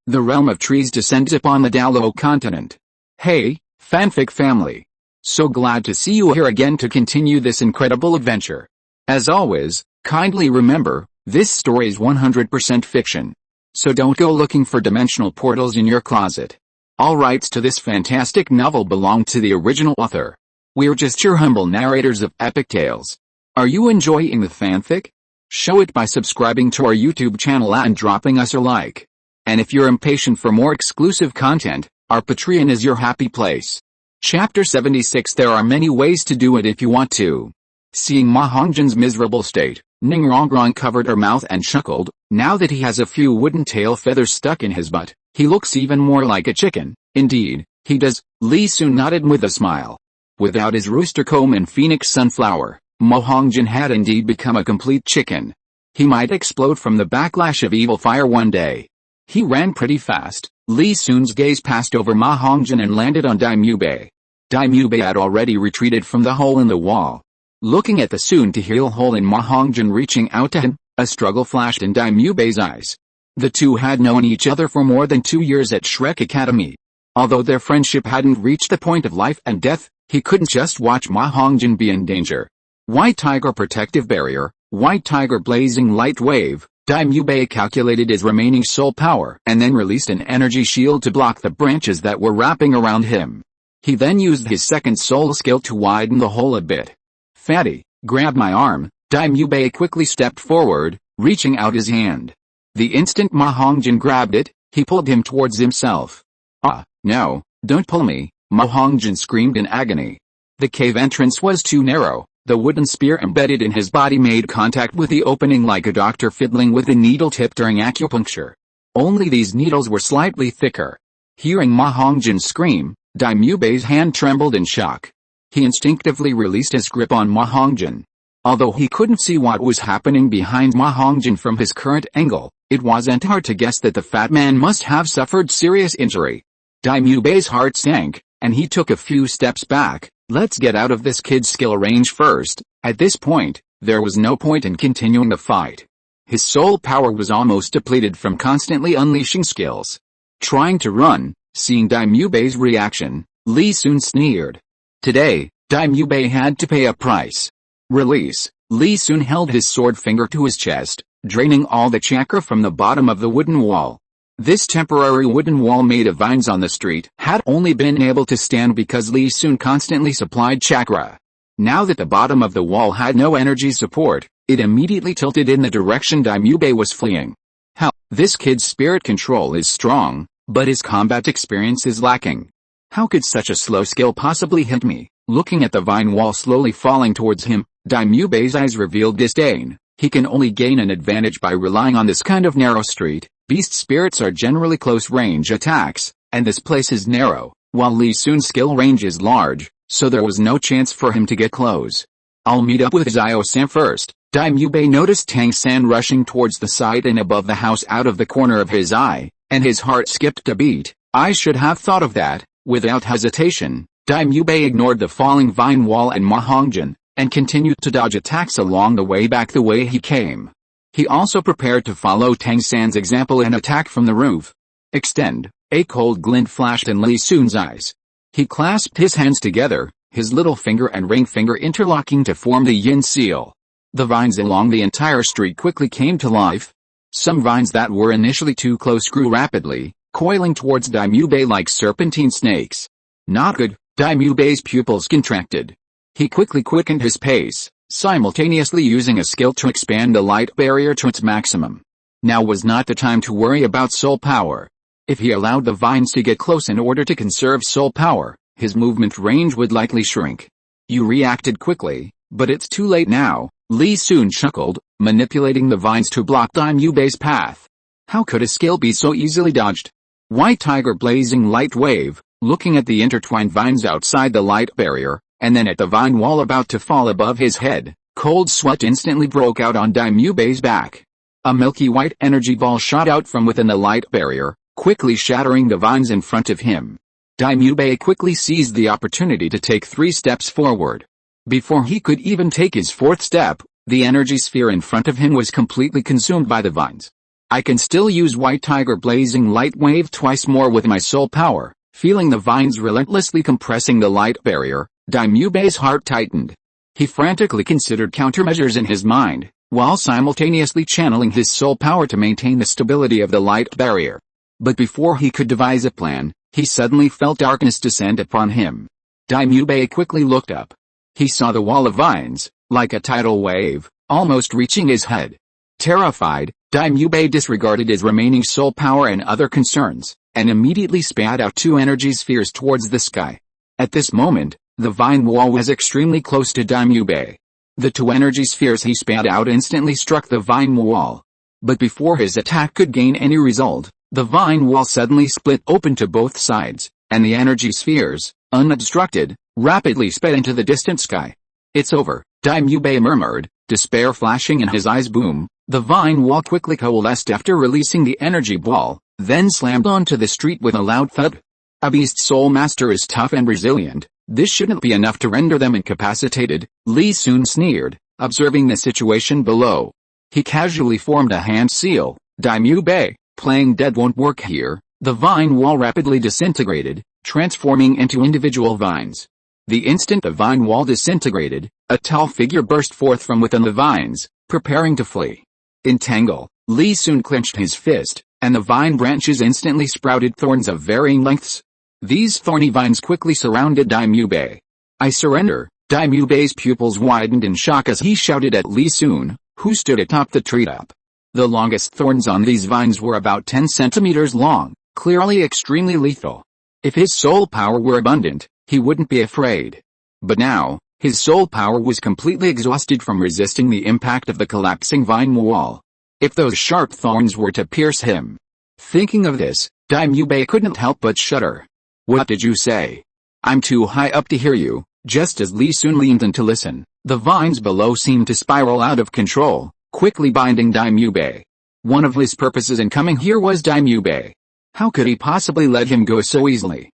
The realm of trees descends upon the Douluo Continent. Hey, fanfic family. So glad to see you here again to continue this incredible adventure. As always, kindly remember, this story is 100% fiction. So don't go looking for dimensional portals in your closet. All rights to this fantastic novel belong to the original author. We're just your humble narrators of epic tales. Are you enjoying the fanfic? Show it by subscribing to our YouTube channel and dropping us a like. And if you're impatient for more exclusive content, our Patreon is your happy place. Chapter 76. There are many ways to do it if you want to. Seeing Ma Hongjin's miserable state, Ning Rongrong covered her mouth and chuckled. Now that he has a few wooden tail feathers stuck in his butt, he looks even more like a chicken. Indeed, he does. Li Sun nodded with a smile. Without his rooster comb and phoenix sunflower, Ma Hongjin had indeed become a complete chicken. He might explode from the backlash of evil fire one day. He ran pretty fast. Li Sun's gaze passed over Ma Hongjin and landed on Daimubei. Daimubei had already retreated from the hole in the wall. Looking at the soon-to-heal hole in Ma Hongjin reaching out to him, a struggle flashed in Daimubei's eyes. The two had known each other for more than 2 years at Shrek Academy. Although their friendship hadn't reached the point of life and death, he couldn't just watch Ma Hongjin be in danger. White Tiger Protective Barrier, White Tiger Blazing Light Wave. Daimubei calculated his remaining soul power and then released an energy shield to block the branches that were wrapping around him. He then used his second soul skill to widen the hole a bit. Fatty, grab my arm. Daimubei quickly stepped forward, reaching out his hand. The instant Ma Hongjin grabbed it, he pulled him towards himself. Ah, no, don't pull me, Ma Hongjin screamed in agony. The cave entrance was too narrow. The wooden spear embedded in his body made contact with the opening like a doctor fiddling with a needle tip during acupuncture. Only these needles were slightly thicker. Hearing Ma Hongjin scream, Daimubei's hand trembled in shock. He instinctively released his grip on Ma Hongjin. Although he couldn't see what was happening behind Ma Hongjin from his current angle, it wasn't hard to guess that the fat man must have suffered serious injury. Daimubei's heart sank, and he took a few steps back. Let's get out of this kid's skill range first. At this point, there was no point in continuing the fight. His soul power was almost depleted from constantly unleashing skills. Trying to run, seeing Daimubei's reaction, Li Sun sneered. Today, Daimubei had to pay a price. Release. Li Sun held his sword finger to his chest, draining all the chakra from the bottom of the wooden wall. This temporary wooden wall made of vines on the street had only been able to stand because Li Sun constantly supplied chakra. Now that the bottom of the wall had no energy support, it immediately tilted in the direction Daimubei was fleeing. Hell, this kid's spirit control is strong, but his combat experience is lacking. How could such a slow skill possibly hit me? Looking at the vine wall slowly falling towards him, Daimubei's eyes revealed disdain. He can only gain an advantage by relying on this kind of narrow street. Beast spirits are generally close-range attacks, and this place is narrow, while Li Sun's skill range is large, so there was no chance for him to get close. I'll meet up with Xiao-san first. Daimubei noticed Tang-san rushing towards the side and above the house out of the corner of his eye, and his heart skipped a beat. I should have thought of that. Without hesitation, Daimubei ignored the falling vine wall and Ma Hongjin, and continued to dodge attacks along the way back the way he came. He also prepared to follow Tang-san's example and attack from the roof. Extend. A cold glint flashed in Li Sun's eyes. He clasped his hands together, his little finger and ring finger interlocking to form the yin seal. The vines along the entire street quickly came to life. Some vines that were initially too close grew rapidly, coiling towards Daimubei like serpentine snakes. Not good. Daimubei's pupils contracted. He quickly quickened his pace, simultaneously using a skill to expand the light barrier to its maximum. Now was not the time to worry about soul power. If he allowed the vines to get close in order to conserve soul power, his movement range would likely shrink. You reacted quickly, but it's too late now, Li Sun chuckled, manipulating the vines to block Daimubei's path. How could a skill be so easily dodged? White Tiger Blazing Light Wave, looking at the intertwined vines outside the light barrier, and then at the vine wall about to fall above his head, cold sweat instantly broke out on Daimubei's back. A milky white energy ball shot out from within the light barrier, quickly shattering the vines in front of him. Daimubei quickly seized the opportunity to take 3 steps forward. Before he could even take his 4th step, the energy sphere in front of him was completely consumed by the vines. I can still use White Tiger Blazing Light Wave twice more with my soul power. Feeling the vines relentlessly compressing the light barrier, Daimyubei's heart tightened. He frantically considered countermeasures in his mind, while simultaneously channeling his soul power to maintain the stability of the light barrier. But before he could devise a plan, he suddenly felt darkness descend upon him. Daimyubei quickly looked up. He saw the wall of vines, like a tidal wave, almost reaching his head. Terrified, Daimyubei disregarded his remaining soul power and other concerns, and immediately spat out 2 energy spheres towards the sky. At this moment, the vine wall was extremely close to Daimyubei. The 2 energy spheres he spat out instantly struck the vine wall. But before his attack could gain any result, the vine wall suddenly split open to both sides, and the energy spheres, unobstructed, rapidly sped into the distant sky. "It's over," Daimyubei murmured, despair flashing in his eyes. Boom! The vine wall quickly coalesced after releasing the energy ball, then slammed onto the street with a loud thud. A beast soul master is tough and resilient. This shouldn't be enough to render them incapacitated, Li Sun sneered, observing the situation below. He casually formed a hand seal. Daimyubei, playing dead won't work here. The vine wall rapidly disintegrated, transforming into individual vines. The instant the vine wall disintegrated, a tall figure burst forth from within the vines, preparing to flee. Entangle, Li Sun clenched his fist, and the vine branches instantly sprouted thorns of varying lengths. These thorny vines quickly surrounded Daimyubei. "I surrender." Daimyubei's pupils widened in shock as he shouted at Li Sun, who stood atop the treetop. The longest thorns on these vines were about 10 centimeters long, clearly extremely lethal. If his soul power were abundant, he wouldn't be afraid. But now, his soul power was completely exhausted from resisting the impact of the collapsing vine wall. If those sharp thorns were to pierce him. Thinking of this, Daimyubei couldn't help but shudder. "What did you say?" "I'm too high up to hear you." Just as Li Sun leaned in to listen, the vines below seemed to spiral out of control, quickly binding Daimyubei. One of his purposes in coming here was Daimyubei. How could he possibly let him go so easily?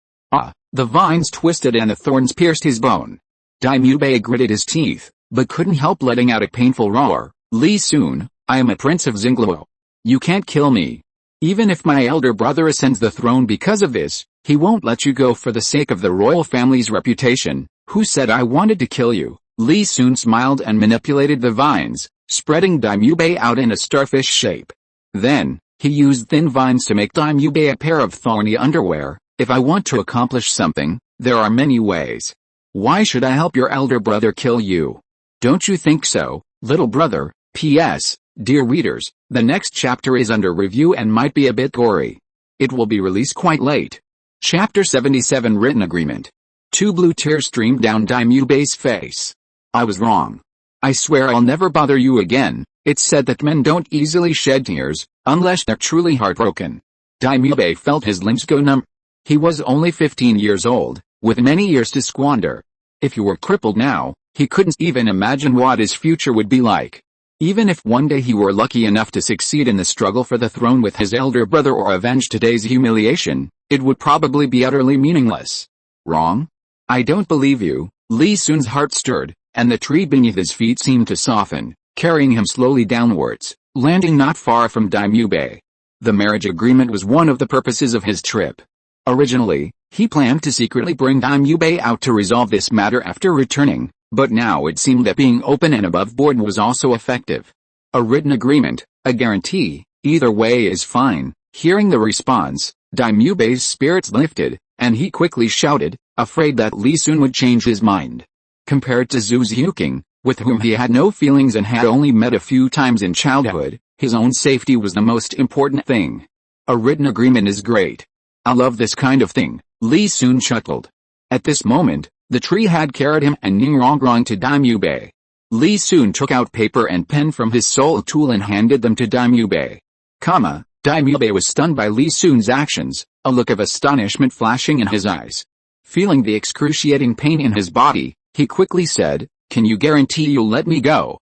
The vines twisted and the thorns pierced his bone. Daimyubei gritted his teeth, but couldn't help letting out a painful roar. "Li Sun, I am a prince of Xingluo. You can't kill me. Even if my elder brother ascends the throne because of this, he won't let you go for the sake of the royal family's reputation." "Who said I wanted to kill you?" Li Sun smiled and manipulated the vines, spreading Daimyubei out in a starfish shape. Then, he used thin vines to make Daimyubei a pair of thorny underwear. "If I want to accomplish something, there are many ways. Why should I help your elder brother kill you? Don't you think so, little brother?" P.S. Dear readers, the next chapter is under review and might be a bit gory. It will be released quite late. Chapter 77 Written Agreement. 2 blue tears streamed down Daimyubei's face. "I was wrong. I swear I'll never bother you again." It's said that men don't easily shed tears, unless they're truly heartbroken. Daimyubei felt his limbs go numb. He was only 15 years old, with many years to squander. If he were crippled now, he couldn't even imagine what his future would be like. Even if one day he were lucky enough to succeed in the struggle for the throne with his elder brother or avenge today's humiliation, it would probably be utterly meaningless. "Wrong? I don't believe you." Li Sun's heart stirred, and the tree beneath his feet seemed to soften, carrying him slowly downwards, landing not far from Daimyubei. The marriage agreement was one of the purposes of his trip. Originally, he planned to secretly bring Daimyubei out to resolve this matter after returning, but now it seemed that being open and above board was also effective. A written agreement, a guarantee, either way is fine. Hearing the response, Daimyubei's spirits lifted, and he quickly shouted, afraid that Li Sun would change his mind. Compared to Zhu Xiuqing, with whom he had no feelings and had only met a few times in childhood, his own safety was the most important thing. A written agreement is great. I love this kind of thing, Li Sun chuckled. At this moment, the tree had carried him and Ningrongrong to Daimyubei. Li Sun took out paper and pen from his soul tool and handed them to Daimyubei. Daimyubei was stunned by Li Sun's actions, a look of astonishment flashing in his eyes. Feeling the excruciating pain in his body, he quickly said, "Can you guarantee you'll let me go?"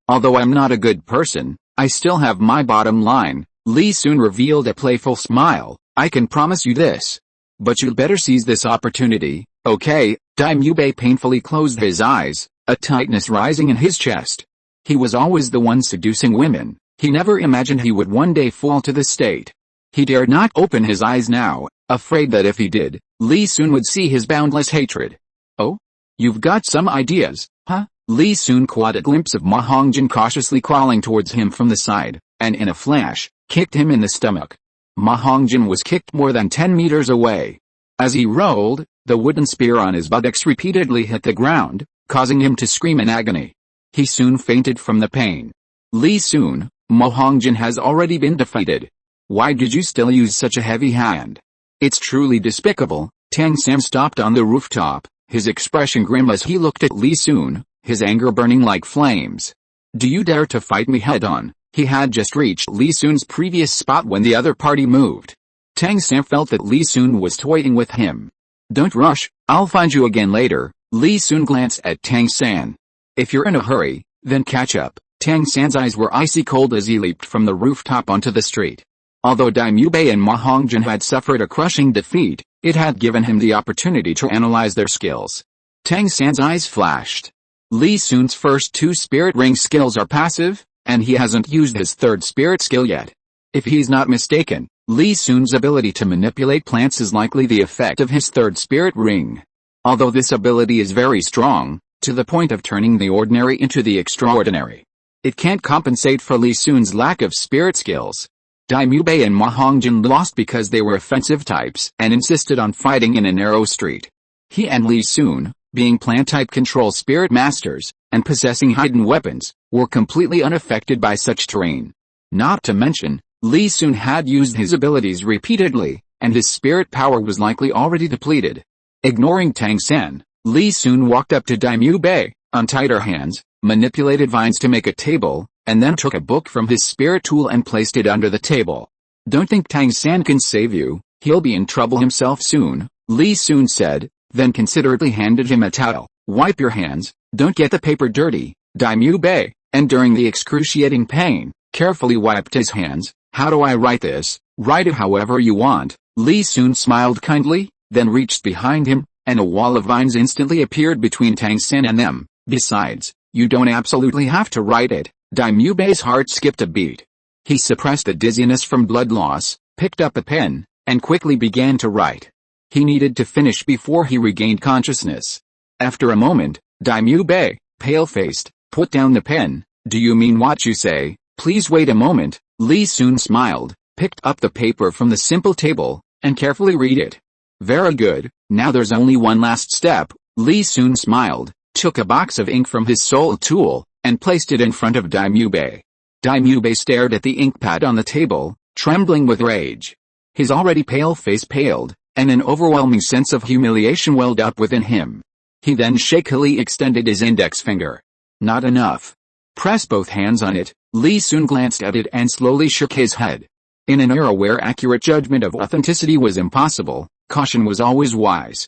Although I'm not a good person, I still have my bottom line. Li Sun revealed a playful smile. "I can promise you this. But you'd better seize this opportunity, okay?" Daimyubei painfully closed his eyes, a tightness rising in his chest. He was always the one seducing women, He never imagined he would one day fall to this state. He dared not open his eyes now, afraid that if he did, Li Sun would see his boundless hatred. Oh? You've got some ideas, huh? Li Sun caught a glimpse of Ma Hongjin cautiously crawling towards him from the side, and in a flash, kicked him in the stomach. Ma Hongjin was kicked more than 10 meters away. As he rolled, the wooden spear on his buttocks repeatedly hit the ground, causing him to scream in agony. He soon fainted from the pain. Li Sun, Ma Hongjin has already been defeated. Why did you still use such a heavy hand? It's truly despicable. Tang Sam stopped on the rooftop, his expression grim as he looked at Li Sun, his anger burning like flames. Do you dare to fight me head-on? He had just reached Li Sun's previous spot when the other party moved. Tang Sam felt that Li Sun was toying with him. Don't rush, I'll find you again later. Li Sun glanced at Tang San. If you're in a hurry, then catch up. Tang San's eyes were icy cold as he leaped from the rooftop onto the street. Although Daimyo Bei and Ma Hongjin had suffered a crushing defeat, it had given him the opportunity to analyze their skills. Tang San's eyes flashed. Li Sun's first 2 spirit ring skills are passive, and he hasn't used his 3rd spirit skill yet. If he's not mistaken, Li Sun's ability to manipulate plants is likely the effect of his 3rd spirit ring. Although this ability is very strong, to the point of turning the ordinary into the extraordinary, it can't compensate for Li Sun's lack of spirit skills. Daimyo Bei and Ma Hongjin lost because they were offensive types and insisted on fighting in a narrow street. He and Li Sun, being plant-type control spirit masters, and possessing hidden weapons, were completely unaffected by such terrain. Not to mention, Li Sun had used his abilities repeatedly, and his spirit power was likely already depleted. Ignoring Tang San, Li Sun walked up to Daimyo Bei, untied her hands, manipulated vines to make a table, and then took a book from his spirit tool and placed it under the table. Don't think Tang San can save you, he'll be in trouble himself soon, Li Sun said, then considerately handed him a towel. Wipe your hands, don't get the paper dirty. Daimyo Bei, and during the excruciating pain, carefully wiped his hands. How do I write this? Write it however you want. Li Sun smiled kindly, then reached behind him, and a wall of vines instantly appeared between Tang San and them. Besides, you don't absolutely have to write it. Daimyo Bei's heart skipped a beat. He suppressed the dizziness from blood loss, picked up a pen, and quickly began to write. He needed to finish before he regained consciousness. After a moment, Daimyo Bei, pale-faced, put down the pen. Do you mean what you say? Please wait a moment. Li Sun smiled, picked up the paper from the simple table, and carefully read it. Very good, now there's only one last step. Li Sun smiled, took a box of ink from his soul tool, and placed it in front of Daimyo Bei. Daimyo Bei stared at the ink pad on the table, trembling with rage. His already pale face paled, and an overwhelming sense of humiliation welled up within him. He then shakily extended his index finger. Not enough. Press both hands on it. Li Sun glanced at it and slowly shook his head. In an era where accurate judgment of authenticity was impossible, caution was always wise.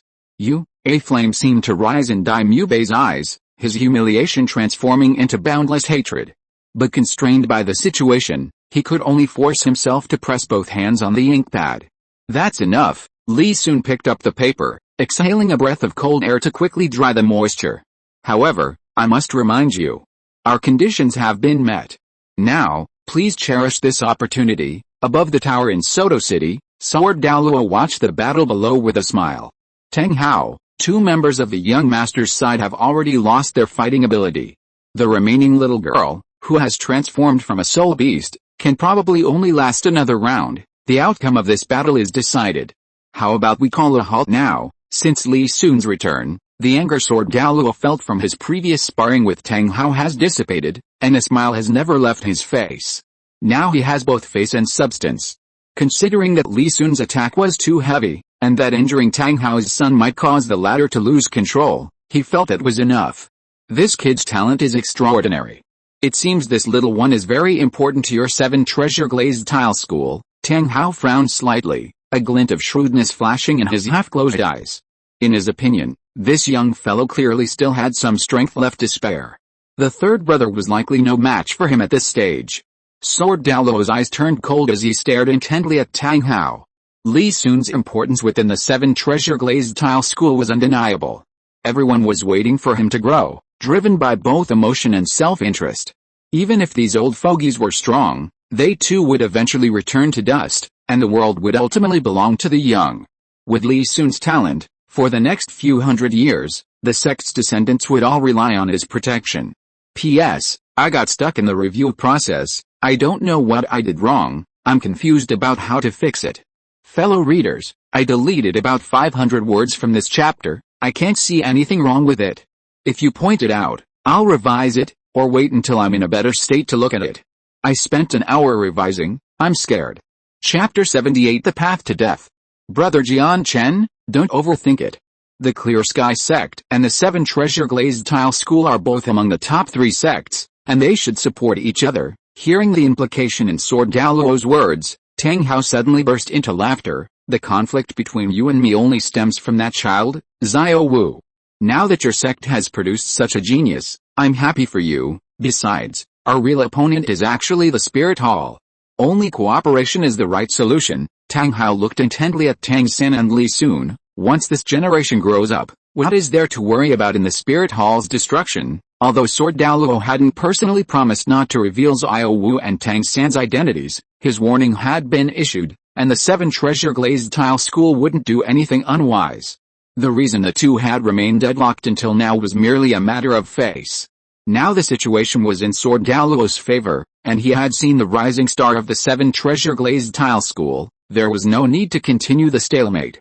A flame seemed to rise in Daimyo Bei's eyes, his humiliation transforming into boundless hatred. But constrained by the situation, he could only force himself to press both hands on the ink pad. That's enough. Li Sun picked up the paper, exhaling a breath of cold air to quickly dry the moisture. However, I must remind you. Our conditions have been met. Now, please cherish this opportunity. Above the tower in Soto City, Sword Douluo watched the battle below with a smile. Tang Hao, 2 members of the young master's side have already lost their fighting ability. The remaining little girl, who has transformed from a soul beast, can probably only last another round. The outcome of this battle is decided. How about we call a halt now? Since Li Sun's return, the anger Sword Douluo felt from his previous sparring with Tang Hao has dissipated, and a smile has never left his face. Now he has both face and substance. Considering that Li Sun's attack was too heavy, and that injuring Tang Hao's son might cause the latter to lose control, he felt it was enough. This kid's talent is extraordinary. It seems this little one is very important to your 7 treasure glazed tile school. Tang Hao frowned slightly, a glint of shrewdness flashing in his half-closed eyes. In his opinion, this young fellow clearly still had some strength left to spare. The 3rd brother was likely no match for him at this stage. Sword Douluo's eyes turned cold as he stared intently at Tang Hao. Li Sun's importance within the 7 treasure glazed tile school was undeniable. Everyone was waiting for him to grow, driven by both emotion and self-interest. Even if these old fogies were strong, they too would eventually return to dust, and the world would ultimately belong to the young. With Li Sun's talent, for the next few hundred years, the sect's descendants would all rely on his protection. P.S. I got stuck in the review process. I don't know what I did wrong. I'm confused about how to fix it. Fellow readers, I deleted about 500 words from this chapter. I can't see anything wrong with it. If you point it out, I'll revise it, or wait until I'm in a better state to look at it. I spent an hour revising. I'm scared. Chapter 78 The Path to Death. Brother Jian Chen, don't overthink it. The Clear Sky sect and the 7 Treasure Glazed Tile School are both among the top 3 sects, and they should support each other. Hearing the implication in Sword Douluo's words, Tang Hao suddenly burst into laughter. The conflict between you and me only stems from that child, Xiao Wu. Now that your sect has produced such a genius, I'm happy for you. Besides, our real opponent is actually the Spirit Hall. Only cooperation is the right solution. Tang Hao looked intently at Tang San and Li Sun. Once this generation grows up, what is there to worry about in the Spirit Hall's destruction? Although Sword Douluo hadn't personally promised not to reveal Xiao Wu and Tang San's identities, his warning had been issued, and the 7 Treasure Glazed Tile School wouldn't do anything unwise. The reason the two had remained deadlocked until now was merely a matter of face. Now the situation was in Sword Douluo's favor, and he had seen the rising star of the 7 Treasure Glazed Tile School. There was no need to continue the stalemate.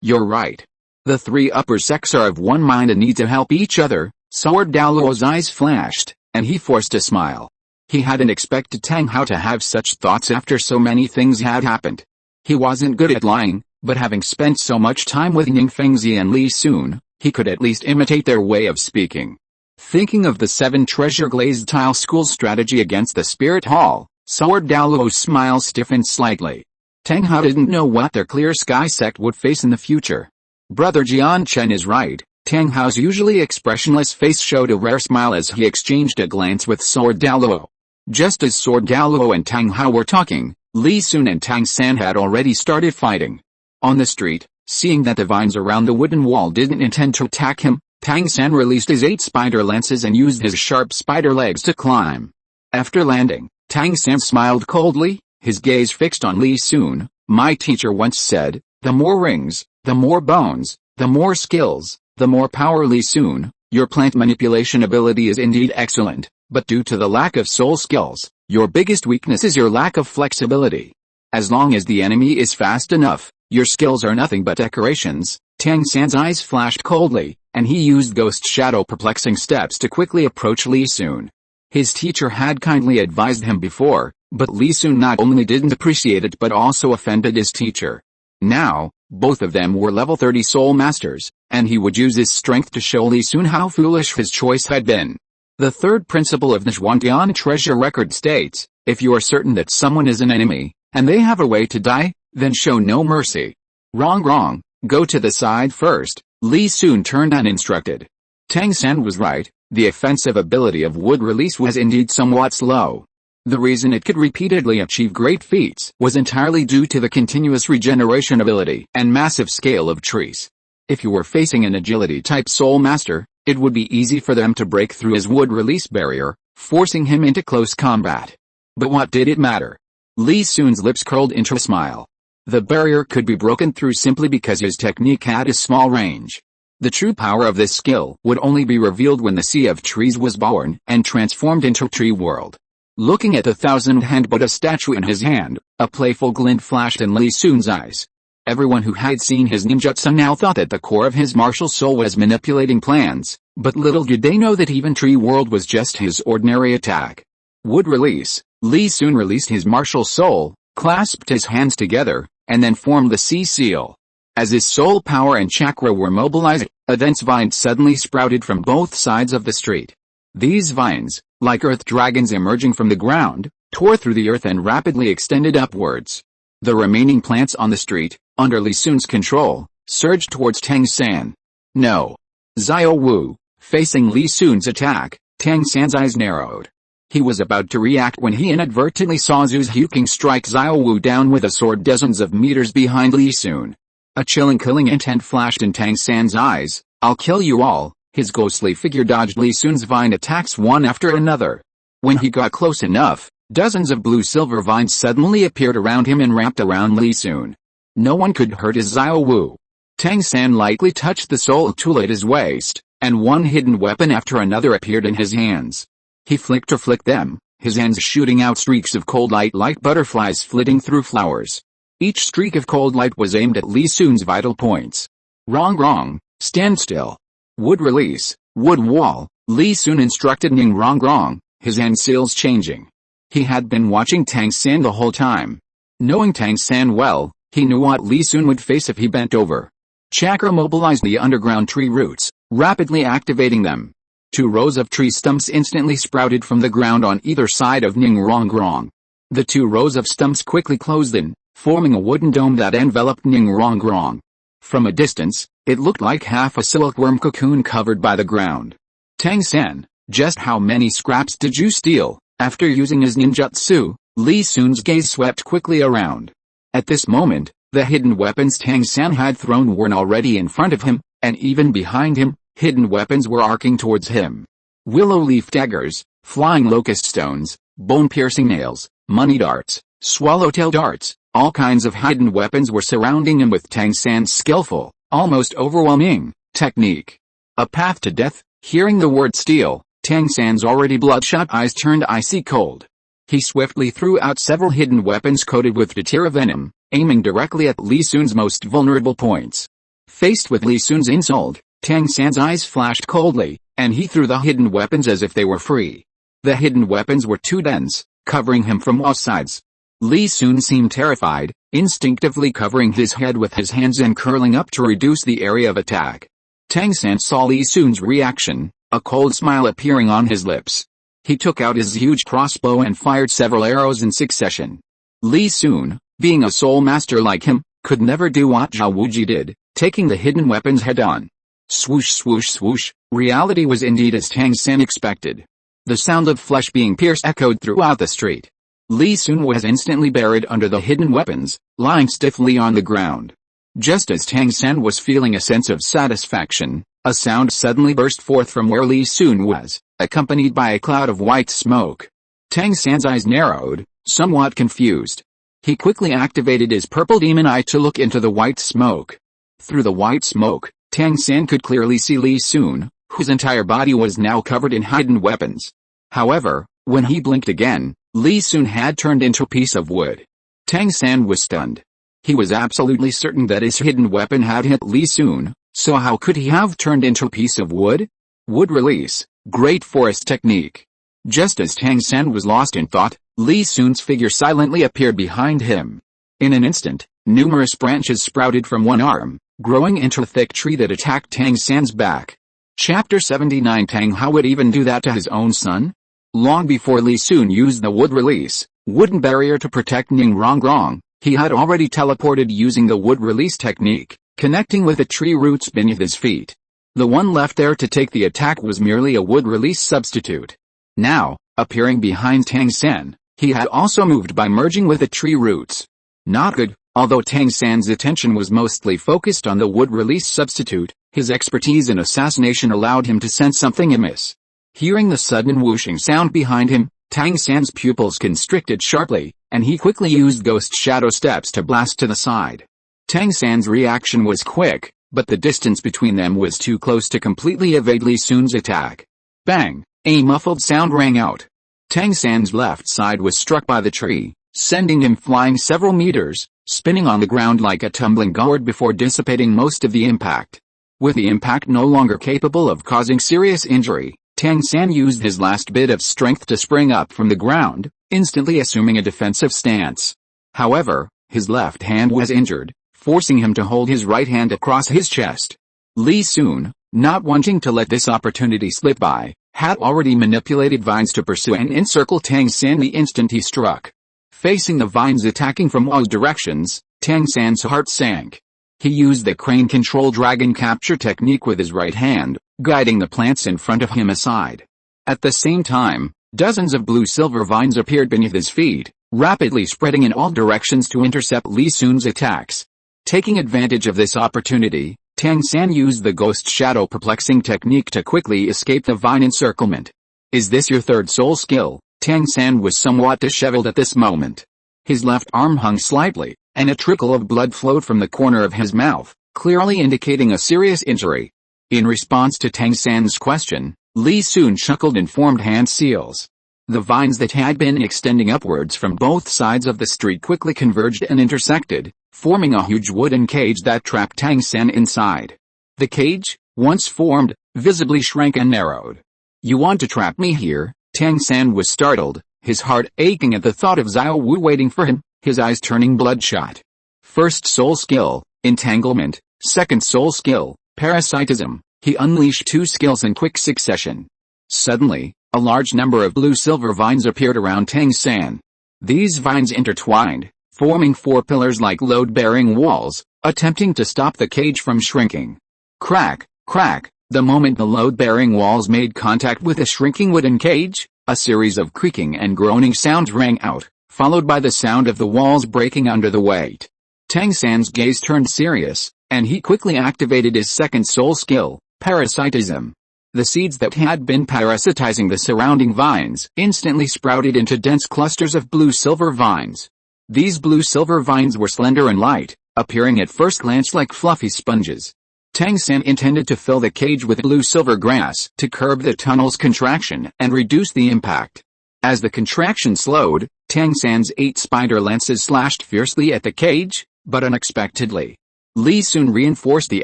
You're right. The 3 upper sects are of one mind and need to help each other. Sword Douluo's eyes flashed, and he forced a smile. He hadn't expected Tang Hao to have such thoughts after so many things had happened. He wasn't good at lying, but having spent so much time with Ning Fengzi and Li Sun, he could at least imitate their way of speaking. Thinking of the 7 Treasure Glazed Tile School's strategy against the Spirit Hall, Sword Douluo's smile stiffened slightly. Tang Hao didn't know what their Clear Sky sect would face in the future. Brother Jian Chen is right. Tang Hao's usually expressionless face showed a rare smile as he exchanged a glance with Sword Douluo. Just as Sword Douluo and Tang Hao were talking, Li Sun and Tang San had already started fighting. On the street, seeing that the vines around the wooden wall didn't intend to attack him, Tang San released his 8 spider lances and used his sharp spider legs to climb. After landing, Tang San smiled coldly, his gaze fixed on Li Sun. My teacher once said, the more rings, the more bones, the more skills, the more power. Li Sun, your plant manipulation ability is indeed excellent, but due to the lack of soul skills, your biggest weakness is your lack of flexibility. As long as the enemy is fast enough, your skills are nothing but decorations. Tang San's eyes flashed coldly, and he used ghost shadow perplexing steps to quickly approach Li Sun. His teacher had kindly advised him before, but Li Sun not only didn't appreciate it but also offended his teacher. Now, both of them were level 30 soul masters, and he would use his strength to show Li Sun how foolish his choice had been. The third principle of the Zhuangdian treasure record states, if you are certain that someone is an enemy, and they have a way to die, then show no mercy. Wrong, go to the side first, Li Sun turned and instructed. Tang San was right, the offensive ability of wood release was indeed somewhat slow. The reason it could repeatedly achieve great feats was entirely due to the continuous regeneration ability and massive scale of trees. If you were facing an agility-type soul master, it would be easy for them to break through his wood release barrier, forcing him into close combat. But what did it matter? Li Sun's lips curled into a smile. The barrier could be broken through simply because his technique had a small range. The true power of this skill would only be revealed when the Sea of Trees was born and transformed into Tree World. Looking at the 1,000-hand Buddha statue in his hand, a playful glint flashed in Li Sun's eyes. Everyone who had seen his ninjutsu now thought that the core of his martial soul was manipulating plans, but little did they know that even Tree World was just his ordinary attack. Wood release, Li Sun released his martial soul, clasped his hands together, and then formed the Sea Seal. As his soul power and chakra were mobilized, a dense vine suddenly sprouted from both sides of the street. These vines, like earth dragons emerging from the ground, tore through the earth and rapidly extended upwards. The remaining plants on the street, under Li Sun's control, surged towards Tang San. No. Xiao Wu, facing Li Sun's attack, Tang San's eyes narrowed. He was about to react when he inadvertently saw Zhu Huking strike Xiao Wu down with a sword dozens of meters behind Li Sun. A chilling killing intent flashed in Tang San's eyes. I'll kill you all. His ghostly figure dodged Li Sun's vine attacks one after another. When he got close enough, dozens of blue-silver vines suddenly appeared around him and wrapped around Li Sun. No one could hurt his Xiao Wu. Tang San lightly touched the soul tool at his waist, and one hidden weapon after another appeared in his hands. He flicked them, his hands shooting out streaks of cold light like butterflies flitting through flowers. Each streak of cold light was aimed at Li Sun's vital points. Wrong, stand still. Wood release, wood wall, Li Sun instructed Ning wrong, his hand seals changing. He had been watching Tang San the whole time. Knowing Tang San well, he knew what Li Sun would face if he bent over. Chakra mobilized the underground tree roots, rapidly activating them. 2 rows of tree stumps instantly sprouted from the ground on either side of Ning Rongrong. The 2 rows of stumps quickly closed in, forming a wooden dome that enveloped Ning Rongrong. From a distance, it looked like half a silkworm cocoon covered by the ground. Tang San, just how many scraps did you steal? After using his ninjutsu, Li Sun's gaze swept quickly around. At this moment, the hidden weapons Tang San had thrown weren't already in front of him, and even behind him, hidden weapons were arcing towards him. Willow leaf daggers, flying locust stones, bone-piercing nails, money darts, swallowtail darts, all kinds of hidden weapons were surrounding him with Tang San's skillful, almost overwhelming, technique. A path to death. Hearing the word steal, Tang San's already bloodshot eyes turned icy cold. He swiftly threw out several hidden weapons coated with Datira venom, aiming directly at Li Sun's most vulnerable points. Faced with Li Sun's insult, Tang San's eyes flashed coldly, and he threw the hidden weapons as if they were free. The hidden weapons were too dense, covering him from all sides. Li Sun seemed terrified, instinctively covering his head with his hands and curling up to reduce the area of attack. Tang San saw Li Sun's reaction, a cold smile appearing on his lips. He took out his huge crossbow and fired several arrows in succession. Li Sun, being a soul master like him, could never do what Zhao Wuji did, taking the hidden weapons head-on. Swoosh swoosh swoosh, reality was indeed as Tang San expected. The sound of flesh being pierced echoed throughout the street. Li Sun was instantly buried under the hidden weapons, lying stiffly on the ground. Just as Tang San was feeling a sense of satisfaction, a sound suddenly burst forth from where Li Sun was, accompanied by a cloud of white smoke. Tang San's eyes narrowed, somewhat confused. He quickly activated his purple demon eye to look into the white smoke. Through the white smoke, Tang San could clearly see Li Sun, whose entire body was now covered in hidden weapons. However, when he blinked again, Li Sun had turned into a piece of wood. Tang San was stunned. He was absolutely certain that his hidden weapon had hit Li Sun, so how could he have turned into a piece of wood? Wood release, great forest technique. Just as Tang San was lost in thought, Li Sun's figure silently appeared behind him. In an instant, numerous branches sprouted from one arm, growing into a thick tree that attacked Tang San's back. Chapter 79. Tang How would even do that to his own son? Long before Li Sun used the wood release, wooden barrier to protect Ning Rongrong, he had already teleported using the wood release technique, connecting with the tree roots beneath his feet. The one left there to take the attack was merely a wood release substitute. Now, appearing behind Tang San, he had also moved by merging with the tree roots. Not good. Although Tang San's attention was mostly focused on the wood release substitute, his expertise in assassination allowed him to sense something amiss. Hearing the sudden whooshing sound behind him, Tang San's pupils constricted sharply, and he quickly used ghost shadow steps to blast to the side. Tang San's reaction was quick, but the distance between them was too close to completely evade Li Sun's attack. Bang! A muffled sound rang out. Tang San's left side was struck by the tree, sending him flying several meters, spinning on the ground like a tumbling gourd before dissipating most of the impact. With the impact no longer capable of causing serious injury, Tang San used his last bit of strength to spring up from the ground, instantly assuming a defensive stance. However, his left hand was injured, forcing him to hold his right hand across his chest. Li Sun, not wanting to let this opportunity slip by, had already manipulated vines to pursue and encircle Tang San the instant he struck. Facing the vines attacking from all directions, Tang San's heart sank. He used the crane control dragon capture technique with his right hand, guiding the plants in front of him aside. At the same time, dozens of blue-silver vines appeared beneath his feet, rapidly spreading in all directions to intercept Li Sun's attacks. Taking advantage of this opportunity, Tang San used the ghost shadow perplexing technique to quickly escape the vine encirclement. Is this your third soul skill? Tang San was somewhat disheveled at this moment. His left arm hung slightly, and a trickle of blood flowed from the corner of his mouth, clearly indicating a serious injury. In response to Tang San's question, Li Sun chuckled and formed hand seals. The vines that had been extending upwards from both sides of the street quickly converged and intersected, forming a huge wooden cage that trapped Tang San inside. The cage, once formed, visibly shrank and narrowed. "You want to trap me here?" Tang San was startled, his heart aching at the thought of Xiao Wu waiting for him, his eyes turning bloodshot. First soul skill, entanglement, second soul skill, parasitism. He unleashed 2 skills in quick succession. Suddenly, a large number of blue-silver vines appeared around Tang San. These vines intertwined, forming 4 pillars like load-bearing walls, attempting to stop the cage from shrinking. Crack, crack, the moment the load-bearing walls made contact with the shrinking wooden cage, a series of creaking and groaning sounds rang out, followed by the sound of the walls breaking under the weight. Tang San's gaze turned serious, and he quickly activated his second soul skill, parasitism. The seeds that had been parasitizing the surrounding vines instantly sprouted into dense clusters of blue-silver vines. These blue-silver vines were slender and light, appearing at first glance like fluffy sponges. Tang San intended to fill the cage with blue-silver grass to curb the tunnel's contraction and reduce the impact. As the contraction slowed, Tang San's 8 spider lances slashed fiercely at the cage, but unexpectedly, Li Sun reinforced the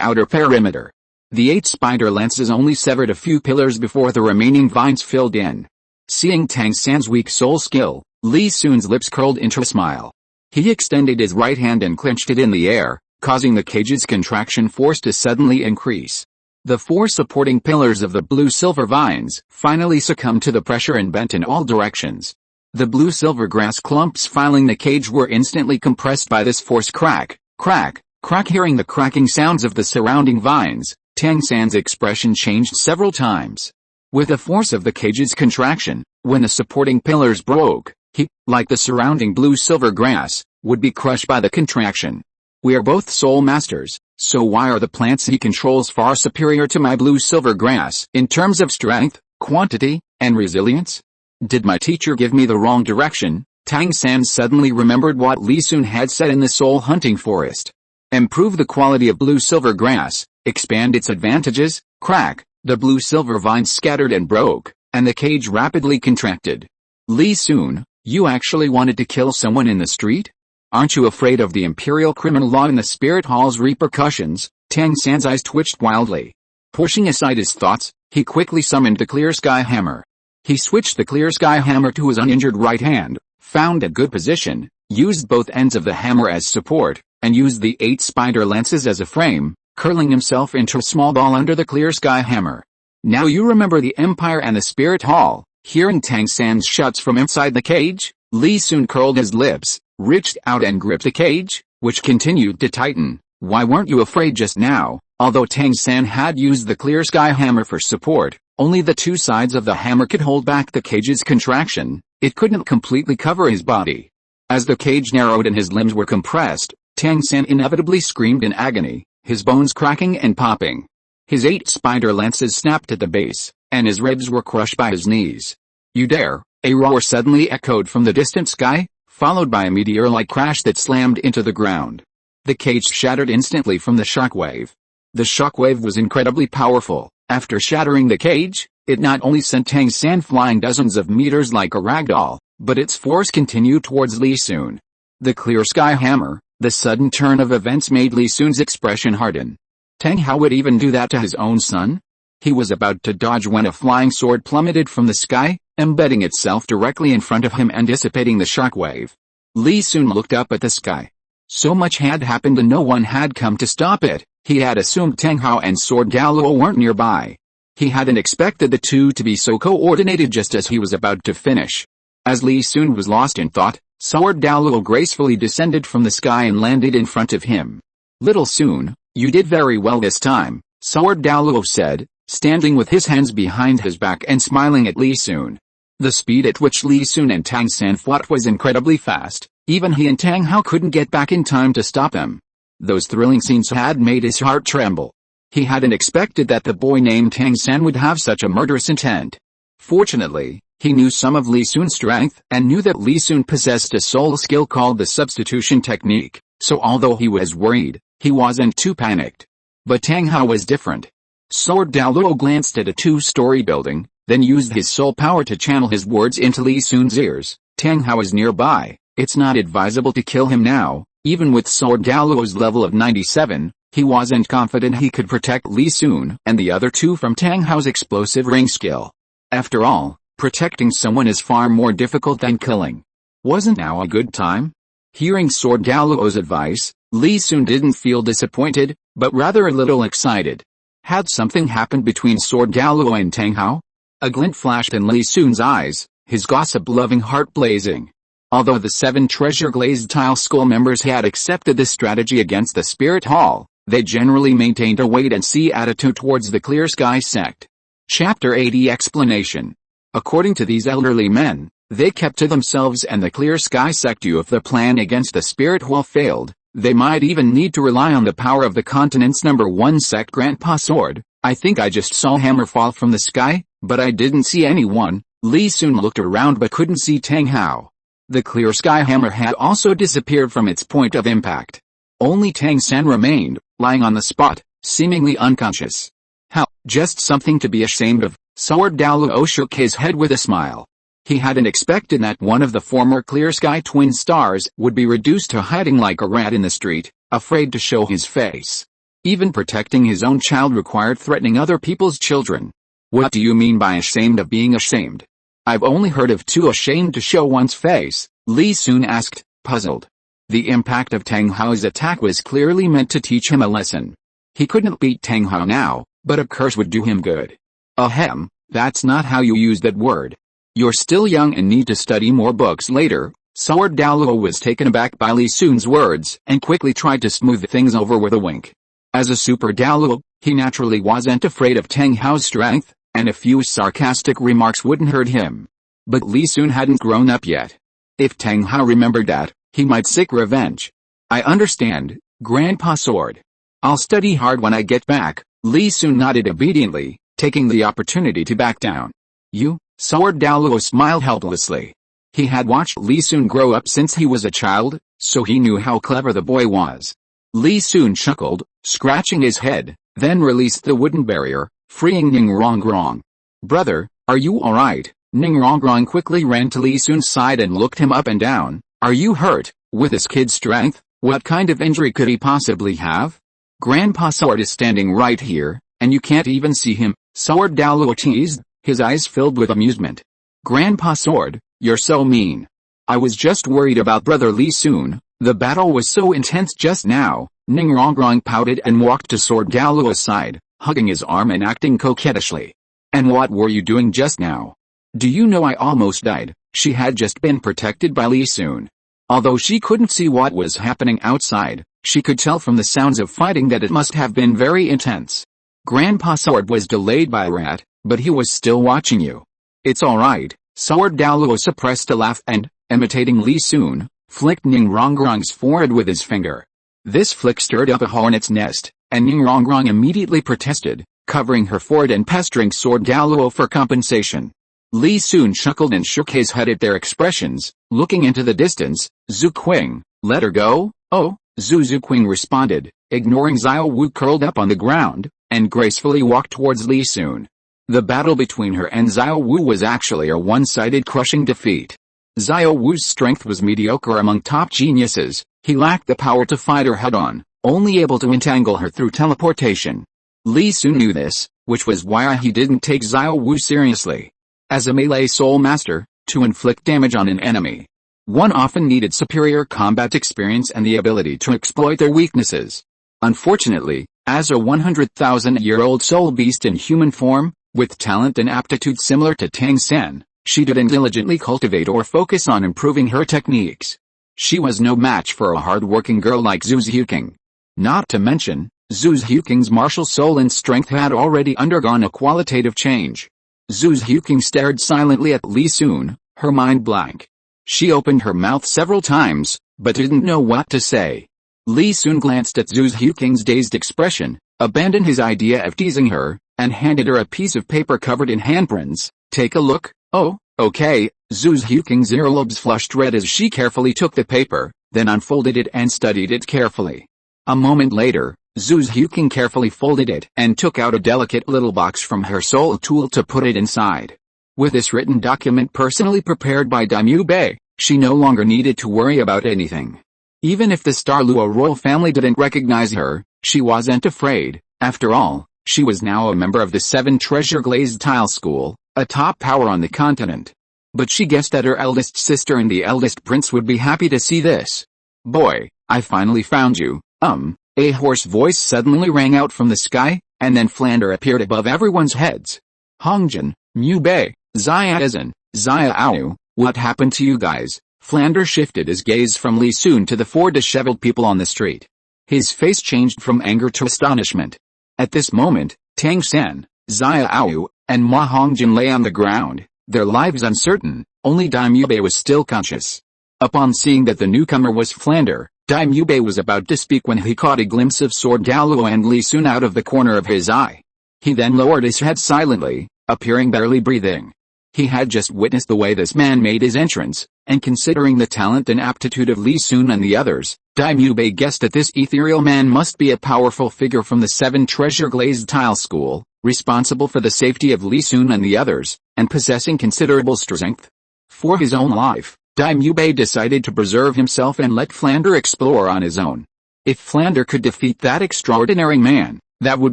outer perimeter. The 8 spider lances only severed a few pillars before the remaining vines filled in. Seeing Tang San's weak soul skill, Li Sun's lips curled into a smile. He extended his right hand and clenched it in the air, causing the cage's contraction force to suddenly increase. The 4 supporting pillars of the blue-silver vines finally succumbed to the pressure and bent in all directions. The blue-silver grass clumps filing the cage were instantly compressed by this force. Crack, crack, crack. Hearing the cracking sounds of the surrounding vines, Tang San's expression changed several times. With the force of the cage's contraction, when the supporting pillars broke, he, like the surrounding blue-silver grass, would be crushed by the contraction. "We are both soul masters, so why are the plants he controls far superior to my blue-silver grass in terms of strength, quantity, and resilience? Did my teacher give me the wrong direction?" Tang San suddenly remembered what Li Sun had said in the soul hunting forest. Improve the quality of blue-silver grass, expand its advantages. Crack, the blue-silver vines scattered and broke, and the cage rapidly contracted. "Li Sun, you actually wanted to kill someone in the street? Aren't you afraid of the imperial criminal law and the spirit hall's repercussions?" Tang San's eyes twitched wildly. Pushing aside his thoughts, he quickly summoned the clear sky hammer. He switched the clear sky hammer to his uninjured right hand, found a good position, used both ends of the hammer as support, and used the 8 spider lances as a frame, curling himself into a small ball under the clear sky hammer. "Now you remember the Empire and the Spirit Hall." Hearing Tang San's shouts from inside the cage, Li Sun curled his lips, reached out and gripped the cage, which continued to tighten. "Why weren't you afraid just now?" Although Tang San had used the clear sky hammer for support, only the 2 sides of the hammer could hold back the cage's contraction. It couldn't completely cover his body. As the cage narrowed and his limbs were compressed, Tang San inevitably screamed in agony, his bones cracking and popping. His 8 spider lances snapped at the base, and his ribs were crushed by his knees. "You dare!" A roar suddenly echoed from the distant sky, followed by a meteor-like crash that slammed into the ground. The cage shattered instantly from the shockwave. The shockwave was incredibly powerful. After shattering the cage, it not only sent Tang San flying dozens of meters like a ragdoll, but its force continued towards Li Sun. The clear sky hammer, the sudden turn of events made Li Sun's expression harden. Tang, how would even do that to his own son? He was about to dodge when a flying sword plummeted from the sky, embedding itself directly in front of him and dissipating the shockwave. Li Sun looked up at the sky. So much had happened and no one had come to stop it. He had assumed Tang Hao and Sword Douluo weren't nearby. He hadn't expected the two to be so coordinated just as he was about to finish. As Li Sun was lost in thought, Sword Douluo gracefully descended from the sky and landed in front of him. "Little Sun, you did very well this time," Sword Douluo said, standing with his hands behind his back and smiling at Li Sun. The speed at which Li Sun and Tang San fought was incredibly fast. Even he and Tang Hao couldn't get back in time to stop them. Those thrilling scenes had made his heart tremble. He hadn't expected that the boy named Tang San would have such a murderous intent. Fortunately, He knew some of Li Sun's strength and knew that Li Sun possessed a soul skill called the substitution technique, so although he was worried, he wasn't too panicked. But Tang Hao was different. Sword Douluo glanced at a two-story building, then used his soul power to channel his words into Li Sun's ears. Tang Hao is nearby. It's not advisable to kill him now. Even with Sword Douluo's level of 97, he wasn't confident he could protect Li Sun and the other two from Tang Hao's explosive ring skill. After all, protecting someone is far more difficult than killing. Wasn't now a good time? Hearing Sword Douluo's advice, Li Sun didn't feel disappointed, but rather a little excited. Had something happened between Sword Douluo and Tang Hao? A glint flashed in Li Sun's eyes, his gossip-loving heart blazing. Although the 7 treasure Glazed tile school members had accepted this strategy against the Spirit Hall, they generally maintained a wait-and-see attitude towards the Clear Sky sect. Chapter 80 Explanation. According to these elderly men, they kept to themselves and the Clear Sky sect knew if the plan against the Spirit Hall failed, they might even need to rely on the power of the continent's #1 sect Grandpa Sword. I think I just saw a hammer fall from the sky, but I didn't see anyone. Li Sun looked around but couldn't see Tang Hao. The Clear Sky hammer had also disappeared from its point of impact. Only Tang San remained, lying on the spot, seemingly unconscious. How, just something to be ashamed of. Sword Douluo shook his head with a smile. He hadn't expected that one of the former Clear Sky twin stars would be reduced to hiding like a rat in the street, afraid to show his face. Even protecting his own child required threatening other people's children. What do you mean by ashamed of being ashamed? I've only heard of too ashamed to show one's face, Li Sun asked, puzzled. The impact of Tang Hao's attack was clearly meant to teach him a lesson. He couldn't beat Tang Hao now, but a curse would do him good. Ahem, that's not how you use that word. You're still young and need to study more books later. Sword Douluo was taken aback by Li Sun's words and quickly tried to smooth things over with a wink. As a super Douluo, he naturally wasn't afraid of Tang Hao's strength, and a few sarcastic remarks wouldn't hurt him. But Li Sun hadn't grown up yet. If Tang Hao remembered that, he might seek revenge. I understand, Grandpa Sword. I'll study hard when I get back. Li Sun nodded obediently, taking the opportunity to back down. You? Sword Douluo smiled helplessly. He had watched Li Sun grow up since he was a child, so he knew how clever the boy was. Li Sun chuckled, scratching his head, then released the wooden barrier, freeing Ningrongrong. Brother, are you alright? Ningrongrong quickly ran to Li Sun's side and looked him up and down. Are you hurt? With his kid's strength, what kind of injury could he possibly have? Grandpa Sword is standing right here, and you can't even see him, Sword Douluo teased, his eyes filled with amusement. Grandpa Sword, you're so mean. I was just worried about Brother Li Sun. The battle was so intense just now. Ningrongrong pouted and walked to Sword Douluo's side, hugging his arm and acting coquettishly. And what were you doing just now? Do you know I almost died? She had just been protected by Li Sun. Although she couldn't see what was happening outside, she could tell from the sounds of fighting that it must have been very intense. Grandpa Sword was delayed by a rat, but he was still watching you. It's alright. Sword Douluo suppressed a laugh and, imitating Li Sun, flicked Ningrongrong's forehead with his finger. This flick stirred up a hornet's nest, and Ningrongrong immediately protested, covering her forehead and pestering Sword Douluo for compensation. Li Sun chuckled and shook his head at their expressions, looking into the distance. Zhu Qing, let her go? Oh, Zhu Qing responded, ignoring Xiao Wu curled up on the ground, and gracefully walked towards Li Sun. The battle between her and Xiao Wu was actually a one-sided crushing defeat. Xiao Wu's strength was mediocre among top geniuses. He lacked the power to fight her head-on, only able to entangle her through teleportation. Li Sun knew this, which was why he didn't take Xiao Wu seriously. As a melee soul master, to inflict damage on an enemy, one often needed superior combat experience and the ability to exploit their weaknesses. Unfortunately, as a 100,000-year-old soul beast in human form, with talent and aptitude similar to Tang San, she didn't diligently cultivate or focus on improving her techniques. She was no match for a hard-working girl like Zhu Xiuqing. Not to mention, Zhu Xiuqing's martial soul and strength had already undergone a qualitative change. Zhu Xiuqing stared silently at Li Sun, her mind blank. She opened her mouth several times, but didn't know what to say. Li Sun glanced at Zhu Xiuqing's dazed expression, abandoned his idea of teasing her, and handed her a piece of paper covered in handprints. Take a look. Oh, Okay, Zhu Xiaogang's earlobes flushed red as she carefully took the paper, then unfolded it and studied it carefully. A moment later, Zhu Xiaogang carefully folded it and took out a delicate little box from her soul tool to put it inside. With this written document personally prepared by Daimyo Bei, she no longer needed to worry about anything. Even if the Star Luo royal family didn't recognize her, she wasn't afraid. After all, she was now a member of the 7 Treasure Glazed Tile School, a top power on the continent. But she guessed that her eldest sister and the eldest prince would be happy to see this. Boy, I finally found you, a hoarse voice suddenly rang out from the sky, and then Flander appeared above everyone's heads. Hongjin, Mu Bei, Xia Izan, Xia Ao, what happened to you guys? Flander shifted his gaze from Li Sun to the 4 disheveled people on the street. His face changed from anger to astonishment. At this moment, Tang San, Xia Ao, and Ma Hongjin lay on the ground, their lives uncertain. Only Daimyo Bei was still conscious. Upon seeing that the newcomer was Flander, Daimyo Bei was about to speak when he caught a glimpse of Sword Douluo and Li Sun out of the corner of his eye. He then lowered his head silently, appearing barely breathing. He had just witnessed the way this man made his entrance, and considering the talent and aptitude of Li Sun and the others, Daimyo Bei guessed that this ethereal man must be a powerful figure from the 7 Treasure Glazed Tile School, responsible for the safety of Li Sun and the others, and possessing considerable strength. For his own life, Daimyo Bei decided to preserve himself and let Flander explore on his own. If Flander could defeat that extraordinary man, that would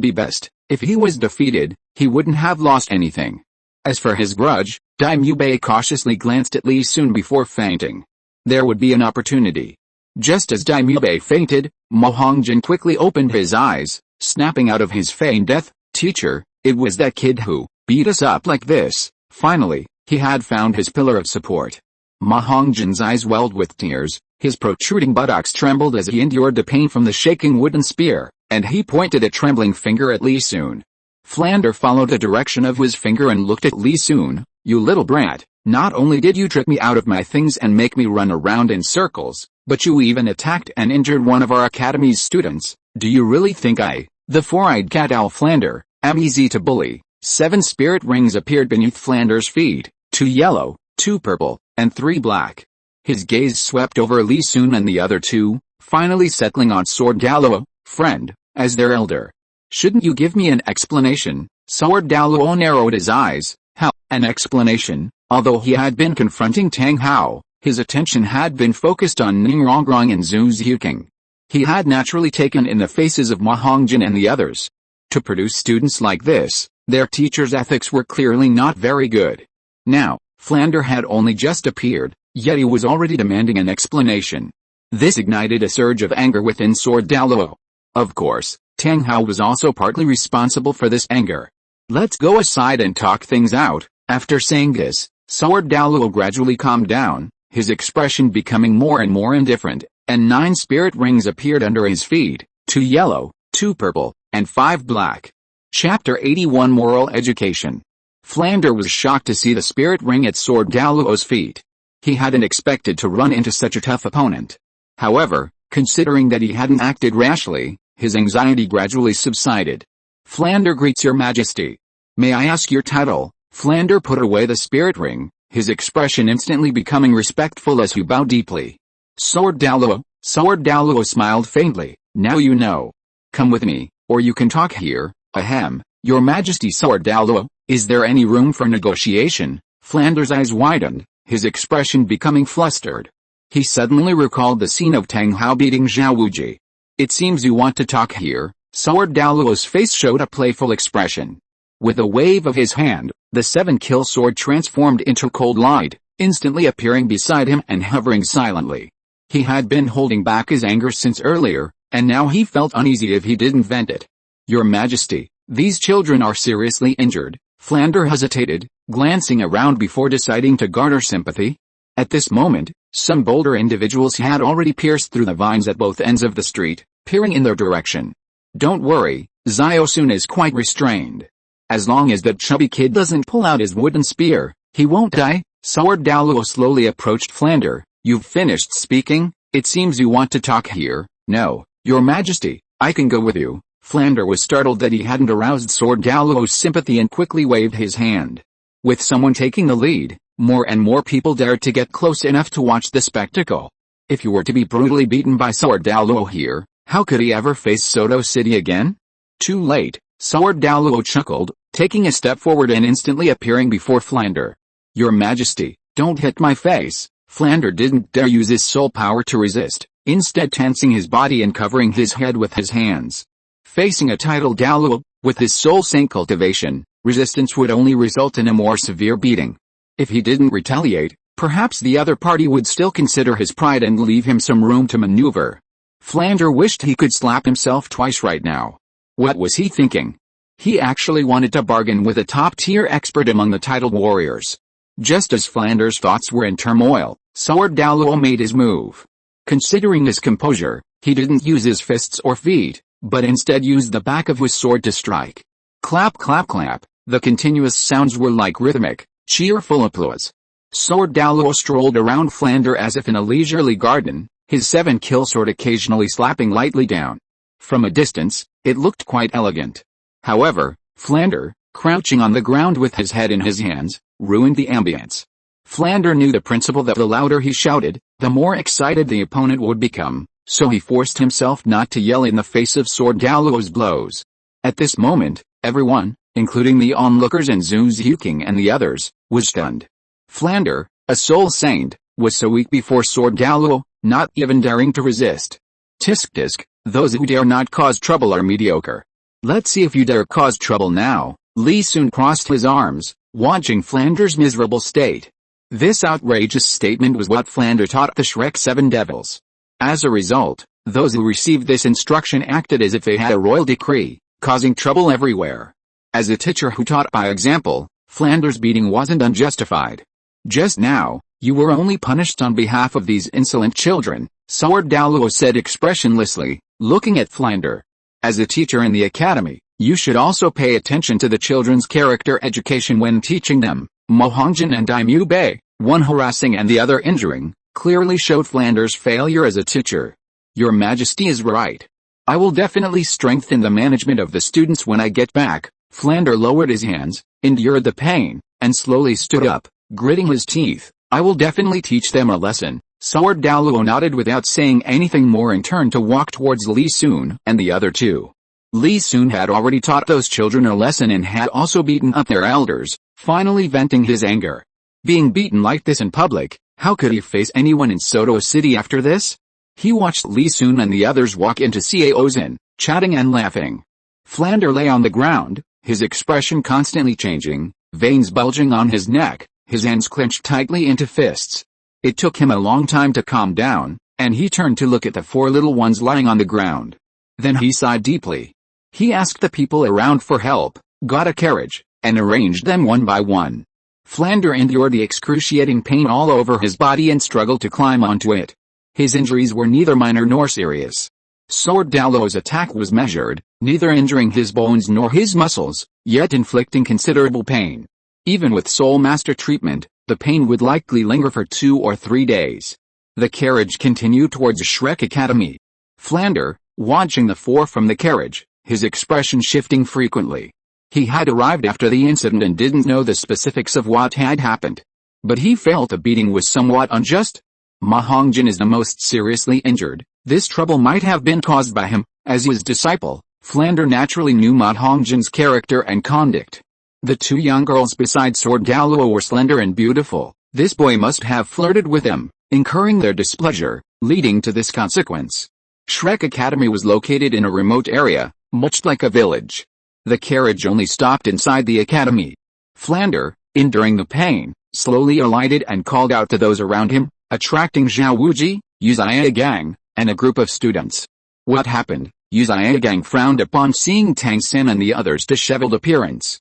be best. If he was defeated, he wouldn't have lost anything. As for his grudge, Daimyo Bei cautiously glanced at Li Sun before fainting. There would be an opportunity. Just as Daimyo Bei fainted, Ma Hongjin quickly opened his eyes, snapping out of his feigned death, "Teacher, it was that kid who beat us up like this." Finally, he had found his pillar of support. Ma Hongjin's eyes welled with tears, his protruding buttocks trembled as he endured the pain from the shaking wooden spear, and he pointed a trembling finger at Li Sun. Flander followed the direction of his finger and looked at Li Sun. "You little brat, not only did you trick me out of my things and make me run around in circles, but you even attacked and injured one of our academy's students. Do you really think I, the four-eyed cat owl Flander, am easy to bully?" 7 spirit rings appeared beneath Flander's feet, 2 yellow, 2 purple, and 3 black. His gaze swept over Li Sun and the other 2, finally settling on Sword Douluo, friend, as their elder. "Shouldn't you give me an explanation?" Sword Douluo narrowed his eyes. How, an explanation? Although he had been confronting Tang Hao, his attention had been focused on Ning Rongrong and Zhu Xiaogang. He had naturally taken in the faces of Ma Hongjin and the others. To produce students like this, their teachers' ethics were clearly not very good. Now, Flander had only just appeared, yet he was already demanding an explanation. This ignited a surge of anger within Sword Douluo. Of course, Tang Hao was also partly responsible for this anger. "Let's go aside and talk things out." After saying this, Sword Douluo gradually calmed down, his expression becoming more and more indifferent, and 9 spirit rings appeared under his feet, 2 yellow, 2 purple, and 5 black. Chapter 81 Moral Education. Flander was shocked to see the spirit ring at Sword Douluo's feet. He hadn't expected to run into such a tough opponent. However, considering that he hadn't acted rashly, his anxiety gradually subsided. "Flander greets your majesty. May I ask your title?" Flander put away the spirit ring, his expression instantly becoming respectful as he bowed deeply. Sword Douluo smiled faintly. "Now you know. Come with me, or you can talk here." "Ahem, your majesty." Sword Douluo, is there any room for negotiation?" Flander's eyes widened, his expression becoming flustered. He suddenly recalled the scene of Tang Hao beating Zhao Wuji. "It seems you want to talk here." Sword Douluo's face showed a playful expression. With a wave of his hand, the 7-kill sword transformed into cold light, instantly appearing beside him and hovering silently. He had been holding back his anger since earlier, and now he felt uneasy if he didn't vent it. "Your Majesty, these children are seriously injured." Flander hesitated, glancing around before deciding to garner sympathy. At this moment, some bolder individuals had already pierced through the vines at both ends of the street, peering in their direction. "Don't worry, Xiao Sun is quite restrained. As long as that chubby kid doesn't pull out his wooden spear, he won't die." Sword Douluo slowly approached Flander. "You've finished speaking? It seems you want to talk here." "No, your majesty, I can go with you." Flander was startled that he hadn't aroused Sword Douluo's sympathy and quickly waved his hand. With someone taking the lead, More and more people dared to get close enough to watch the spectacle. If you were to be brutally beaten by Sword Douluo here, how could he ever face Soto City again? Too late, Sword Douluo chuckled, taking a step forward and instantly appearing before Flander. Your Majesty, don't hit my face. Flander didn't dare use his soul power to resist, instead tensing his body and covering his head with his hands. Facing a Titled Douluo, with his soul saint cultivation, resistance would only result in a more severe beating. If he didn't retaliate, perhaps the other party would still consider his pride and leave him some room to maneuver. Flander wished he could slap himself twice right now. What was he thinking? He actually wanted to bargain with a top-tier expert among the titled warriors. Just as Flander's thoughts were in turmoil, Sword Douluo made his move. Considering his composure, he didn't use his fists or feet, but instead used the back of his sword to strike. Clap clap clap, the continuous sounds were like rhythmic, cheerful applause. Sword Douluo strolled around Flander as if in a leisurely garden, his 7-kill sword occasionally slapping lightly down. From a distance, it looked quite elegant. However, Flander, crouching on the ground with his head in his hands, ruined the ambience. Flander knew the principle that the louder he shouted, the more excited the opponent would become, so he forced himself not to yell in the face of Sword Douluo's blows. At this moment, everyone, including the onlookers and Zhu Xiaogang and the others, was stunned. Flander, a soul saint, was so weak before Sword Douluo, not even daring to resist. Tisk tisk, those who dare not cause trouble are mediocre. Let's see if you dare cause trouble now. Li Sun crossed his arms, watching Flander's miserable state. This outrageous statement was what Flander taught the Shrek 7 devils. As a result, those who received this instruction acted as if they had a royal decree, causing trouble everywhere. As a teacher who taught by example, Flander's beating wasn't unjustified. Just now, you were only punished on behalf of these insolent children, Sword Douluo said expressionlessly, looking at Flander. As a teacher in the academy, you should also pay attention to the children's character education when teaching them. Mohangjin and Daimyo Bei, one harassing and the other injuring, clearly showed Flander's failure as a teacher. Your Majesty is right. I will definitely strengthen the management of the students when I get back. Flander lowered his hands, endured the pain, and slowly stood up, gritting his teeth. I will definitely teach them a lesson. Sword Douluo nodded without saying anything more and turned to walk towards Li Sun and the other two. Li Sun had already taught those children a lesson and had also beaten up their elders, finally venting his anger. Being beaten like this in public, how could he face anyone in Soto City after this? He watched Li Sun and the others walk into Xiaogang, chatting and laughing. Flander lay on the ground, his expression constantly changing, veins bulging on his neck, his hands clenched tightly into fists. It took him a long time to calm down, and he turned to look at the 4 little ones lying on the ground. Then he sighed deeply. He asked the people around for help, got a carriage, and arranged them one by one. Flander endured the excruciating pain all over his body and struggled to climb onto it. His injuries were neither minor nor serious. Sword Douluo's attack was measured, neither injuring his bones nor his muscles, yet inflicting considerable pain. Even with Soul Master treatment, the pain would likely linger for 2 or 3 days. The carriage continued towards Shrek Academy. Flander, watching the 4 from the carriage, his expression shifting frequently. He had arrived after the incident and didn't know the specifics of what had happened. But he felt the beating was somewhat unjust. Mohangjin is the most seriously injured. This trouble might have been caused by him. As his disciple, Flander naturally knew Mohangjin's character and conduct. The 2 young girls beside Sword Douluo were slender and beautiful. This boy must have flirted with them, incurring their displeasure, leading to this consequence. Shrek Academy was located in a remote area, much like a village. The carriage only stopped inside the academy. Flander, enduring the pain, slowly alighted and called out to those around him, attracting Zhao Wuji, Xiaogang, and a group of students. What happened? Xiaogang frowned upon seeing Tang San and the others' disheveled appearance.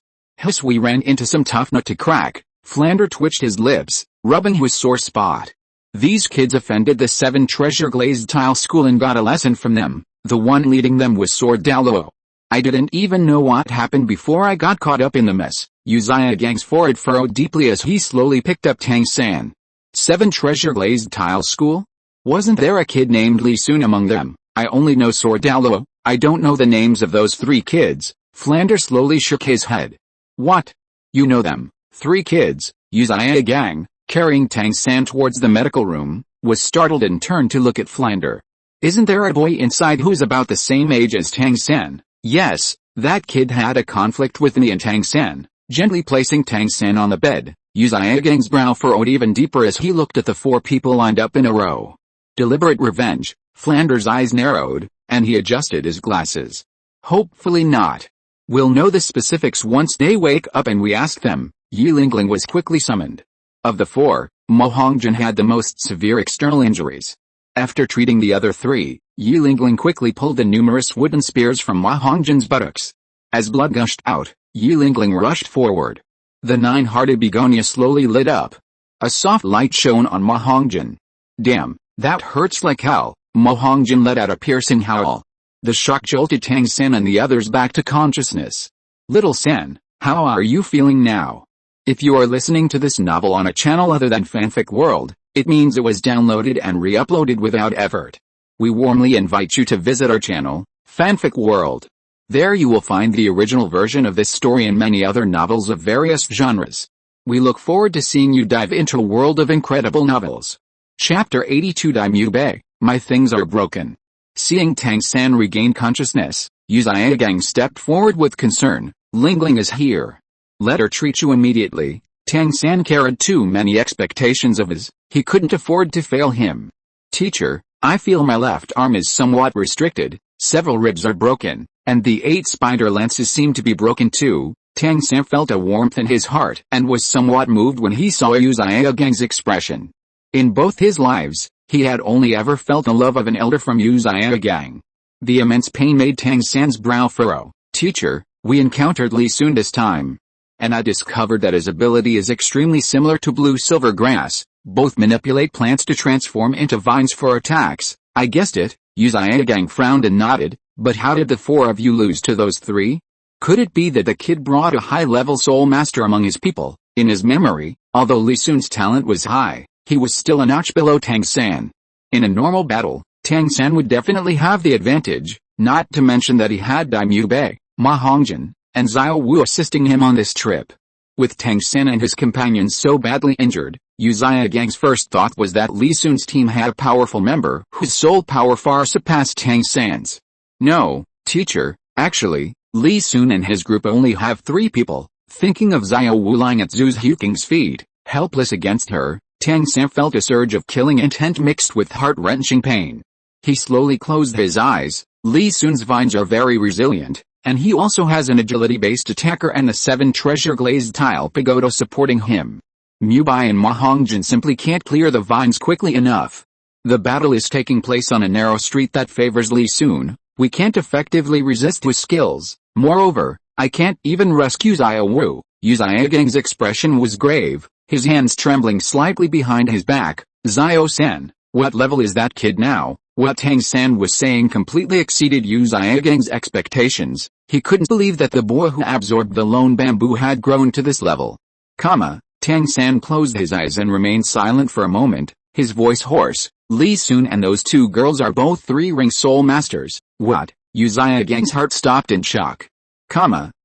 We ran into some tough nut to crack. Flander twitched his lips, rubbing his sore spot. These kids offended the 7 treasure glazed tile school and got a lesson from them. The one leading them was Sword Douluo. I didn't even know what happened before I got caught up in the mess. Xiaogang's forehead furrowed deeply as he slowly picked up Tang San. 7 treasure glazed tile school? Wasn't there a kid named Li Sun among them? I only know Sword Douluo. I don't know the names of those 3 kids. Flander slowly shook his head. What? You know them? 3 kids? Xiaogang, carrying Tang San towards the medical room, was startled and turned to look at Flander. Isn't there a boy inside who's about the same age as Tang San? Yes, that kid had a conflict with me and Tang San. Gently placing Tang San on the bed, Xiaogang's brow furrowed even deeper as he looked at the 4 people lined up in a row. Deliberate revenge. Flander's eyes narrowed, and he adjusted his glasses. Hopefully not. We'll know the specifics once they wake up and we ask them. Yilingling was quickly summoned. Of the 4, Mo Hongjin had the most severe external injuries. After treating the other 3, Yilingling quickly pulled the numerous wooden spears from Ma Hongjin's buttocks. As blood gushed out, Yilingling rushed forward. The 9-hearted begonia slowly lit up. A soft light shone on Ma Hongjin. Damn, that hurts like hell. Mo Hongjin let out a piercing howl. The shock jolted Tang San and the others back to consciousness. Little San, how are you feeling now? If you are listening to this novel on a channel other than Fanfic World, it means it was downloaded and re-uploaded without effort. We warmly invite you to visit our channel, Fanfic World. There you will find the original version of this story and many other novels of various genres. We look forward to seeing you dive into a world of incredible novels. Chapter 82 Daimyo, My Things Are Broken. Seeing Tang San regain consciousness, Xiaogang stepped forward with concern. Lingling is here. Let her treat you immediately. Tang San carried too many expectations of his. He couldn't afford to fail him. Teacher, I feel my left arm is somewhat restricted. Several ribs are broken, and the 8 spider lances seem to be broken too. Tang San felt a warmth in his heart and was somewhat moved when he saw Xiaogang's expression. In both his lives, he had only ever felt the love of an elder from Xiaogang. The immense pain made Tang San's brow furrow. Teacher, we encountered Li Sun this time. And I discovered that his ability is extremely similar to blue silver grass. Both manipulate plants to transform into vines for attacks. I guessed it. Xiaogang frowned and nodded. But how did the 4 of you lose to those 3? Could it be that the kid brought a high-level soul master among his people? In his memory, although Li Sun's talent was high, he was still a notch below Tang San. In a normal battle, Tang San would definitely have the advantage, not to mention that he had Daimyo, Ma Hongjin, and Xiao Wu assisting him on this trip. With Tang San and his companions so badly injured, Xiaogang's first thought was that Li Sun's team had a powerful member whose soul power far surpassed Tang San's. No, teacher, actually, Li Sun and his group only have 3 people. Thinking of Xiao Wu lying at Zhu Huking's feet, helpless against her, Tang San felt a surge of killing intent mixed with heart-wrenching pain. He slowly closed his eyes. Li Sun's vines are very resilient, and he also has an agility-based attacker and the 7 treasure glazed tile pagoda supporting him. Mubai and Ma Hongjin simply can't clear the vines quickly enough. The battle is taking place on a narrow street that favors Li Sun. We can't effectively resist with skills. Moreover, I can't even rescue Xiao Wu. Xiaogang's expression was grave, his hands trembling slightly behind his back. Xiao-san, what level is that kid now? What Tang San was saying completely exceeded Xiaogang's expectations. He couldn't believe that the boy who absorbed the lone bamboo had grown to this level. Tang San closed his eyes and remained silent for a moment, his voice hoarse. Li Sun and those 2 girls are both 3-ring soul masters. What? Xiaogang's heart stopped in shock.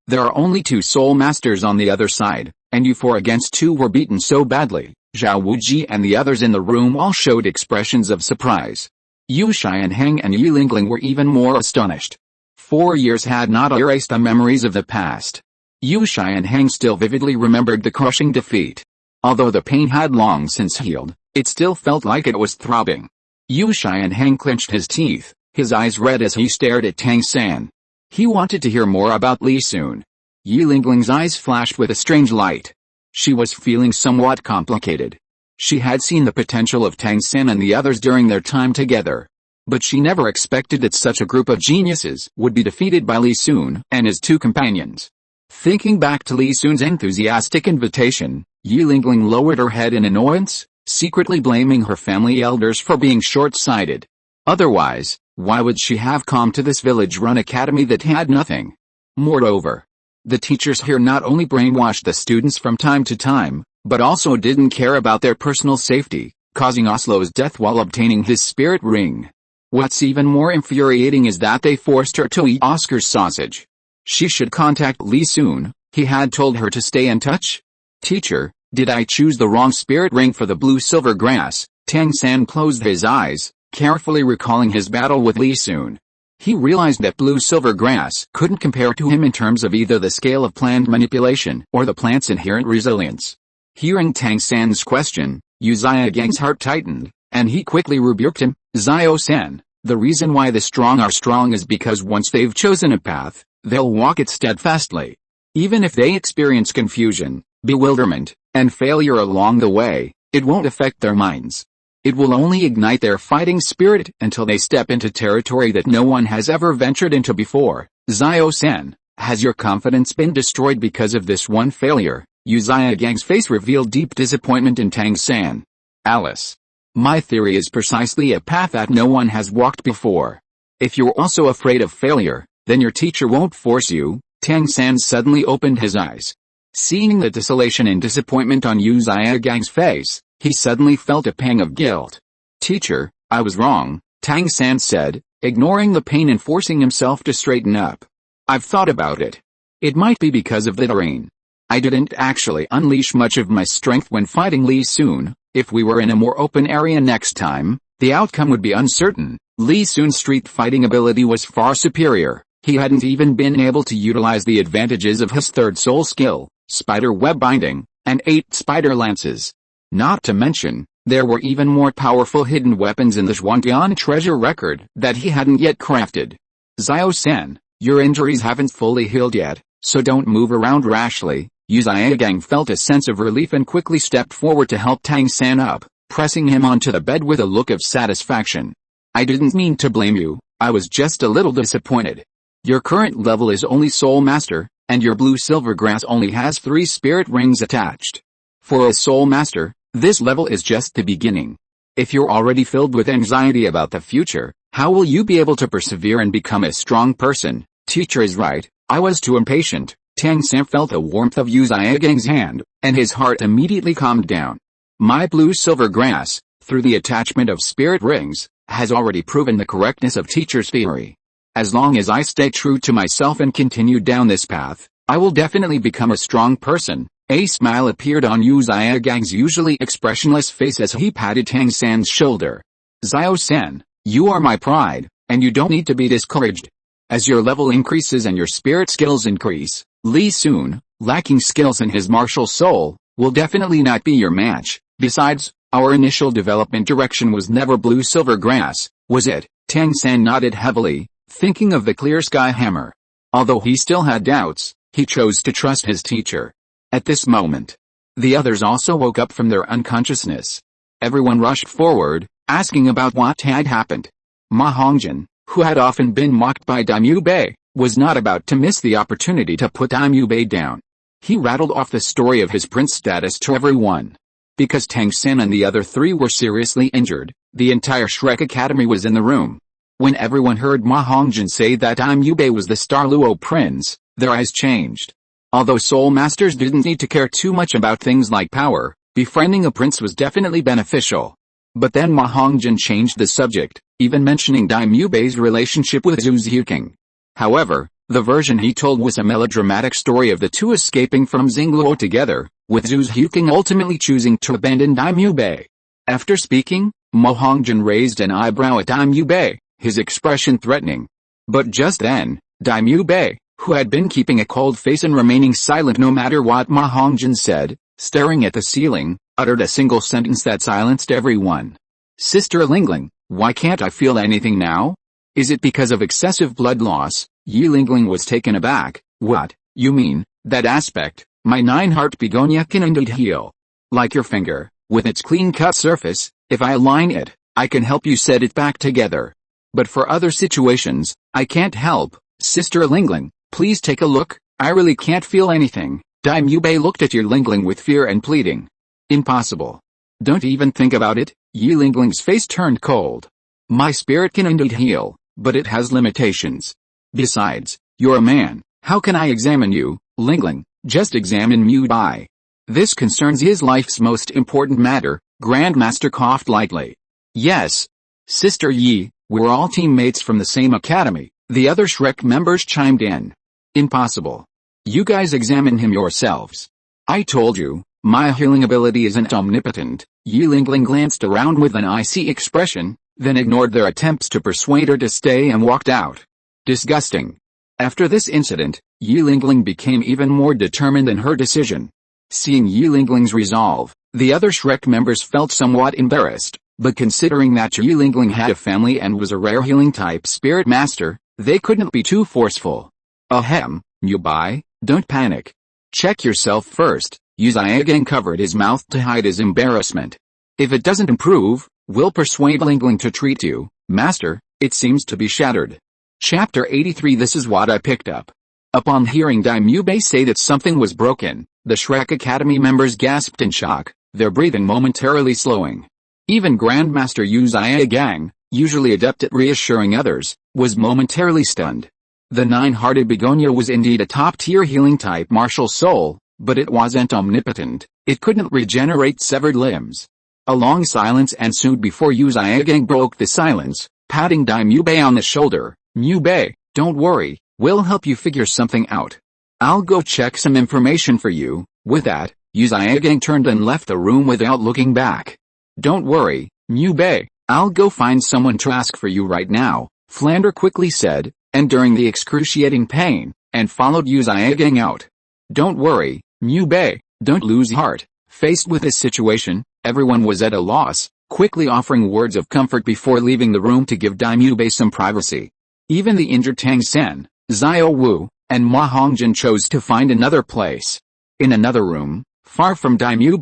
There are only 2 soul masters on the other side, and you 4 against 2 were beaten so badly. Zhao Wuji and the others in the room all showed expressions of surprise. Yu Xianheng and Yilingling were even more astonished. 4 years had not erased the memories of the past. Yu Xianheng still vividly remembered the crushing defeat. Although the pain had long since healed, it still felt like it was throbbing. Yu Xianheng clenched his teeth, his eyes red as he stared at Tang San. He wanted to hear more about Li Sun. Yilingling's eyes flashed with a strange light. She was feeling somewhat complicated. She had seen the potential of Tang San and the others during their time together. But she never expected that such a group of geniuses would be defeated by Li Sun and his 2 companions. Thinking back to Li Sun's enthusiastic invitation, Yilingling lowered her head in annoyance, secretly blaming her family elders for being short-sighted. Otherwise, why would she have come to this village-run academy that had nothing? Moreover, the teachers here not only brainwashed the students from time to time, but also didn't care about their personal safety, causing Oslo's death while obtaining his spirit ring. What's even more infuriating is that they forced her to eat Oscar's sausage. She should contact Li Sun. He had told her to stay in touch. Teacher, Did I choose the wrong spirit ring for the blue-silver grass? Tang San closed his eyes, carefully recalling his battle with Li Sun. He realized that blue-silver grass couldn't compare to him in terms of either the scale of plant manipulation or the plant's inherent resilience. Hearing Tang San's question, Xiaogang's heart tightened, and he quickly rebuked him. Xiao-san, the reason why the strong are strong is because once they've chosen a path, they'll walk it steadfastly. Even if they experience confusion, bewilderment, and failure along the way, it won't affect their minds. It will only ignite their fighting spirit until they step into territory that no one has ever ventured into before. Xiao-san, has your confidence been destroyed because of this one failure? Xiaogang's face revealed deep disappointment in Tang San. Alice. My theory is precisely a path that no one has walked before. If you're also afraid of failure, then your teacher won't force you. Tang San suddenly opened his eyes. Seeing the desolation and disappointment on Xiaogang's face, he suddenly felt a pang of guilt. Teacher, I was wrong, Tang San said, ignoring the pain and forcing himself to straighten up. I've thought about it. It might be because of the terrain. I didn't actually unleash much of my strength when fighting Li Sun. If we were in a more open area next time, the outcome would be uncertain. Li Sun's street fighting ability was far superior. He hadn't even been able to utilize the advantages of his third soul skill, spider web binding, and 8 spider lances. Not to mention, there were even more powerful hidden weapons in the Xuantian treasure record that he hadn't yet crafted. Xiao-san, your injuries haven't fully healed yet, so don't move around rashly. Xiaogang felt a sense of relief and quickly stepped forward to help Tang San up, pressing him onto the bed with a look of satisfaction. I didn't mean to blame you, I was just a little disappointed. Your current level is only Soul Master, and your blue-silver grass only has 3 spirit rings attached. For a Soul Master, this level is just the beginning. If you're already filled with anxiety about the future, how will you be able to persevere and become a strong person? Teacher is right, I was too impatient. Tang San felt the warmth of Xiaogang's hand, and his heart immediately calmed down. My blue-silver grass, through the attachment of spirit rings, has already proven the correctness of teacher's theory. As long as I stay true to myself and continue down this path, I will definitely become a strong person. A smile appeared on Xiaogang's usually expressionless face as he patted Tang San's shoulder. Xiao-san, you are my pride, and you don't need to be discouraged. As your level increases and your spirit skills increase, Li Sun, lacking skills in his martial soul, will definitely not be your match. Besides, our initial development direction was never blue-silver grass, was it? Tang San nodded heavily, thinking of the clear sky hammer. Although he still had doubts, he chose to trust his teacher. At this moment, the others also woke up from their unconsciousness. Everyone rushed forward, asking about what had happened. Ma Hongjin, who had often been mocked by Daimyo Bei, was not about to miss the opportunity to put Daimyo Bei down. He rattled off the story of his prince status to everyone. Because Tang San and the other 3 were seriously injured, the entire Shrek Academy was in the room. When everyone heard Ma Hongjin say that Daimyo Bei was the Star Luo prince, their eyes changed. Although soul masters didn't need to care too much about things like power, befriending a prince was definitely beneficial. But then Ma Hongjin changed the subject, even mentioning Daimyo Bei's relationship with Zhu Xiuqing. However, the version he told was a melodramatic story of the 2 escaping from Xingluo together, with Zhu Xiuqing ultimately choosing to abandon Daimyo Bei. After speaking, Ma Hongjin raised an eyebrow at Daimyo Bei, his expression threatening. But just then, Daimyo Bei, who had been keeping a cold face and remaining silent no matter what Ma Hongjin said, staring at the ceiling, uttered a single sentence that silenced everyone. Sister Lingling, why can't I feel anything now? Is it because of excessive blood loss? Yi Lingling was taken aback. What, you mean, that aspect? My 9-heart begonia can indeed heal. Like your finger, with its clean-cut surface, if I align it, I can help you set it back together. But for other situations, I can't help. Sister Lingling, please take a look, I really can't feel anything. Daimyo Bei looked at Yi Lingling with fear and pleading. Impossible. Don't even think about it. Yi Lingling's face turned cold. My spirit can indeed heal, but it has limitations. Besides, you're a man, how can I examine you, Lingling? Just examine Mu Bai. This concerns his life's most important matter. Grandmaster coughed lightly. Yes. Sister Yi, we're all teammates from the same academy. The other Shrek members chimed in. Impossible. You guys examine him yourselves. I told you, My healing ability isn't omnipotent. Yilingling glanced around with an icy expression, then ignored their attempts to persuade her to stay and walked out. Disgusting. After this incident, Yilingling became even more determined in her decision. Seeing Yilingling's resolve, the other Shrek members felt somewhat embarrassed, but considering that Yilingling had a family and was a rare healing type spirit master, they couldn't be too forceful. Ahem, Newbie, don't panic. Check yourself first. Xiaogang covered his mouth to hide his embarrassment. If it doesn't improve, we'll persuade Lingling to treat you, master. It seems to be shattered. Chapter 83. This is what I picked up. Upon hearing Daimyo say that something was broken, the Shrek Academy members gasped in shock, their breathing momentarily slowing. Even Grandmaster Xiaogang, usually adept at reassuring others, was momentarily stunned. The nine-hearted begonia was indeed a top-tier healing type martial soul, but it wasn't omnipotent. It couldn't regenerate severed limbs. A long silence ensued before Xiaogang broke the silence, patting Daimyo on the shoulder. Mubei, don't worry, we'll help you figure something out. I'll go check some information for you. With that, Xiaogang turned and left the room without looking back. Don't worry, Mubei, I'll go find someone to ask for you right now, Flander quickly said, enduring the excruciating pain, and followed Xiaogang out. Don't worry, Mubei, don't lose heart. Faced with this situation, everyone was at a loss, quickly offering words of comfort before leaving the room to give Daimyo some privacy. Even the injured Tang Sen, Xiao Wu, and Ma Hongjin chose to find another place. In another room, far from Daimyo,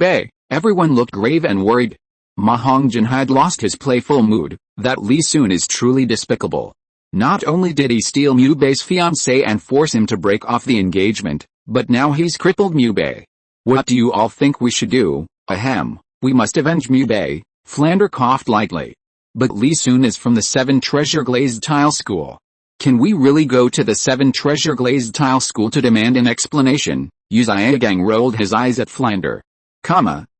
everyone looked grave and worried. Ma Hongjin had lost his playful mood. That Li Sun is truly despicable. Not only did he steal Mubei's fiancé and force him to break off the engagement, but now he's crippled Mubei. What do you all think we should do? Ahem, we must avenge Mubei. Flander coughed lightly. But Li Sun is from the 7 Treasure Glazed Tile School. Can we really go to the 7 Treasure Glazed Tile School to demand an explanation? Xiaogang rolled his eyes at Flander.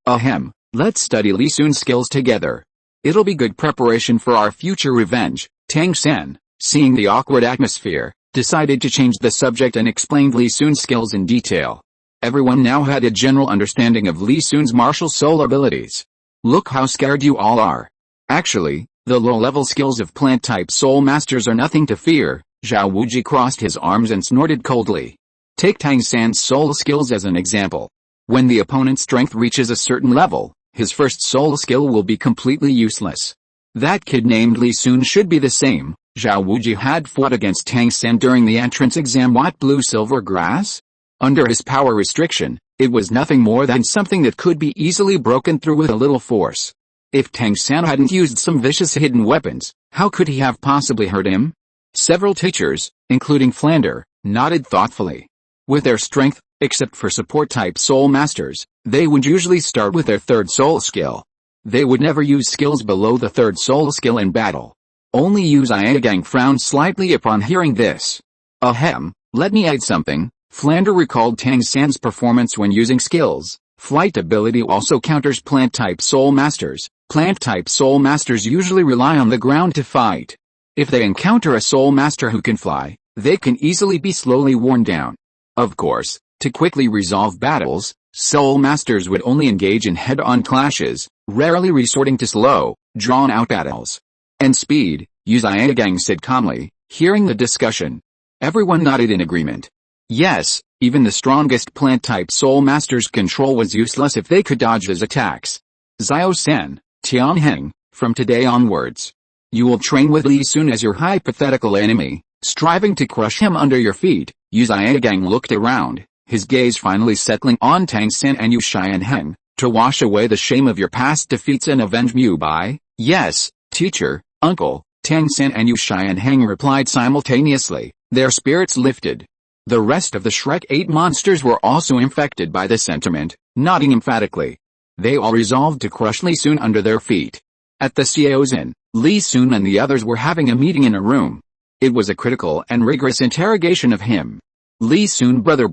Ahem, let's study Li Sun's skills together. It'll be good preparation for our future revenge. Tang Sen, seeing the awkward atmosphere, decided to change the subject and explained Li Sun's skills in detail. Everyone now had a general understanding of Li Sun's martial soul abilities. Look how scared you all are. Actually, the low-level skills of plant-type soul masters are nothing to fear. Zhao Wuji crossed his arms and snorted coldly. Take Tang San's soul skills as an example. When the opponent's strength reaches a certain level, his first soul skill will be completely useless. That kid named Li Sun should be the same. Zhao Wuji had fought against Tang San during the entrance exam. What blue-silver grass? Under his power restriction, it was nothing more than something that could be easily broken through with a little force. If Tang San hadn't used some vicious hidden weapons, how could he have possibly hurt him? Several teachers, including Flander, nodded thoughtfully. With their strength, except for support-type soul masters, they would usually start with their third soul skill. They would never use skills below the third soul skill in battle. Only Xiaogang frowned slightly upon hearing this. Ahem, let me add something. Flander recalled Tang San's performance when using skills. Flight ability also counters plant-type soul masters. Plant-type soul masters usually rely on the ground to fight. If they encounter a soul master who can fly, they can easily be slowly worn down. Of course, to quickly resolve battles, soul masters would only engage in head-on clashes, rarely resorting to slow, drawn-out battles. And speed, Xiaogang said calmly, hearing the discussion. Everyone nodded in agreement. Yes, even the strongest plant-type soul master's control was useless if they could dodge his attacks. Xiao Sen, Tianheng, from today onwards, you will train with Li Sun as your hypothetical enemy, striving to crush him under your feet. Xiaogang looked around, his gaze finally settling on Tang San and Yu Xianheng, to wash away the shame of your past defeats and avenge Mubei. Yes, teacher, uncle, Tang San and Yu Xianheng replied simultaneously, their spirits lifted. The rest of the Shrek 8 monsters were also infected by the sentiment, nodding emphatically. They all resolved to crush Li Sun under their feet. At the Xiao's Inn, Li Sun and the others were having a meeting in a room. It was a critical and rigorous interrogation of him. Li Sun, brother,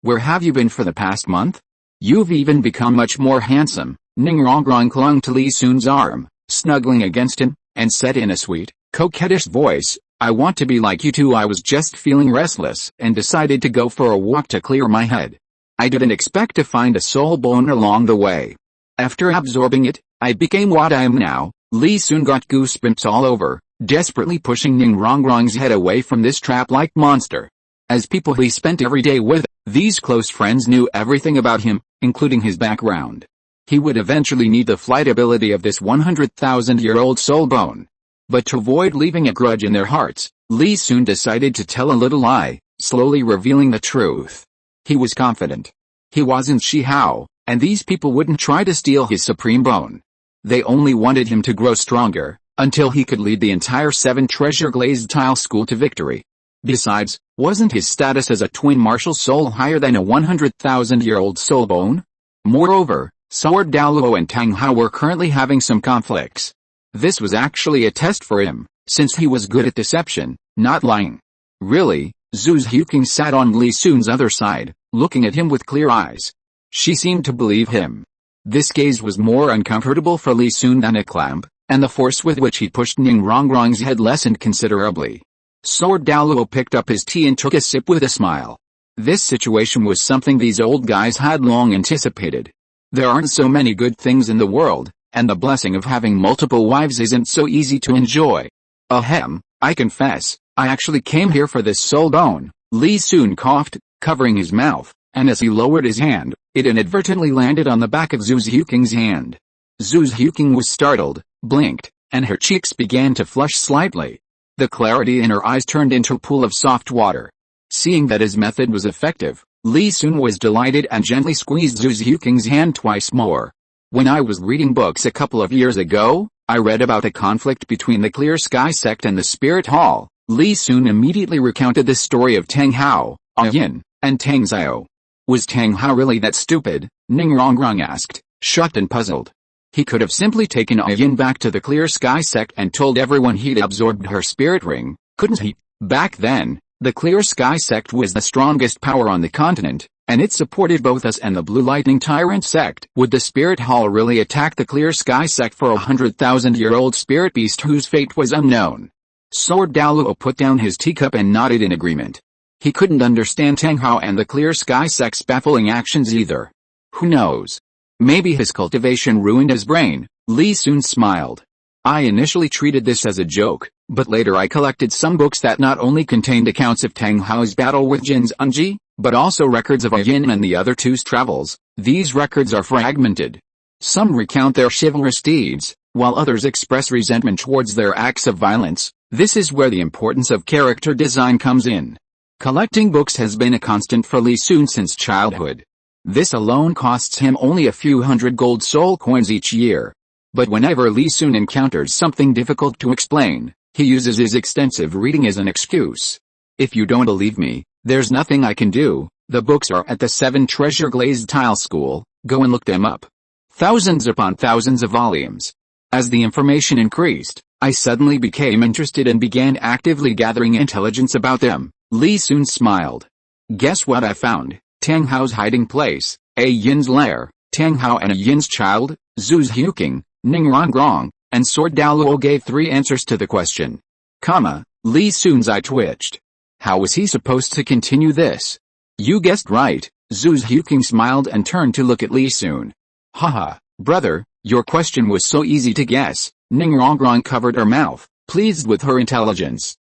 where have you been for the past month? You've even become much more handsome. Ningrongrong clung to Li Sun's arm, snuggling against him, and said in a sweet, coquettish voice, I want to be like you too. I was just feeling restless and decided to go for a walk to clear my head. I didn't expect to find a soul bone along the way. After absorbing it, I became what I am now. Li Sun got goosebumps all over, desperately pushing Ning Rongrong's head away from this trap-like monster. As people he spent every day with, these close friends knew everything about him, including his background. He would eventually need the flight ability of this 100,000-year-old soul bone. But to avoid leaving a grudge in their hearts, Li Sun decided to tell a little lie, slowly revealing the truth. He was confident. He wasn't Shihao, and these people wouldn't try to steal his supreme bone. They only wanted him to grow stronger, until he could lead the entire 7-treasure Glazed tile school to victory. Besides, wasn't his status as a twin martial soul higher than a 100,000-year-old soul bone? Moreover, Sword Douluo and Tang Hao were currently having some conflicts. This was actually a test for him, since he was good at deception, not lying. Really, Zhu Xiuqing sat on Li Sun's other side, looking at him with clear eyes. She seemed to believe him. This gaze was more uncomfortable for Li Sun than a clamp, and the force with which he pushed Ning Rongrong's head lessened considerably. Sword Douluo picked up his tea and took a sip with a smile. This situation was something these old guys had long anticipated. There aren't so many good things in the world, and the blessing of having multiple wives isn't so easy to enjoy. Ahem, I confess, I actually came here for this soul bone. Li Sun coughed, covering his mouth, and as he lowered his hand, it inadvertently landed on the back of Zhu Xiuqing's hand. Zhu Xiuqing was startled, blinked, and her cheeks began to flush slightly. The clarity in her eyes turned into a pool of soft water. Seeing that his method was effective, Li Sun was delighted and gently squeezed Zhu Xiuqing's hand twice more. When I was reading books a couple of years ago, I read about a conflict between the Clear Sky sect and the Spirit Hall. Li Sun immediately recounted the story of Tang Hao, Yin, and Tang Xiao. Was Tang Hao really that stupid? Ning Rongrong asked, shocked and puzzled. He could have simply taken Yin back to the Clear Sky sect and told everyone he'd absorbed her spirit ring, couldn't he? Back then, the Clear Sky sect was the strongest power on the continent, and it supported both us and the Blue Lightning Tyrant sect. Would the Spirit Hall really attack the Clear Sky sect for a 100,000-year-old spirit beast whose fate was unknown? Sword Douluo put down his teacup and nodded in agreement. He couldn't understand Tang Hao and the Clear Sky sect's baffling actions either. Who knows? Maybe his cultivation ruined his brain. Li Sun smiled. I initially treated this as a joke, but later I collected some books that not only contained accounts of Tang Hao's battle with Jin's Unji, but also records of Yin and the other two's travels. These records are fragmented. Some recount their chivalrous deeds, while others express resentment towards their acts of violence. This is where the importance of character design comes in. Collecting books has been a constant for Li Sun since childhood. This alone costs him only a few hundred gold soul coins each year. But whenever Li Sun encounters something difficult to explain, he uses his extensive reading as an excuse. If you don't believe me, there's nothing I can do. The books are at the 7-treasure Glazed tile school, go and look them up. Thousands upon thousands of volumes. As the information increased, I suddenly became interested and began actively gathering intelligence about them. Li Sun smiled. Guess what I found? Tang Hao's hiding place, a Yin's lair, Tang Hao and a Yin's child, Zhu Xiuqing, Ning Rongrong, and Sword Douluo gave 3 answers to the question. Li Sun's eye twitched. How was he supposed to continue this? You guessed right, Zhu Xiuqing smiled and turned to look at Li Sun. Haha, brother, your question was so easy to guess. Ning Rongrong covered her mouth, pleased with her intelligence.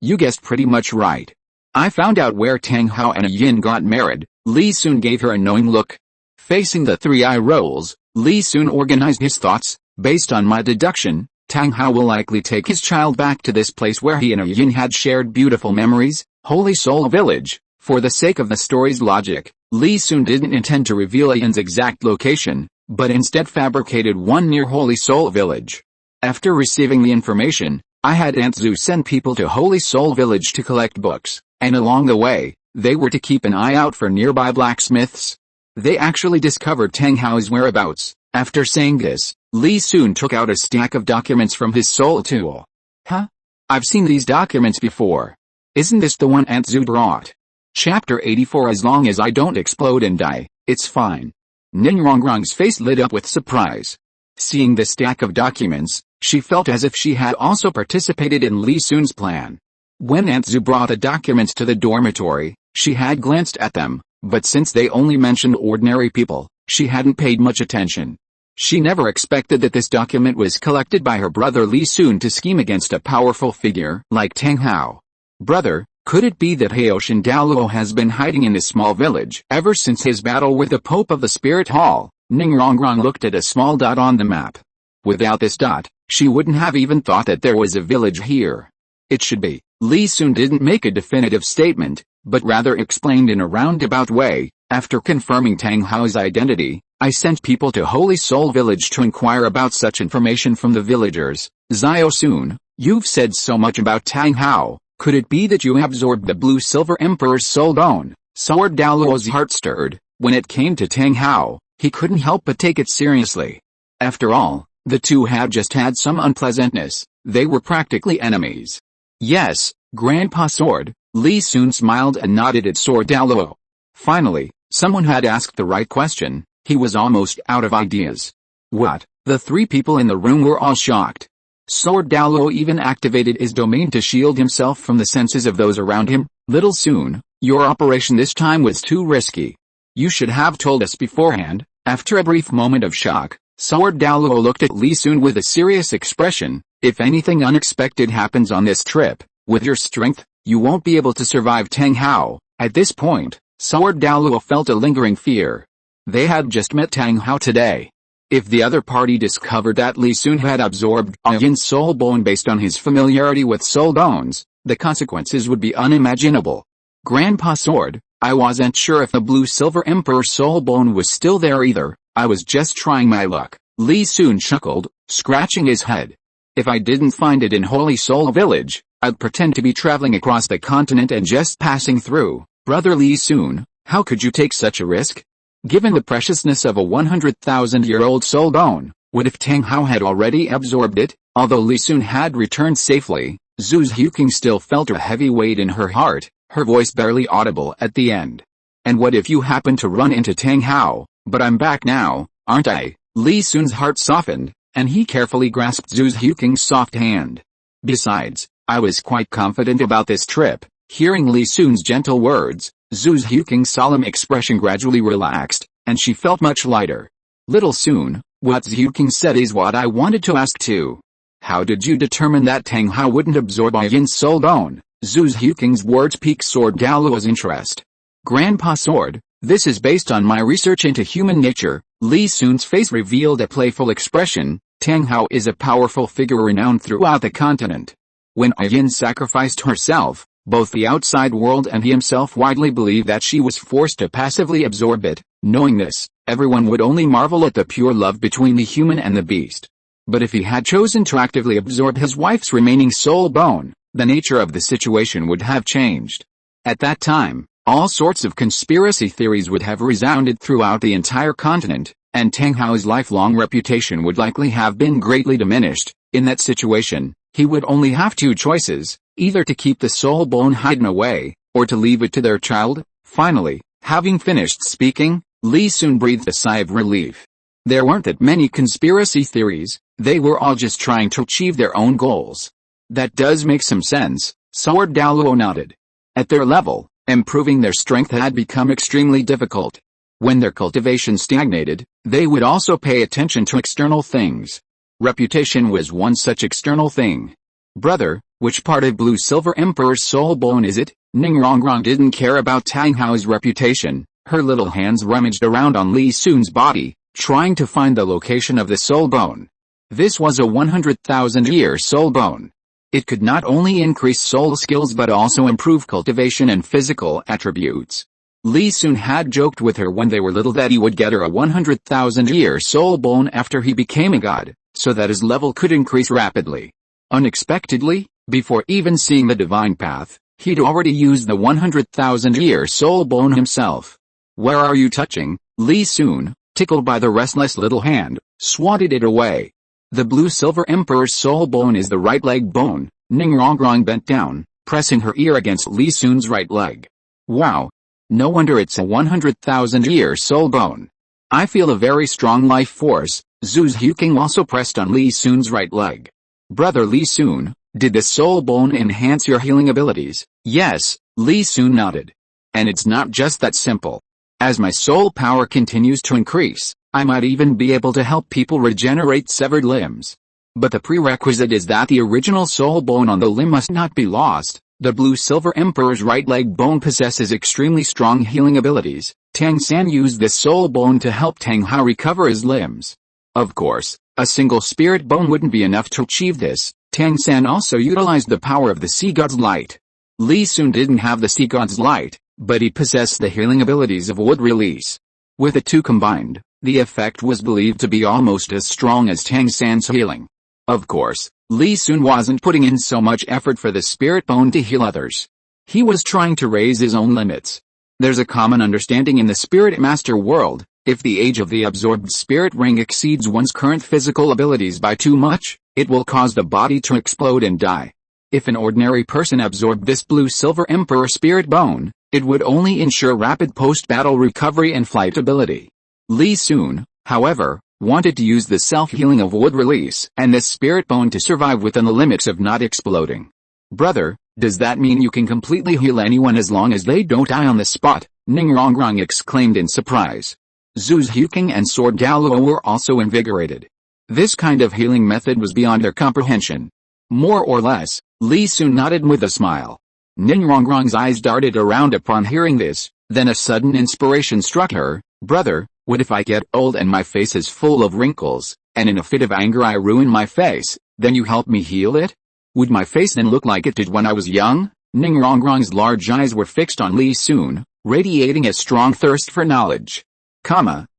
You guessed pretty much right. I found out where Tang Hao and Yin got married. Li Sun gave her a knowing look. Facing the 3 eye rolls, Li Sun organized his thoughts. Based on my deduction, Tang Hao will likely take his child back to this place where he and Yin had shared beautiful memories, Holy Soul Village. For the sake of the story's logic, Li Sun didn't intend to reveal Yin's exact location, but instead fabricated one near Holy Soul Village. After receiving the information, I had Aunt Zhu send people to Holy Soul Village to collect books, and along the way, they were to keep an eye out for nearby blacksmiths. They actually discovered Tang Hao's whereabouts. After saying this, Li Sun took out a stack of documents from his soul tool. Huh? I've seen these documents before. Isn't this the one Aunt Zhu brought? Chapter 84. As long as I don't explode and die, it's fine. Ning Rongrong's face lit up with surprise. Seeing the stack of documents, she felt as if she had also participated in Li Sun's plan. When Aunt Zhu brought the documents to the dormitory, she had glanced at them, But since they only mentioned ordinary people, she hadn't paid much attention. She never expected that this document was collected by her brother Li Sun to scheme against a powerful figure like Tang Hao. Brother, could it be that Haoshan Douluo has been hiding in this small village ever since his battle with the Pope of the Spirit Hall? Ningrongrong looked at a small dot on the map. Without this dot, she wouldn't have even thought that there was a village here. It should be. Li Sun didn't make a definitive statement, but rather explained in a roundabout way. After confirming Tang Hao's identity, I sent people to Holy Soul Village to inquire about such information from the villagers. Xiao Sun, you've said so much about Tang Hao. Could it be that you absorbed the Blue Silver Emperor's soul bone? Sword Douluo's heart stirred. When it came to Tang Hao, he couldn't help but take it seriously. After all, the two had just had some unpleasantness. They were practically enemies. Yes, Grandpa Sword. Li Sun smiled and nodded at Sword Douluo. Finally, someone had asked the right question. He was almost out of ideas. What? The three people in the room were all shocked. Sword Douluo even activated his domain to shield himself from the senses of those around him. Little Sun, your operation this time was too risky. You should have told us beforehand. After a brief moment of shock, Sword Douluo looked at Li Sun with a serious expression. If anything unexpected happens on this trip, with your strength, you won't be able to survive Tang Hao. At this point, Sword Douluo felt a lingering fear. They had just met Tang Hao today. If the other party discovered that Li Sun had absorbed Yin's soul bone based on his familiarity with soul bones, the consequences would be unimaginable. Grandpa Sword, I wasn't sure if the Blue Silver Emperor's soul bone was still there either. I was just trying my luck. Li Sun chuckled, scratching his head. If I didn't find it in Holy Soul Village, I'd pretend to be traveling across the continent and just passing through. Brother Li Sun, how could you take such a risk? Given the preciousness of a 100,000-year-old soul bone, what if Tang Hao had already absorbed it? Although Li Sun had returned safely, Zhu Xiaogang still felt a heavy weight in her heart, her voice barely audible at the end. And what if you happen to run into Tang Hao? But I'm back now, aren't I? Li Sun's heart softened, and he carefully grasped Zhu Xiaogang's soft hand. Besides, I was quite confident about this trip. Hearing Li Sun's gentle words, Zhu Xiaogang's solemn expression gradually relaxed, and she felt much lighter. Little Sun, what Xiaogang said is what I wanted to ask too. How did you determine that Tang Hao wouldn't absorb Yin's soul bone? Zhu Xiaogang's words piqued Sword Douluo's interest. Grandpa Sword, this is based on my research into human nature. Li Sun's face revealed a playful expression. Tang Hao is a powerful figure renowned throughout the continent. When Yin sacrificed herself, both the outside world and he himself widely believed that she was forced to passively absorb it. Knowing this, everyone would only marvel at the pure love between the human and the beast. But if he had chosen to actively absorb his wife's remaining soul bone, the nature of the situation would have changed. At that time, all sorts of conspiracy theories would have resounded throughout the entire continent, and Tang Hao's lifelong reputation would likely have been greatly diminished. In that situation, he would only have two choices, either to keep the soul bone hidden away, or to leave it to their child. Finally, having finished speaking, Li Sun breathed a sigh of relief. There weren't that many conspiracy theories, they were all just trying to achieve their own goals. That does make some sense, Sword Douluo nodded. At their level, improving their strength had become extremely difficult. When their cultivation stagnated, they would also pay attention to external things. Reputation was one such external thing. Brother, which part of Blue Silver Emperor's soul bone is it? Ningrongrong didn't care about Tang Hao's reputation. Her little hands rummaged around on Li Sun's body, trying to find the location of the soul bone. This was a 100,000-year soul bone. It could not only increase soul skills but also improve cultivation and physical attributes. Li Sun had joked with her when they were little that he would get her a 100,000-year soul bone after he became a god, so that his level could increase rapidly. Unexpectedly, before even seeing the divine path, he'd already used the 100,000-year soul bone himself. Where are you touching? Li Sun, tickled by the restless little hand, swatted it away. The Blue Silver Emperor's soul bone is the right leg bone. Ningrongrong bent down, pressing her ear against Li Sun's right leg. Wow. No wonder it's a 100,000-year soul bone. I feel a very strong life force. Zhu Xiaogang also pressed on Li Sun's right leg. Brother Li Sun, did the soul bone enhance your healing abilities? Yes, Li Sun nodded. And it's not just that simple. As my soul power continues to increase, I might even be able to help people regenerate severed limbs. But the prerequisite is that the original soul bone on the limb must not be lost. The Blue Silver Emperor's right leg bone possesses extremely strong healing abilities. Tang San used this soul bone to help Tang Hao recover his limbs. Of course, a single spirit bone wouldn't be enough to achieve this. Tang San also utilized the power of the Sea God's Light. Li Sun didn't have the Sea God's Light, but he possessed the healing abilities of Wood Release. With the two combined, the effect was believed to be almost as strong as Tang San's healing. Of course, Li Sun wasn't putting in so much effort for the spirit bone to heal others. He was trying to raise his own limits. There's a common understanding in the Spirit Master world: if the age of the absorbed spirit ring exceeds one's current physical abilities by too much, it will cause the body to explode and die. If an ordinary person absorbed this Blue Silver Emperor spirit bone, it would only ensure rapid post-battle recovery and flight ability. Li Sun, however, wanted to use the self-healing of Wood Release and this spirit bone to survive within the limits of not exploding. Brother, does that mean you can completely heal anyone as long as they don't die on the spot? Ning Rongrong exclaimed in surprise. Zhu Xiaogang and Sword Douluo were also invigorated. This kind of healing method was beyond their comprehension. More or less, Li Sun nodded with a smile. Ning Rongrong's eyes darted around upon hearing this, then a sudden inspiration struck her. Brother, what if I get old and my face is full of wrinkles, and in a fit of anger I ruin my face, then you help me heal it? Would my face then look like it did when I was young? Ning Rongrong's large eyes were fixed on Li Sun, radiating a strong thirst for knowledge.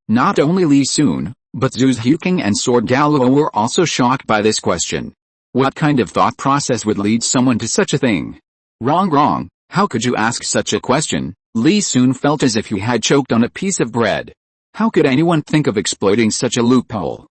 Not only Li Sun, but Zhu Xiaogang and Sword Douluo were also shocked by this question. What kind of thought process would lead someone to such a thing? Wrong, how could you ask such a question? Li Sun felt as if he had choked on a piece of bread. How could anyone think of exploiting such a loophole?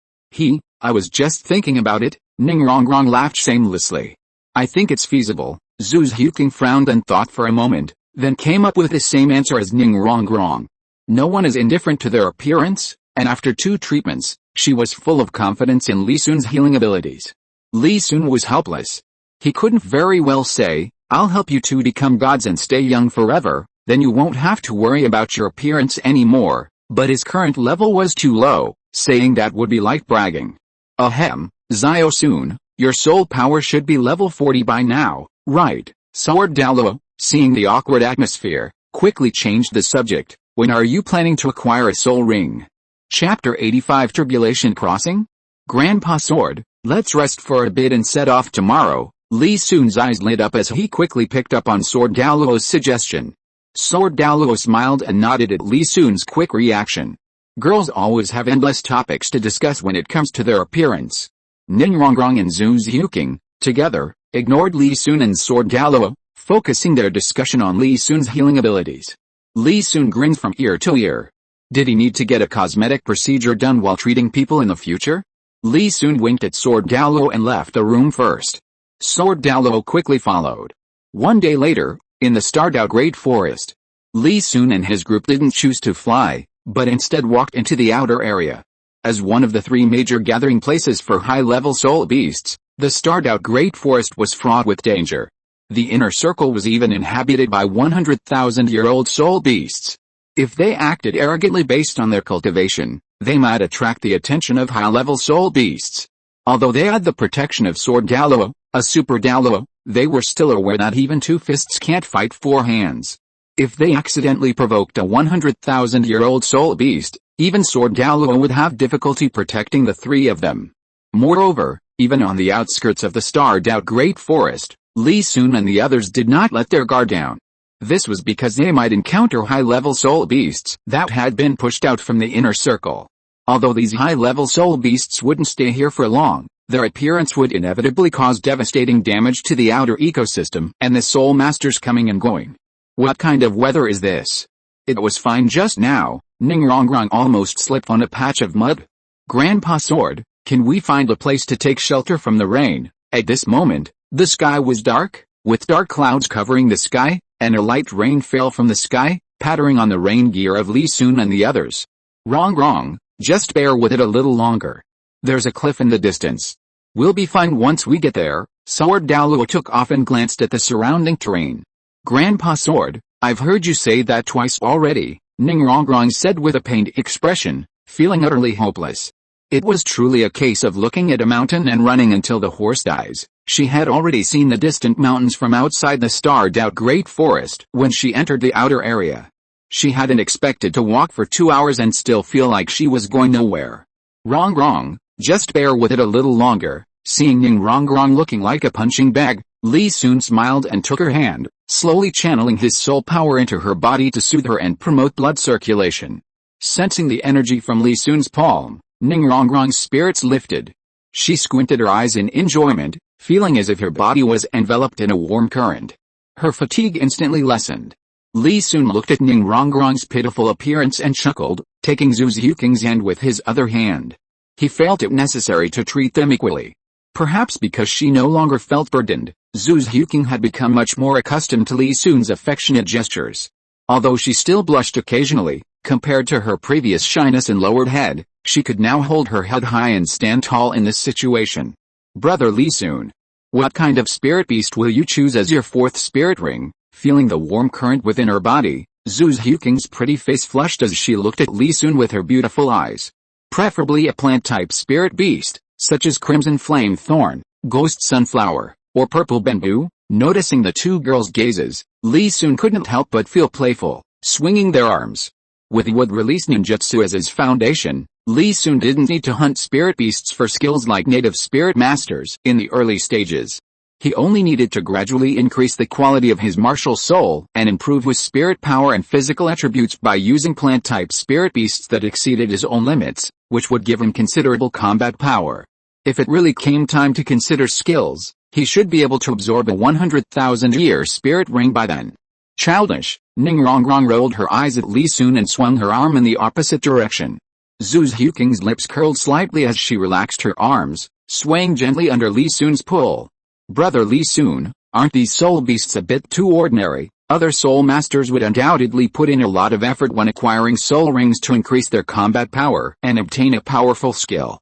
I was just thinking about it. Ning Rongrong laughed shamelessly. I think it's feasible. Zhu Xiaogang frowned and thought for a moment, then came up with the same answer as Ning Rongrong. No one is indifferent to their appearance, and after 2 treatments, she was full of confidence in Li Sun's healing abilities. Li Sun was helpless. He couldn't very well say, I'll help you to become gods and stay young forever, then you won't have to worry about your appearance anymore, but his current level was too low. Saying that would be like bragging. Xiao Sun, your soul power should be level 40 by now, right? Sword Douluo, seeing the awkward atmosphere, quickly changed the subject. When are you planning to acquire a soul ring? Chapter 85 Tribulation Crossing? Grandpa Sword, let's rest for a bit and set off tomorrow. Li Sun's eyes lit up as he quickly picked up on Sword Douluo's suggestion. Sword Douluo smiled and nodded at Li Sun's quick reaction. Girls always have endless topics to discuss when it comes to their appearance. Ning Rongrong and Zhu Xiaogang, together, ignored Li Sun and Sword Douluo, focusing their discussion on Li Sun's healing abilities. Li Sun grinned from ear to ear. Did he need to get a cosmetic procedure done while treating people in the future? Li Sun winked at Sword Douluo and left the room first. Sword Douluo quickly followed. One day later, in the starred-out Great Forest, Li Sun and his group didn't choose to fly, but instead walked into the outer area. As one of the 3 major gathering places for high-level soul beasts, the starred-out Great Forest was fraught with danger. The inner circle was even inhabited by 100,000-year-old soul beasts. If they acted arrogantly based on their cultivation, they might attract the attention of high-level soul beasts. Although they had the protection of Sword Douluo, a super Douluo, they were still aware that even 2 fists can't fight 4 hands. If they accidentally provoked a 100,000-year-old soul beast, even Sword Douluo would have difficulty protecting the 3 of them. Moreover, even on the outskirts of the starred-out Great Forest, Li Sun and the others did not let their guard down. This was because they might encounter high-level soul beasts that had been pushed out from the inner circle. Although these high-level soul beasts wouldn't stay here for long, their appearance would inevitably cause devastating damage to the outer ecosystem and the soul masters coming and going. What kind of weather is this? It was fine just now. Ning Rongrong almost slipped on a patch of mud. Grandpa Sword, can we find a place to take shelter from the rain? At this moment, the sky was dark, with dark clouds covering the sky, and a light rain fell from the sky, pattering on the rain gear of Li Sun and the others. Wrong, just bear with it a little longer. There's a cliff in the distance. We'll be fine once we get there. Sword Douluo took off and glanced at the surrounding terrain. Grandpa Sword, I've heard you say that twice already. Ning Rongrong said with a pained expression, feeling utterly hopeless. It was truly a case of looking at a mountain and running until the horse dies. She had already seen the distant mountains from outside the starred-out Great Forest when she entered the outer area. She hadn't expected to walk for 2 hours and still feel like she was going nowhere. Rongrong, just bear with it a little longer. Seeing Ning Rongrong looking like a punching bag, Li Sun smiled and took her hand, slowly channeling his soul power into her body to soothe her and promote blood circulation. Sensing the energy from Li Sun's palm, Ning Rongrong's spirits lifted. She squinted her eyes in enjoyment, feeling as if her body was enveloped in a warm current. Her fatigue instantly lessened. Li Sun looked at Ning Rongrong's pitiful appearance and chuckled, taking Zhu Xiuqing's hand with his other hand. He felt it necessary to treat them equally. Perhaps because she no longer felt burdened, Zhu Xiuqing had become much more accustomed to Li Sun's affectionate gestures. Although she still blushed occasionally, compared to her previous shyness and lowered head, she could now hold her head high and stand tall in this situation. Brother Li Sun, what kind of spirit beast will you choose as your fourth spirit ring? Feeling the warm current within her body, Zhu Xiuqing's pretty face flushed as she looked at Li Sun with her beautiful eyes. Preferably a plant-type spirit beast, such as Crimson Flame Thorn, Ghost Sunflower, or Purple Bamboo. Noticing the two girls' gazes, Li Sun couldn't help but feel playful, swinging their arms. With wood-release ninjutsu as his foundation, Li Sun didn't need to hunt spirit beasts for skills like native spirit masters in the early stages. He only needed to gradually increase the quality of his martial soul and improve his spirit power and physical attributes by using plant-type spirit beasts that exceeded his own limits, which would give him considerable combat power. If it really came time to consider skills, he should be able to absorb a 100,000-year spirit ring by then. Childish, Ning Rongrong rolled her eyes at Li Sun and swung her arm in the opposite direction. Zhu Xiuqing's lips curled slightly as she relaxed her arms, swaying gently under Li Sun's pull. Brother Li Sun, aren't these soul beasts a bit too ordinary? Other soul masters would undoubtedly put in a lot of effort when acquiring soul rings to increase their combat power and obtain a powerful skill.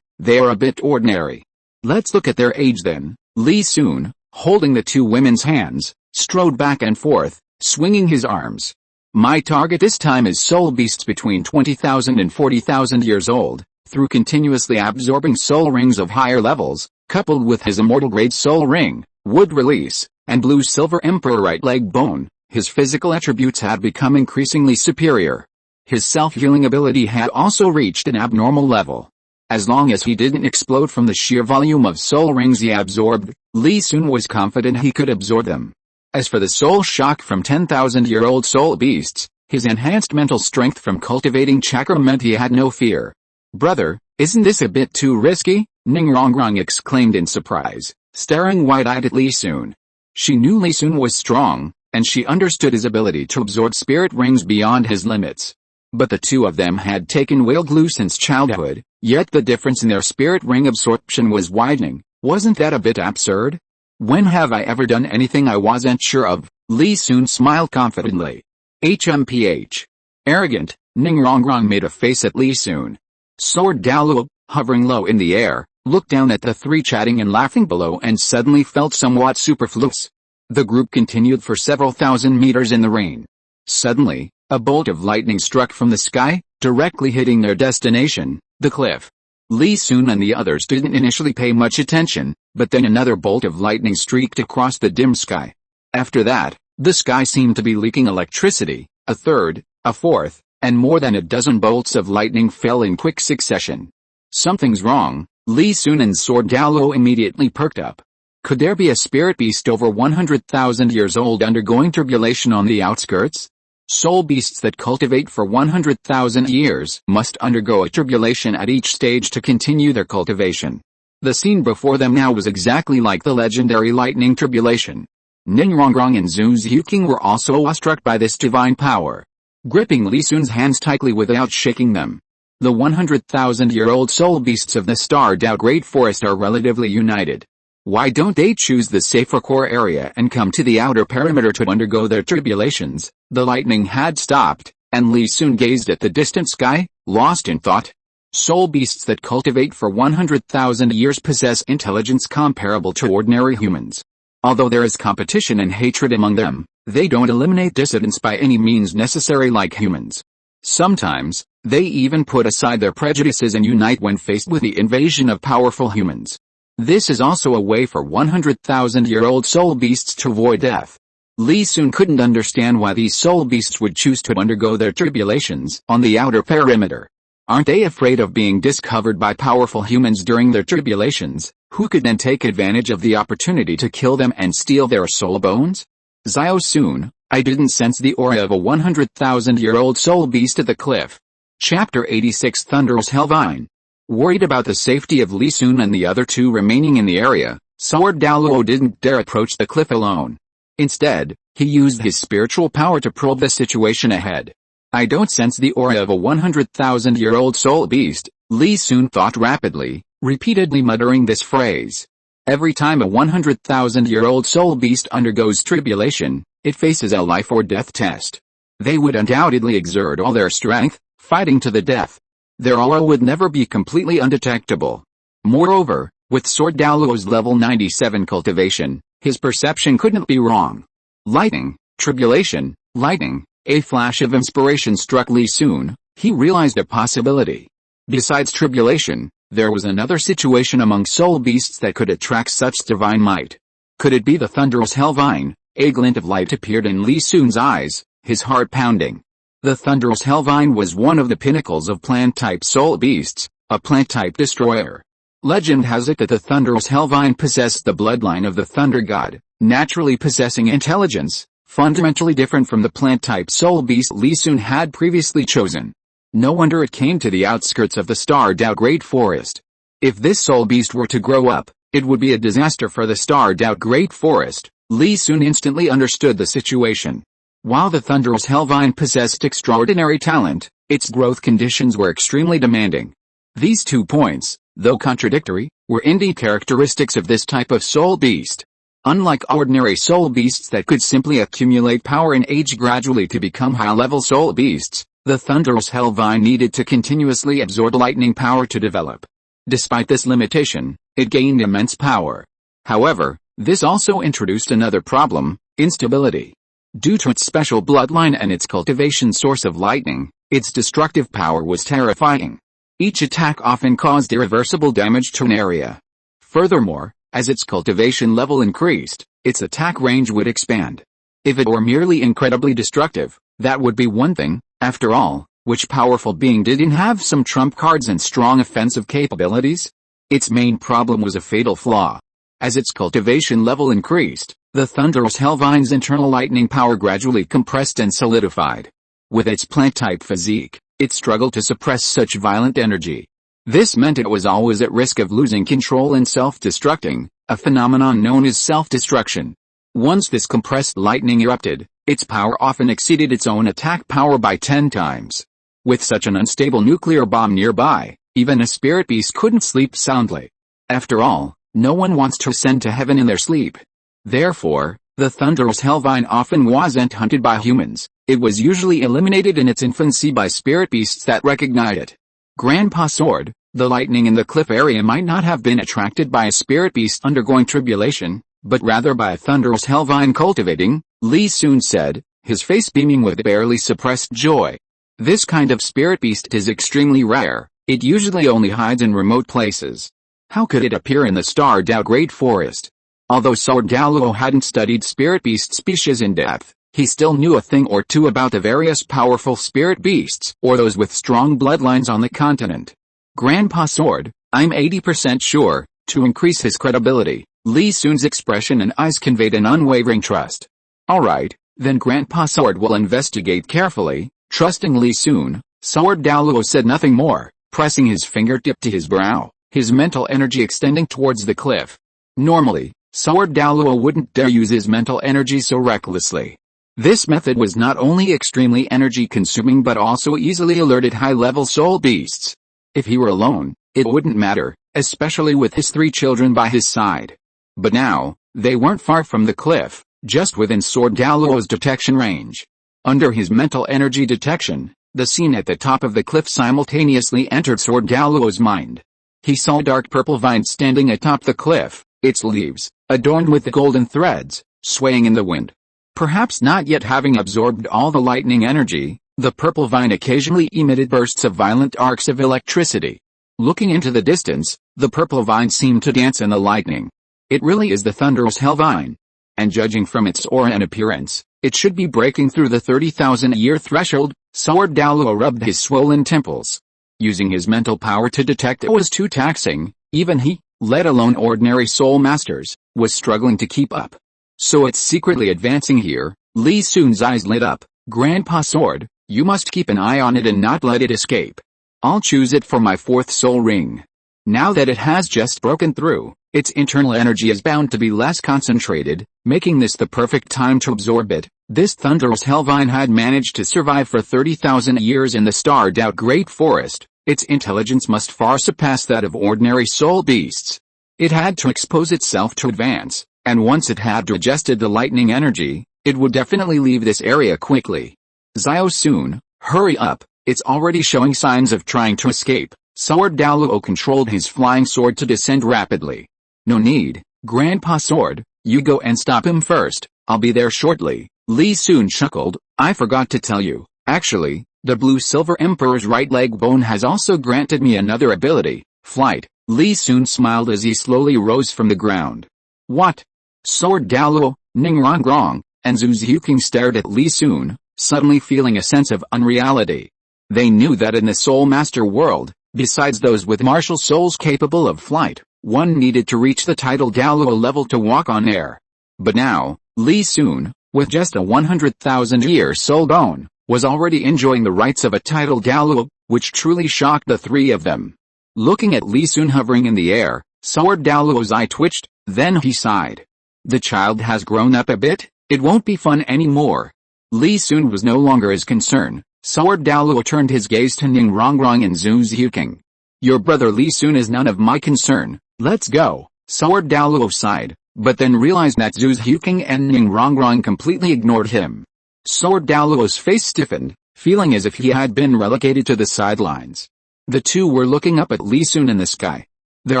They are a bit ordinary. Let's look at their age then. Li Sun, holding the two women's hands, strode back and forth, swinging his arms. My target this time is soul beasts between 20,000 and 40,000 years old. Through continuously absorbing soul rings of higher levels, coupled with his immortal grade soul ring, wood release, and blue-silver emperor right leg bone, his physical attributes had become increasingly superior. His self-healing ability had also reached an abnormal level. As long as he didn't explode from the sheer volume of soul rings he absorbed, Li Sun was confident he could absorb them. As for the soul shock from 10,000-year-old soul beasts, his enhanced mental strength from cultivating chakra meant he had no fear. Brother, isn't this a bit too risky? Ning Rongrong exclaimed in surprise, staring wide-eyed at Li Sun. She knew Li Sun was strong, and she understood his ability to absorb spirit rings beyond his limits. But the two of them had taken whale glue since childhood, yet the difference in their spirit ring absorption was widening. Wasn't that a bit absurd? When have I ever done anything I wasn't sure of? Li Sun smiled confidently. HMPH. Arrogant, Ning Rongrong made a face at Li Sun. Sword Douluo, hovering low in the air, looked down at the three chatting and laughing below and suddenly felt somewhat superfluous. The group continued for several thousand meters in the rain. Suddenly, a bolt of lightning struck from the sky, directly hitting their destination, the cliff. Li Sun and the others didn't initially pay much attention, but then another bolt of lightning streaked across the dim sky. After that, the sky seemed to be leaking electricity. A third, a fourth, and more than a dozen bolts of lightning fell in quick succession. Something's wrong. Li Sun and Sword Douluo immediately perked up. Could there be a spirit beast over 100,000 years old undergoing tribulation on the outskirts? Soul beasts that cultivate for 100,000 years must undergo a tribulation at each stage to continue their cultivation. The scene before them now was exactly like the legendary lightning tribulation. Ning Rongrong and Zhu Xiuqing were also awestruck by this divine power. Gripping Li Sun's hands tightly without shaking them. The 100,000-year-old soul beasts of the starred-out Great Forest are relatively united. Why don't they choose the safer core area and come to the outer perimeter to undergo their tribulations? The lightning had stopped, and Li Sun gazed at the distant sky, lost in thought. Soul beasts that cultivate for 100,000 years possess intelligence comparable to ordinary humans. Although there is competition and hatred among them, They don't eliminate dissidents by any means necessary like humans. Sometimes, they even put aside their prejudices and unite when faced with the invasion of powerful humans. This is also a way for 100,000-year-old soul beasts to avoid death. Li Sun couldn't understand why these soul beasts would choose to undergo their tribulations on the outer perimeter. Aren't they afraid of being discovered by powerful humans during their tribulations, who could then take advantage of the opportunity to kill them and steal their soul bones? Xiao Sun, I didn't sense the aura of a 100,000-year-old soul beast at the cliff. Chapter 86 Thunderous Hellvine. Worried about the safety of Li Sun and the other two remaining in the area, Sword Douluo didn't dare approach the cliff alone. Instead, he used his spiritual power to probe the situation ahead. I don't sense the aura of a 100,000-year-old soul beast, Li Sun thought rapidly, repeatedly muttering this phrase. Every time a 100,000-year-old soul beast undergoes tribulation, it faces a life or death test. They would undoubtedly exert all their strength, fighting to the death. Their aura would never be completely undetectable. Moreover, with Sword Douluo's level 97 cultivation, his perception couldn't be wrong. Lightning, tribulation, lightning, a flash of inspiration struck Li Sun. He realized a possibility. Besides tribulation, there was another situation among soul beasts that could attract such divine might. Could it be the thunderous Hellvine? A glint of light appeared in Li Sun's eyes, his heart pounding. The thunderous Hellvine was one of the pinnacles of plant-type soul beasts, a plant-type destroyer. Legend has it that the thunderous Hellvine possessed the bloodline of the thunder god, naturally possessing intelligence, fundamentally different from the plant-type soul beast Li Sun had previously chosen. No wonder it came to the outskirts of the starred-out Great Forest. If this soul beast were to grow up, it would be a disaster for the starred-out Great Forest. Li Sun instantly understood the situation. While the thunderous Hellvine possessed extraordinary talent, its growth conditions were extremely demanding. These 2 points, though contradictory, were indeed characteristics of this type of soul beast. Unlike ordinary soul beasts that could simply accumulate power and age gradually to become high-level soul beasts, the thunderous Hellvine needed to continuously absorb lightning power to develop. Despite this limitation, it gained immense power. However, this also introduced another problem, instability. Due to its special bloodline and its cultivation source of lightning, its destructive power was terrifying. Each attack often caused irreversible damage to an area. Furthermore, as its cultivation level increased, its attack range would expand. If it were merely incredibly destructive, that would be one thing. After all, which powerful being didn't have some trump cards and strong offensive capabilities? Its main problem was a fatal flaw. As its cultivation level increased, the thunderous Hellvine's internal lightning power gradually compressed and solidified. With its plant-type physique, it struggled to suppress such violent energy. This meant it was always at risk of losing control and self-destructing, a phenomenon known as self-destruction. Once this compressed lightning erupted, its power often exceeded its own attack power by 10 times. With such an unstable nuclear bomb nearby, even a spirit beast couldn't sleep soundly. After all, no one wants to ascend to heaven in their sleep. Therefore, the thunderous Hellvine often wasn't hunted by humans. It was usually eliminated in its infancy by spirit beasts that recognized it. Grandpa Sword, the lightning in the cliff area might not have been attracted by a spirit beast undergoing tribulation, but rather by a thunderous Hellvine cultivating, Li Sun said, his face beaming with barely suppressed joy. This kind of spirit beast is extremely rare. It usually only hides in remote places. How could it appear in the starred-out Great Forest? Although Sword Douluo hadn't studied spirit beast species in depth, he still knew a thing or two about the various powerful spirit beasts, or those with strong bloodlines on the continent. Grandpa Sword, I'm 80% sure. To increase his credibility, Li Sun's expression and eyes conveyed an unwavering trust. Alright, then Grandpa Sword will investigate carefully. Trusting Li Sun, Sword Douluo said nothing more, pressing his fingertip to his brow, his mental energy extending towards the cliff. Normally, Sword Douluo wouldn't dare use his mental energy so recklessly. This method was not only extremely energy-consuming but also easily alerted high-level soul beasts. If he were alone, it wouldn't matter, especially with his 3 children by his side. But now, they weren't far from the cliff, just within Sword Douluo's detection range. Under his mental energy detection, the scene at the top of the cliff simultaneously entered Sword Douluo's mind. He saw dark purple vines standing atop the cliff, its leaves, adorned with golden threads, swaying in the wind. Perhaps not yet having absorbed all the lightning energy, the purple vine occasionally emitted bursts of violent arcs of electricity. Looking into the distance, the purple vine seemed to dance in the lightning. It really is the thunderous hell vine. And judging from its aura and appearance, it should be breaking through the 30,000-year threshold. Sword Douluo rubbed his swollen temples. Using his mental power to detect it was too taxing. Even he, let alone ordinary soul masters, was struggling to keep up. So it's secretly advancing here. Li Sun's eyes lit up. Grandpa Sword, you must keep an eye on it and not let it escape. I'll choose it for my 4th soul ring. Now that it has just broken through, its internal energy is bound to be less concentrated, making this the perfect time to absorb it. This thunderous hellvine had managed to survive for 30,000 years in the starred-out Great Forest. Its intelligence must far surpass that of ordinary soul beasts. It had to expose itself to advance, and once it had digested the lightning energy, it would definitely leave this area quickly. Xiao soon, hurry up, it's already showing signs of trying to escape. Sword Douluo controlled his flying sword to descend rapidly. No need, Grandpa Sword, you go and stop him first, I'll be there shortly. Li Sun chuckled, I forgot to tell you, actually, the Blue Silver Emperor's right leg bone has also granted me another ability, flight. Li Sun smiled as he slowly rose from the ground. What? Sword Douluo, Ninjutsu, and Zhu Xiuqing stared at Li Sun, suddenly feeling a sense of unreality. They knew that in the Soul Master world, besides those with martial souls capable of flight, one needed to reach the Titled Douluo level to walk on air. But now, Li Sun, with just a 100,000-year soul bone, was already enjoying the rights of a Titled Douluo, which truly shocked the three of them. Looking at Li Sun hovering in the air, Sword Douluo's eye twitched, then he sighed. The child has grown up a bit, it won't be fun anymore. Li Sun was no longer his concern. Sword Douluo turned his gaze to Ninjutsu and Zhu Xiuqing. Your brother Li Sun is none of my concern, let's go. Sword Douluo sighed, but then realized that Zhu Xiuqing and Ninjutsu completely ignored him. Sword Douluo's face stiffened, feeling as if he had been relegated to the sidelines. The two were looking up at Li Sun in the sky, their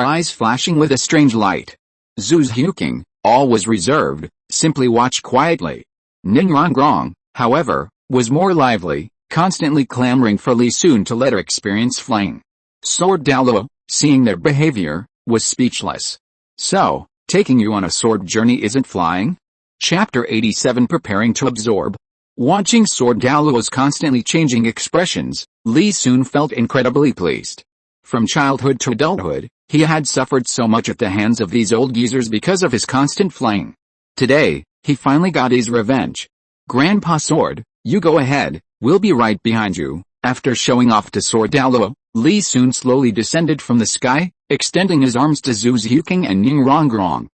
eyes flashing with a strange light. Zhu Xiuqing, all was reserved, simply watched quietly. Ninjutsu, however, was more lively, constantly clamoring for Li Sun to let her experience flying. Sword Douluo, seeing their behavior, was speechless. So, taking you on a sword journey isn't flying? Chapter 87 Preparing to Absorb. Watching Sword Douluo's constantly changing expressions, Li Sun felt incredibly pleased. From childhood to adulthood, he had suffered so much at the hands of these old geezers because of his constant flying. Today, he finally got his revenge. Grandpa Sword, you go ahead, we'll be right behind you. After showing off to Sword Douluo, Li Sun slowly descended from the sky, extending his arms to Zhu Xiuqing and Ninjutsu.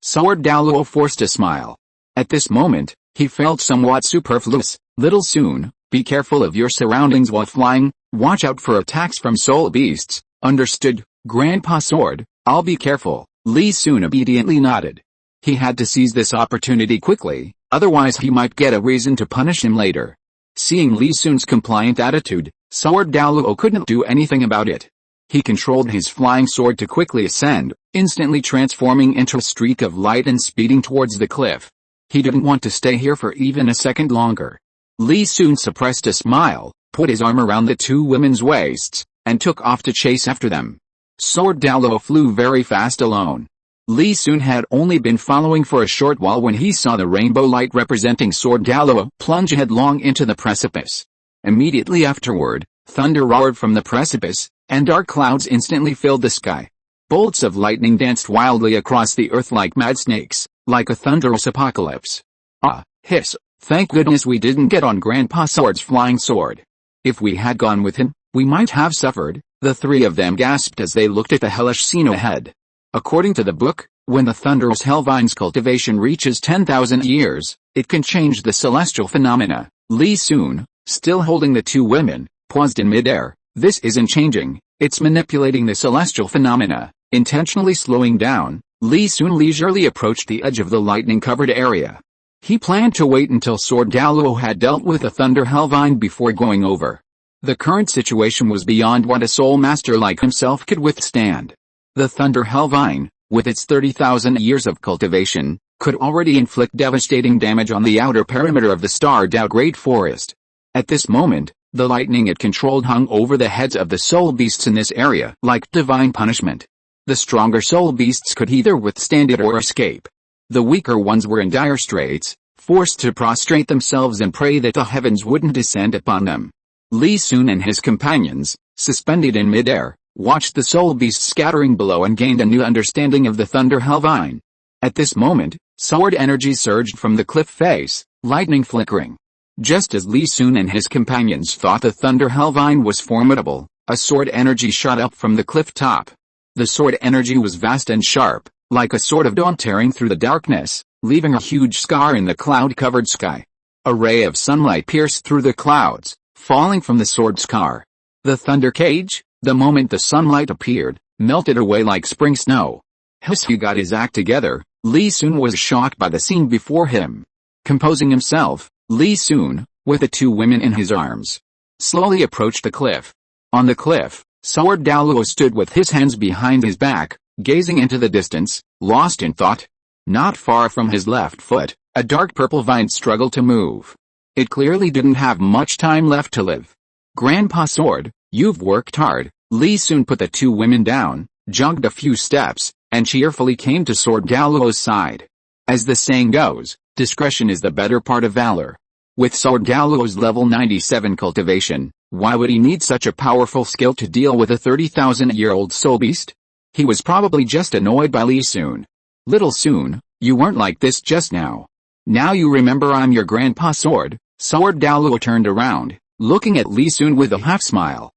Sword Douluo forced a smile. At this moment, he felt somewhat superfluous. Little Sun, be careful of your surroundings while flying, watch out for attacks from soul beasts. Understood, Grandpa Sword, I'll be careful. Li Sun obediently nodded. He had to seize this opportunity quickly, otherwise he might get a reason to punish him later. Seeing Li Sun's compliant attitude, Sword Douluo couldn't do anything about it. He controlled his flying sword to quickly ascend, instantly transforming into a streak of light and speeding towards the cliff. He didn't want to stay here for even a second longer. Li Sun suppressed a smile, put his arm around the two women's waists, and took off to chase after them. Sword Douluo flew very fast alone. Li Sun had only been following for a short while when he saw the rainbow light representing Sword Douluo plunge headlong into the precipice. Immediately afterward, thunder roared from the precipice, and dark clouds instantly filled the sky. Bolts of lightning danced wildly across the earth like mad snakes, like a thunderous apocalypse. Ah, hiss, thank goodness we didn't get on Grandpa Sword's flying sword. If we had gone with him, we might have suffered, the three of them gasped as they looked at the hellish scene ahead. According to the book, when the thunderous hellvine's cultivation reaches 10,000 years, it can change the celestial phenomena. Li Sun, still holding the two women, paused in midair. This isn't changing, it's manipulating the celestial phenomena. Intentionally slowing down, Li Sun leisurely approached the edge of the lightning-covered area. He planned to wait until Sword Douluo had dealt with the thunder hellvine before going over. The current situation was beyond what a soul master like himself could withstand. The thunder hellvine, with its 30,000 years of cultivation, could already inflict devastating damage on the outer perimeter of the starred-out Great Forest. At this moment, the lightning it controlled hung over the heads of the soul beasts in this area like divine punishment. The stronger soul beasts could either withstand it or escape. The weaker ones were in dire straits, forced to prostrate themselves and pray that the heavens wouldn't descend upon them. Li Sun and his companions, suspended in midair, watched the soul beasts scattering below and gained a new understanding of the Thunder Hellvine. At this moment, sword energy surged from the cliff face, lightning flickering. Just as Li Sun and his companions thought the Thunder Hellvine was formidable, a sword energy shot up from the cliff top. The sword energy was vast and sharp, like a sword of dawn tearing through the darkness, leaving a huge scar in the cloud-covered sky. A ray of sunlight pierced through the clouds, falling from the sword scar. The thunder cage, the moment the sunlight appeared, melted away like spring snow. As he got his act together, Li Sun was shocked by the scene before him. Composing himself, Li Sun, with the two women in his arms, slowly approached the cliff. On the cliff, Sword Douluo stood with his hands behind his back, gazing into the distance, lost in thought. Not far from his left foot, a dark purple vine struggled to move. It clearly didn't have much time left to live. Grandpa Sword, you've worked hard. Li Sun put the two women down, jogged a few steps, and cheerfully came to Sword Douluo's side. As the saying goes, discretion is the better part of valor. With Sword Douluo's level 97 cultivation, why would he need such a powerful skill to deal with a 30,000-year-old soul beast? He was probably just annoyed by Li Sun. Little Sun, you weren't like this just now. Now you remember I'm your grandpa Sword. Sword Douluo turned around, looking at Li Sun with a half-smile.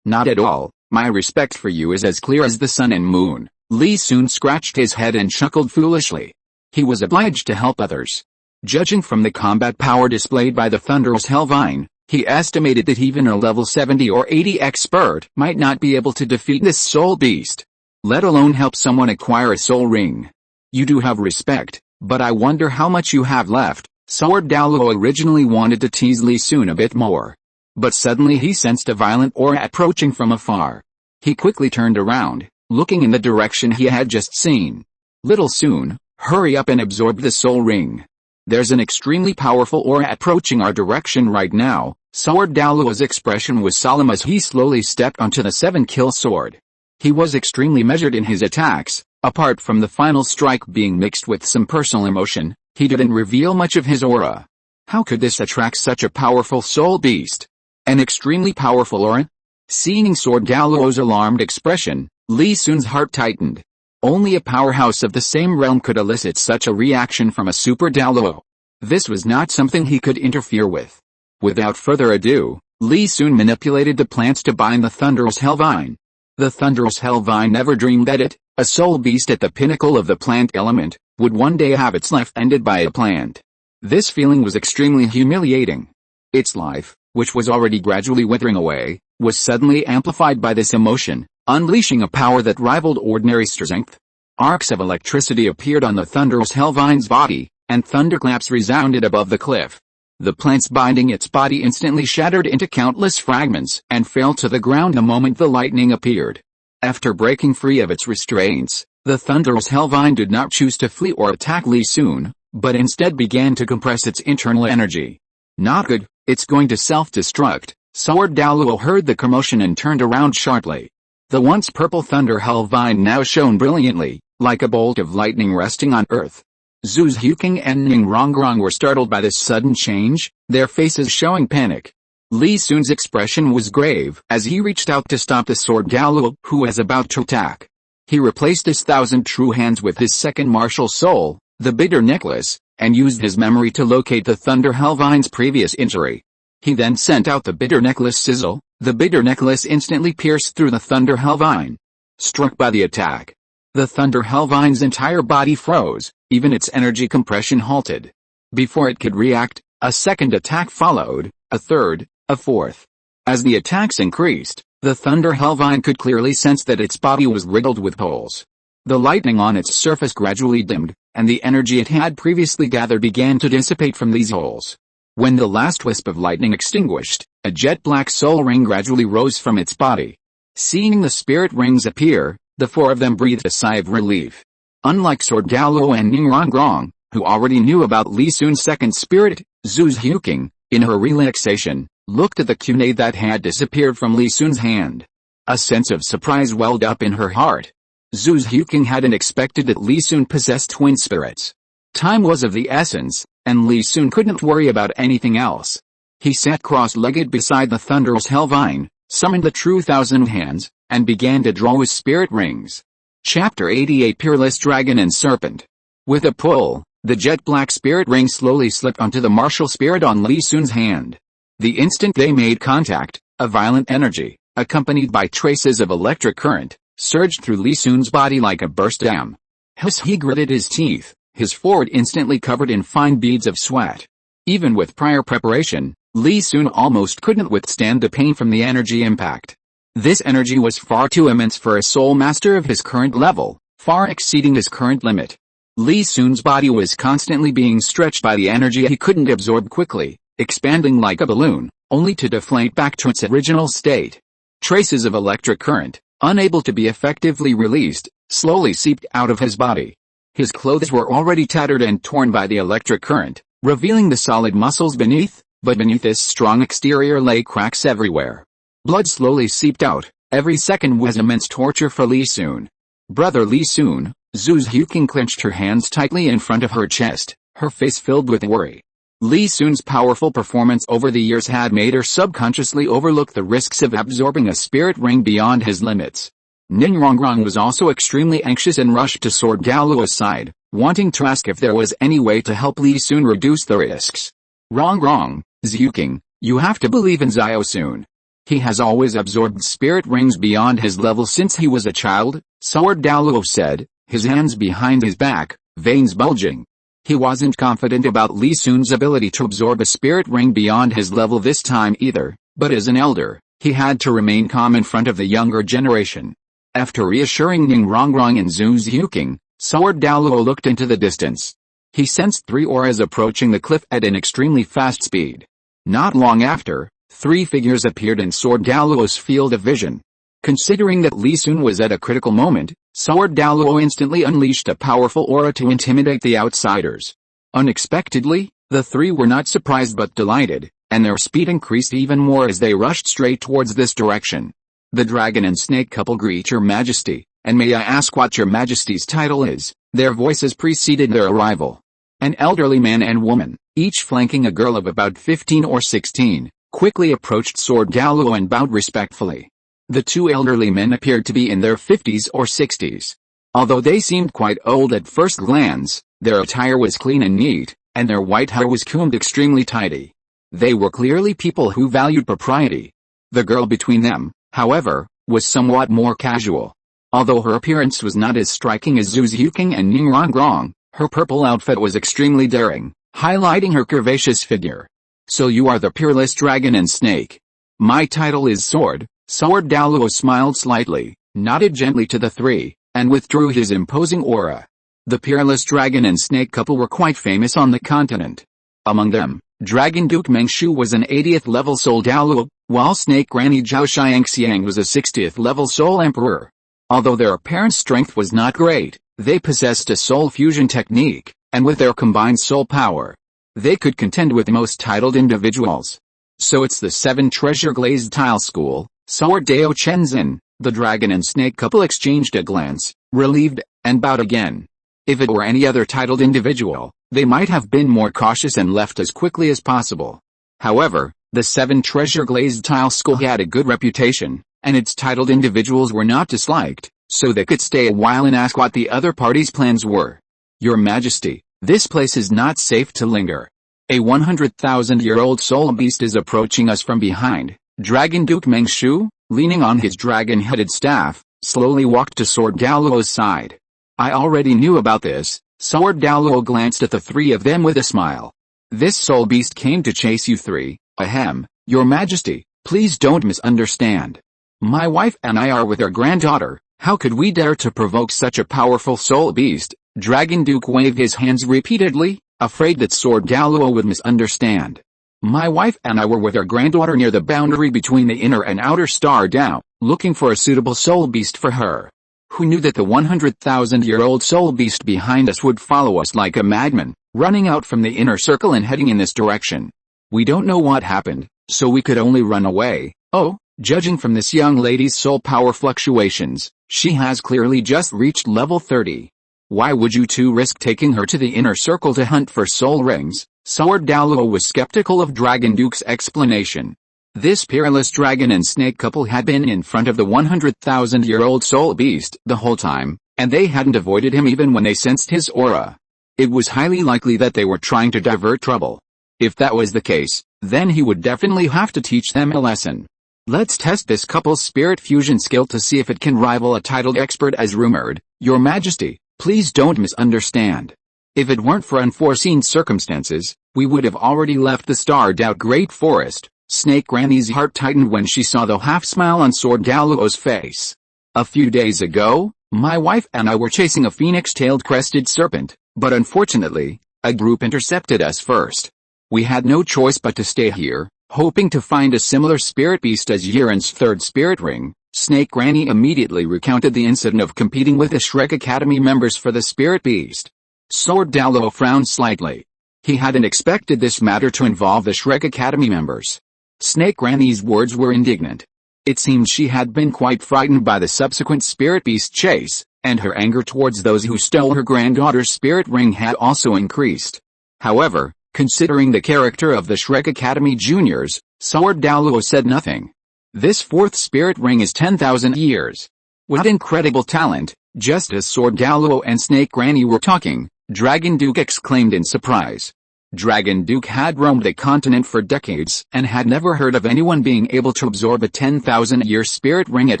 Not at all, my respect for you is as clear as the sun and moon. Li Sun scratched his head and chuckled foolishly. He was obliged to help others. Judging from the combat power displayed by the thunderous Hellvine, he estimated that even a level 70 or 80 expert might not be able to defeat this soul beast, let alone help someone acquire a soul ring. You do have respect, but I wonder how much you have left. Sword Douluo originally wanted to tease Li Sun a bit more. But suddenly he sensed a violent aura approaching from afar. He quickly turned around, looking in the direction he had just seen. Little Sun, hurry up and absorb the soul ring. There's an extremely powerful aura approaching our direction right now. Sword Douluo's expression was solemn as he slowly stepped onto the 7-kill sword. He was extremely measured in his attacks. Apart from the final strike being mixed with some personal emotion, he didn't reveal much of his aura. How could this attract such a powerful soul beast? An extremely powerful aura? Seeing Sword Douluo's alarmed expression, Li Sun's heart tightened. Only a powerhouse of the same realm could elicit such a reaction from a super Douluo. This was not something he could interfere with. Without further ado, Li Sun manipulated the plants to bind the thunderous Hellvine. The thunderous Hellvine never dreamed that it, a soul beast at the pinnacle of the plant element, would one day have its life ended by a plant. This feeling was extremely humiliating. Its life, which was already gradually withering away, was suddenly amplified by this emotion, unleashing a power that rivaled ordinary strength. Arcs of electricity appeared on the thunderous Hellvine's body, and thunderclaps resounded above the cliff. The plants binding its body instantly shattered into countless fragments and fell to the ground the moment the lightning appeared. After breaking free of its restraints, the thunderous Hellvine did not choose to flee or attack Li Sun, but instead began to compress its internal energy. Not good, it's going to self-destruct. Sword Douluo heard the commotion and turned around sharply. The once purple thunder Hellvine now shone brilliantly, like a bolt of lightning resting on earth. Zhu Xiaogang and Ning Rongrong were startled by this sudden change, their faces showing panic. Li Sun's expression was grave as he reached out to stop the Sword Douluo who was about to attack. He replaced his 1,000 true hands with his second martial soul, the bitter necklace, and used his memory to locate the Thunder Hellvine's previous injury. He then sent out the bitter necklace sizzle. The bitter necklace instantly pierced through the Thunder Hellvine. Struck by the attack, the Thunder Hellvine's entire body froze, even its energy compression halted. Before it could react, a second attack followed, a third, a fourth. As the attacks increased, the Thunder Hellvine could clearly sense that its body was riddled with holes. The lightning on its surface gradually dimmed, and the energy it had previously gathered began to dissipate from these holes. When the last wisp of lightning extinguished, a jet-black soul ring gradually rose from its body. Seeing the spirit rings appear, the four of them breathed a sigh of relief. Unlike Sword Douluo and Ninjutsu, who already knew about Li Sun's second spirit, Zhu Xiaogang, in her relaxation, looked at the kunai that had disappeared from Li Sun's hand. A sense of surprise welled up in her heart. Zhu Xiaogang hadn't expected that Li Sun possessed twin spirits. Time was of the essence, and Li Sun couldn't worry about anything else. He sat cross-legged beside the thunderous Hellvine, summoned the true Thousand Hands, and began to draw his spirit rings. Chapter 88 Peerless Dragon and Serpent. With a pull, the jet-black spirit ring slowly slipped onto the martial spirit on Li Sun's hand. The instant they made contact, a violent energy, accompanied by traces of electric current, surged through Li Sun's body like a burst dam. As he gritted his teeth, his forehead instantly covered in fine beads of sweat. Even with prior preparation, Li Sun almost couldn't withstand the pain from the energy impact. This energy was far too immense for a soul master of his current level, far exceeding his current limit. Li Sun's body was constantly being stretched by the energy he couldn't absorb quickly, expanding like a balloon, only to deflate back to its original state. Traces of electric current, unable to be effectively released, slowly seeped out of his body. His clothes were already tattered and torn by the electric current, revealing the solid muscles beneath, but beneath this strong exterior lay cracks everywhere. Blood slowly seeped out. Every second was immense torture for Li Sun. Brother Li Sun, Zhu Xiaogang clenched her hands tightly in front of her chest, her face filled with worry. Li Sun's powerful performance over the years had made her subconsciously overlook the risks of absorbing a spirit ring beyond his limits. Ninjutsu was also extremely anxious and rushed to Sword Douluo's side, wanting to ask if there was any way to help Li Sun reduce the risks. Wrong, Xiaogang, you have to believe in Xiao Sun. He has always absorbed spirit rings beyond his level since he was a child, Sword Douluo said, his hands behind his back, veins bulging. He wasn't confident about Li Sun's ability to absorb a spirit ring beyond his level this time either, but as an elder, he had to remain calm in front of the younger generation. After reassuring Ninjutsu and Zhu Xiaogang, Sword Douluo looked into the distance. He sensed 3 auras approaching the cliff at an extremely fast speed. Not long after, 3 figures appeared in Sword Douluo's field of vision. Considering that Li Sun was at a critical moment, Sword Douluo instantly unleashed a powerful aura to intimidate the outsiders. Unexpectedly, the 3 were not surprised but delighted, and their speed increased even more as they rushed straight towards this direction. The dragon and snake couple greet your majesty, and may I ask what your majesty's title is? Their voices preceded their arrival. An elderly man and woman, each flanking a girl of about 15 or 16, quickly approached Sword Douluo and bowed respectfully. The 2 elderly men appeared to be in their 50s or 60s. Although they seemed quite old at first glance, their attire was clean and neat, and their white hair was combed extremely tidy. They were clearly people who valued propriety. The girl between them, however, was somewhat more casual. Although her appearance was not as striking as Zhu Xiaogang and Ninjutsu, her purple outfit was extremely daring, highlighting her curvaceous figure. So you are the peerless dragon and snake. My title is Sword. Sword Douluo smiled slightly, nodded gently to the 3, and withdrew his imposing aura. The peerless dragon and snake couple were quite famous on the continent. Among them, Dragon Duke Mengxu was an 80th level Soul Douluo, while Snake Granny Zhao Xiangxiang was a 60th level Soul Emperor. Although their apparent strength was not great, they possessed a soul fusion technique, and with their combined soul power, they could contend with most titled individuals. So it's the 7 treasure glazed tile school. Sword Dao Chenzin, the dragon and snake couple exchanged a glance, relieved, and bowed again. If it were any other titled individual, they might have been more cautious and left as quickly as possible. However, the 7 treasure glazed tile school had a good reputation, and its titled individuals were not disliked, so they could stay a while and ask what the other party's plans were. Your Majesty, this place is not safe to linger. A 100,000-year-old soul beast is approaching us from behind. Dragon Duke Mengxu, leaning on his dragon-headed staff, slowly walked to Sword Douluo's side. I already knew about this. Sword Douluo glanced at the 3 of them with a smile. This soul beast came to chase you 3, ahem, Your Majesty, please don't misunderstand. My wife and I are with our granddaughter, how could we dare to provoke such a powerful soul beast? Dragon Duke waved his hands repeatedly, afraid that Sword Douluo would misunderstand. My wife and I were with our granddaughter near the boundary between the inner and outer star Dao, looking for a suitable soul beast for her. Who knew that the 100,000-year-old soul beast behind us would follow us like a madman, running out from the inner circle and heading in this direction? We don't know what happened, so we could only run away. Oh, judging from this young lady's soul power fluctuations, she has clearly just reached level 30. Why would you two risk taking her to the inner circle to hunt for soul rings? Sword Douluo was skeptical of Dragon Duke's explanation. This peerless dragon and snake couple had been in front of the 100,000-year-old soul beast the whole time, and they hadn't avoided him even when they sensed his aura. It was highly likely that they were trying to divert trouble. If that was the case, then he would definitely have to teach them a lesson. Let's test this couple's spirit fusion skill to see if it can rival a titled expert as rumored. Your Majesty, please don't misunderstand. If it weren't for unforeseen circumstances, we would have already left the starred-out Great Forest. Snake Granny's heart tightened when she saw the half-smile on Sword Douluo's face. A few days ago, my wife and I were chasing a phoenix-tailed crested serpent, but unfortunately, a group intercepted us first. We had no choice but to stay here, hoping to find a similar spirit beast as Yiren's third spirit ring. Snake Granny immediately recounted the incident of competing with the Shrek Academy members for the spirit beast. Sword Douluo frowned slightly. He hadn't expected this matter to involve the Shrek Academy members. Snake Granny's words were indignant. It seemed she had been quite frightened by the subsequent spirit beast chase, and her anger towards those who stole her granddaughter's spirit ring had also increased. However, considering the character of the Shrek Academy juniors, Sword Douluo said nothing. This fourth spirit ring is 10,000 years. What incredible talent! Just as Sword Douluo and Snake Granny were talking, Dragon Duke exclaimed in surprise. Dragon Duke had roamed the continent for decades and had never heard of anyone being able to absorb a 10,000-year spirit ring at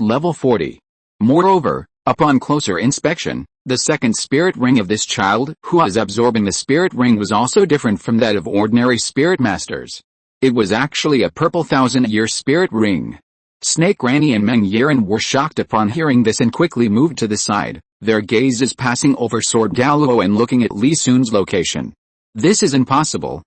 level 40. Moreover, upon closer inspection, the second spirit ring of this child who was absorbing the spirit ring was also different from that of ordinary spirit masters. It was actually a purple 1,000-year spirit ring. Snake Granny and Meng Yiren were shocked upon hearing this and quickly moved to the side, their gazes passing over Sword Douluo and looking at Li Sun's location. This is impossible.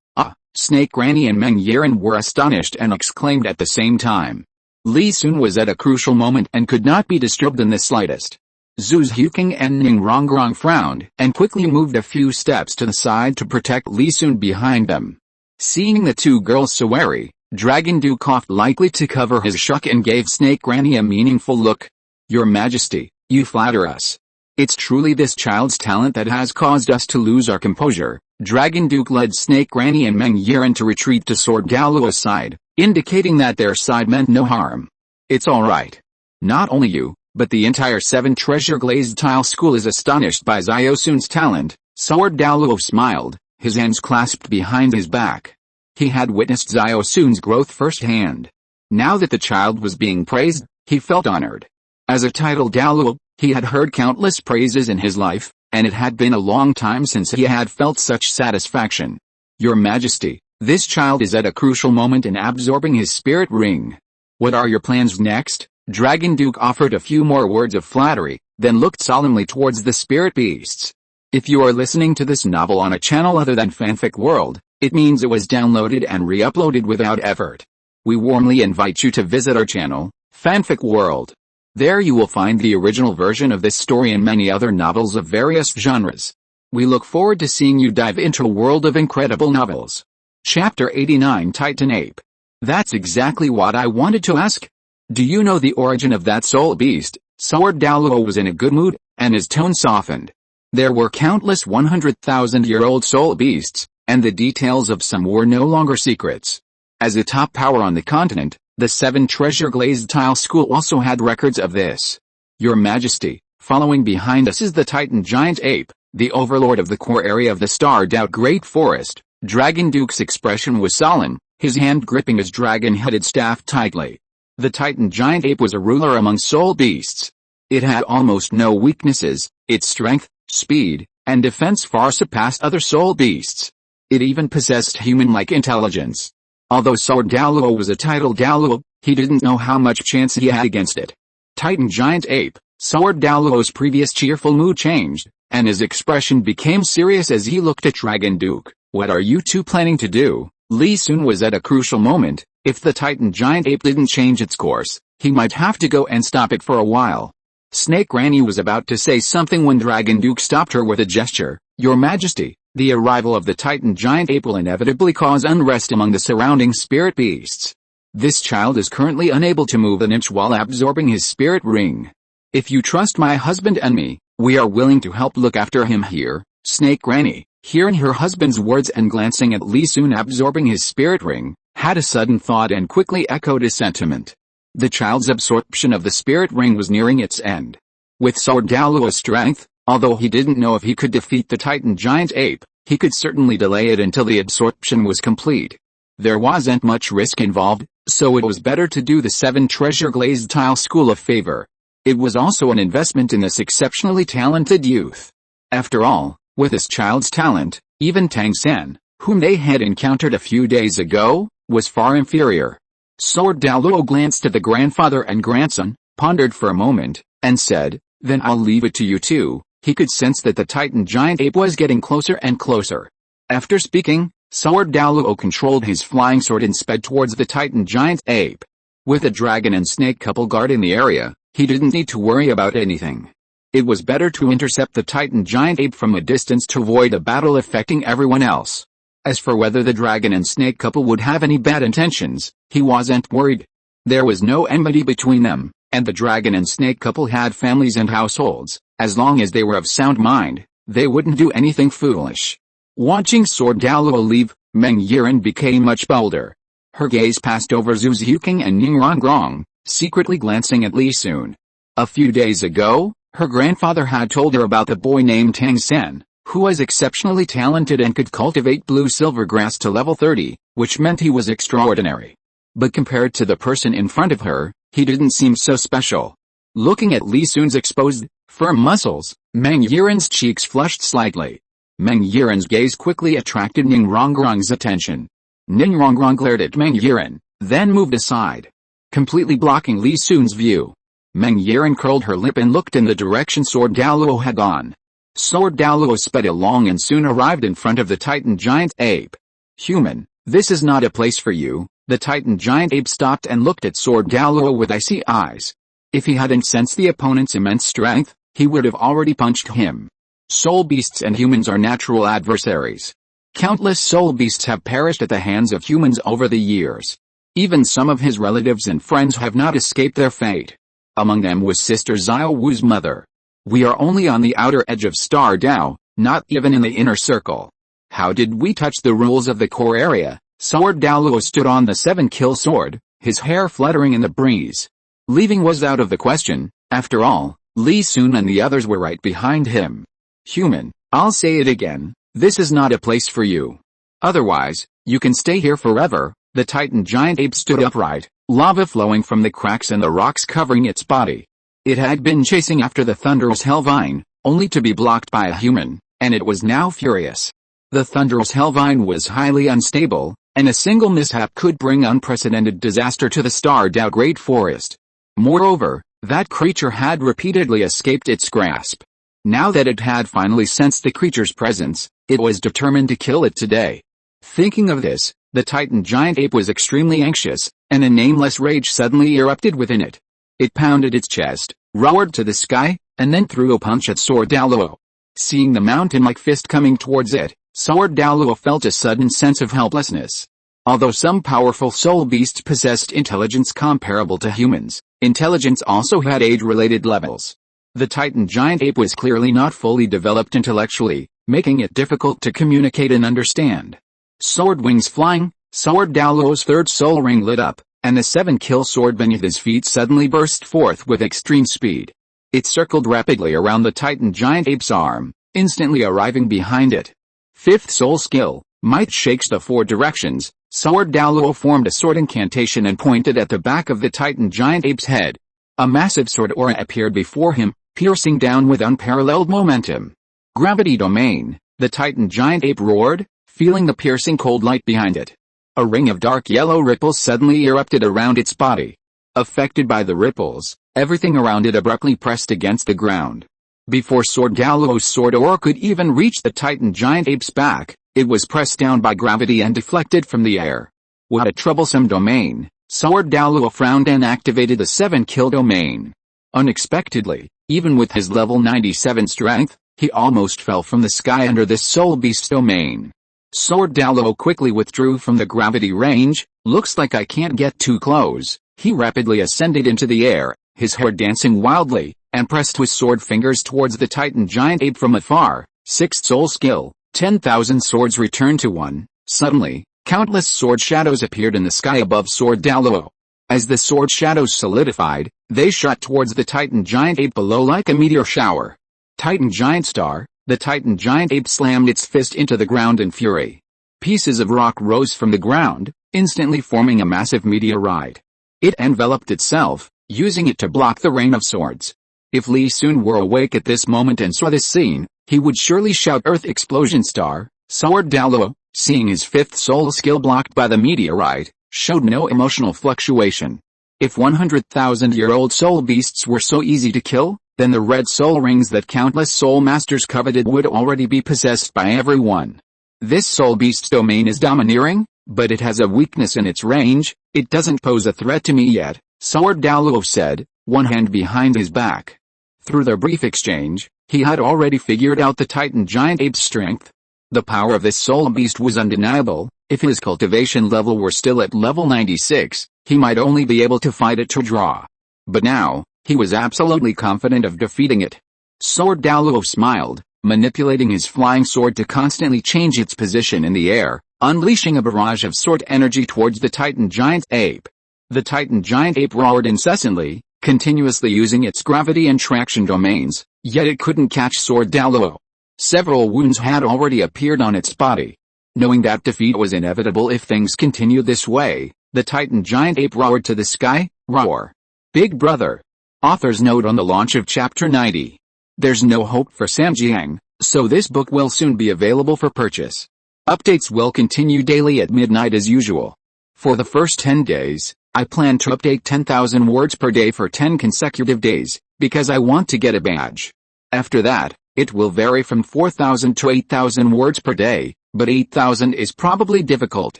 Snake Granny and Meng Yiren were astonished and exclaimed at the same time. Li Sun was at a crucial moment and could not be disturbed in the slightest. Zhu Xiaogang and Ning Rongrong frowned and quickly moved a few steps to the side to protect Li Sun behind them. Seeing the two girls so wary, Dragon Duke coughed lightly to cover his shock and gave Snake Granny a meaningful look. Your Majesty, you flatter us. It's truly this child's talent that has caused us to lose our composure. Dragon Duke led Snake Granny and Meng Yiren to retreat to Sword Douluo's side, indicating that their side meant no harm. It's alright. Not only you, but the entire 7 Treasure Glazed Tile School is astonished by Xiaosun's talent. Sword Douluo smiled, his hands clasped behind his back. He had witnessed Xiaosun's growth firsthand. Now that the child was being praised, he felt honored. As a titled Douluo, he had heard countless praises in his life, and it had been a long time since he had felt such satisfaction. Your Majesty, this child is at a crucial moment in absorbing his spirit ring. What are your plans next? Dragon Duke offered a few more words of flattery, then looked solemnly towards the spirit beasts. If you are listening to this novel on a channel other than Fanfic World, it means it was downloaded and re-uploaded without effort. We warmly invite you to visit our channel, Fanfic World. There you will find the original version of this story and many other novels of various genres. We look forward to seeing you dive into a world of incredible novels. Chapter 89 Titan Ape. That's exactly what I wanted to ask. Do you know the origin of that soul beast? Sword Douluo was in a good mood, and his tone softened. There were countless 100,000-year-old soul beasts, and the details of some were no longer secrets. As a top power on the continent, the 7 Treasure Glazed Tile School also had records of this. Your Majesty, following behind us is the Titan Giant Ape, the overlord of the core area of the starred-out Great Forest. Dragon Duke's expression was solemn, his hand gripping his dragon-headed staff tightly. The Titan Giant Ape was a ruler among soul beasts. It had almost no weaknesses, its strength, speed, and defense far surpassed other soul beasts. It even possessed human-like intelligence. Although Sword Douluo was a titled Douluo, he didn't know how much chance he had against it. Titan Giant Ape, Sword Douluo's previous cheerful mood changed, and his expression became serious as he looked at Dragon Duke. What are you two planning to do? Li Sun was at a crucial moment. If the Titan Giant Ape didn't change its course, he might have to go and stop it for a while. Snake Granny was about to say something when Dragon Duke stopped her with a gesture. Your Majesty, the arrival of the Titan giant ape will inevitably cause unrest among the surrounding spirit beasts. This child is currently unable to move an inch while absorbing his spirit ring. If you trust my husband and me, we are willing to help look after him here. Snake Granny, hearing her husband's words and glancing at Li Sun absorbing his spirit ring, had a sudden thought and quickly echoed his sentiment. The child's absorption of the spirit ring was nearing its end. With Sword Douluo's strength, although he didn't know if he could defeat the Titan giant ape, he could certainly delay it until the absorption was complete. There wasn't much risk involved, so it was better to do the 7-treasure Glazed tile school a favor. It was also an investment in this exceptionally talented youth. After all, with this child's talent, even Tang San, whom they had encountered a few days ago, was far inferior. Sword Douluo glanced at the grandfather and grandson, pondered for a moment, and said, then I'll leave it to you two. He could sense that the Titan giant ape was getting closer and closer. After speaking, Sword Douluo controlled his flying sword and sped towards the Titan giant ape. With a dragon and snake couple guarding the area, he didn't need to worry about anything. It was better to intercept the Titan giant ape from a distance to avoid a battle affecting everyone else. As for whether the dragon and snake couple would have any bad intentions, he wasn't worried. There was no enmity between them, and the dragon and snake couple had families and households. As long as they were of sound mind, they wouldn't do anything foolish. Watching Sword Douluo leave, Meng Yiren became much bolder. Her gaze passed over Zhu Xiaogang and Ning Rongrong, secretly glancing at Li Sun. A few days ago, her grandfather had told her about the boy named Tang San, who was exceptionally talented and could cultivate blue-silver grass to level 30, which meant he was extraordinary. But compared to the person in front of her, he didn't seem so special. Looking at Li Sun's exposed, firm muscles, Meng Yiren's cheeks flushed slightly. Meng Yiren's gaze quickly attracted Ning Rongrong's attention. Ning Rongrong glared at Meng Yiren, then moved aside, completely blocking Li Sun's view. Meng Yiren curled her lip and looked in the direction Sword Douluo had gone. Sword Douluo sped along and soon arrived in front of the Titan giant ape. Human, this is not a place for you. The Titan giant ape stopped and looked at Sword Douluo with icy eyes. If he hadn't sensed the opponent's immense strength, he would have already punched him. Soul beasts and humans are natural adversaries. Countless soul beasts have perished at the hands of humans over the years. Even some of his relatives and friends have not escaped their fate. Among them was Sister Xiao Wu's mother. We are only on the outer edge of Star Dao, not even in the inner circle. How did we touch the rules of the core area? Sword Douluo stood on the 7-kill sword, his hair fluttering in the breeze. Leaving was out of the question. After all, Li Sun and the others were right behind him. Human, I'll say it again, this is not a place for you. Otherwise, you can stay here forever. The Titan giant ape stood upright, lava flowing from the cracks in the rocks covering its body. It had been chasing after the thunderous Hellvine, only to be blocked by a human, and it was now furious. The thunderous Hellvine was highly unstable, and a single mishap could bring unprecedented disaster to the Star Dao Great Forest. Moreover, that creature had repeatedly escaped its grasp. Now that it had finally sensed the creature's presence, it was determined to kill it today. Thinking of this, the Titan giant ape was extremely anxious, and a nameless rage suddenly erupted within it. It pounded its chest, roared to the sky, and then threw a punch at Sword Douluo. Seeing the mountain-like fist coming towards it, Sword Douluo felt a sudden sense of helplessness. Although some powerful soul beasts possessed intelligence comparable to humans, intelligence also had age-related levels. The Titan giant ape was clearly not fully developed intellectually, making it difficult to communicate and understand. Sword wings flying, Sword Douluo's third soul ring lit up, and the 7-kill sword beneath his feet suddenly burst forth with extreme speed. It circled rapidly around the Titan giant ape's arm, instantly arriving behind it. Fifth soul skill, Might shakes the 4 directions. Sword Douluo formed a sword incantation and pointed at the back of the Titan giant ape's head. A massive sword aura appeared before him, piercing down with unparalleled momentum. Gravity domain, the Titan giant ape roared, feeling the piercing cold light behind it. A ring of dark yellow ripples suddenly erupted around its body. Affected by the ripples, everything around it abruptly pressed against the ground. Before Sword Douluo's sword aura could even reach the Titan giant ape's back, it was pressed down by gravity and deflected from the air. What a troublesome domain. Sword Douluo frowned and activated the 7-kill domain. Unexpectedly, even with his level 97 strength, he almost fell from the sky under this soul beast's domain. Sword Douluo quickly withdrew from the gravity range. Looks like I can't get too close. He rapidly ascended into the air, his hair dancing wildly, and pressed his sword fingers towards the Titan giant ape from afar. 6th soul skill, 10,000 swords returned to 1. Suddenly, countless sword shadows appeared in the sky above Sword Douluo. As the sword shadows solidified, they shot towards the Titan giant ape below like a meteor shower. Titan giant star, the Titan giant ape slammed its fist into the ground in fury. Pieces of rock rose from the ground, instantly forming a massive meteorite. It enveloped itself, using it to block the rain of swords. If Li Sun were awake at this moment and saw this scene, he would surely shout Earth Explosion Star. Sword Douluo, seeing his 5th soul skill blocked by the meteorite, showed no emotional fluctuation. If 100,000-year-old soul beasts were so easy to kill, then the red soul rings that countless soul masters coveted would already be possessed by everyone. This soul beast's domain is domineering, but it has a weakness in its range. It doesn't pose a threat to me yet, Sword Douluo said, one hand behind his back. Through their brief exchange, he had already figured out the Titan giant ape's strength. The power of this soul beast was undeniable. If his cultivation level were still at level 96, he might only be able to fight it to draw. But now, he was absolutely confident of defeating it. Sword Douluo smiled, manipulating his flying sword to constantly change its position in the air, unleashing a barrage of sword energy towards the Titan giant ape. The Titan giant ape roared incessantly, continuously using its gravity and traction domains, yet it couldn't catch Sword Douluo. Several wounds had already appeared on its body. Knowing that defeat was inevitable if things continued this way, the Titan giant ape roared to the sky. Roar. Big brother. Author's note on the launch of Chapter 90. There's no hope for Xiaogang, so this book will soon be available for purchase. Updates will continue daily at midnight as usual. For the first 10 days, I plan to update 10,000 words per day for 10 consecutive days, because I want to get a badge. After that, it will vary from 4,000 to 8,000 words per day, but 8,000 is probably difficult.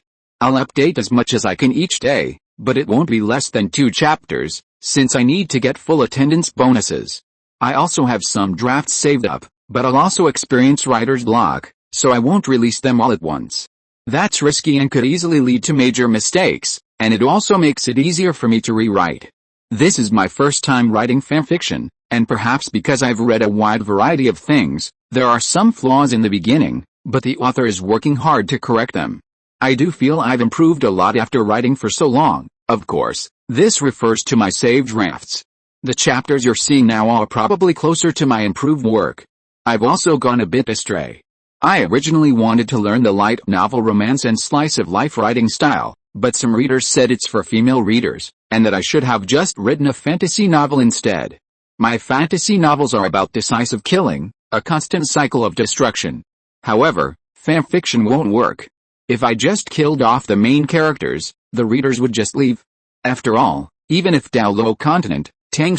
I'll update as much as I can each day, but it won't be less than 2 chapters, since I need to get full attendance bonuses. I also have some drafts saved up, but I'll also experience writer's block, so I won't release them all at once. That's risky and could easily lead to major mistakes, and it also makes it easier for me to rewrite. This is my first time writing fanfiction, and perhaps because I've read a wide variety of things, there are some flaws in the beginning, but the author is working hard to correct them. I do feel I've improved a lot after writing for so long. Of course, this refers to my saved drafts. The chapters you're seeing now are probably closer to my improved work. I've also gone a bit astray. I originally wanted to learn the light novel romance and slice of life writing style, but some readers said it's for female readers, and that I should have just written a fantasy novel instead. My fantasy novels are about decisive killing, a constant cycle of destruction. However, fanfiction won't work. If I just killed off the main characters, the readers would just leave. After all, even if Douluo Continent, Tang,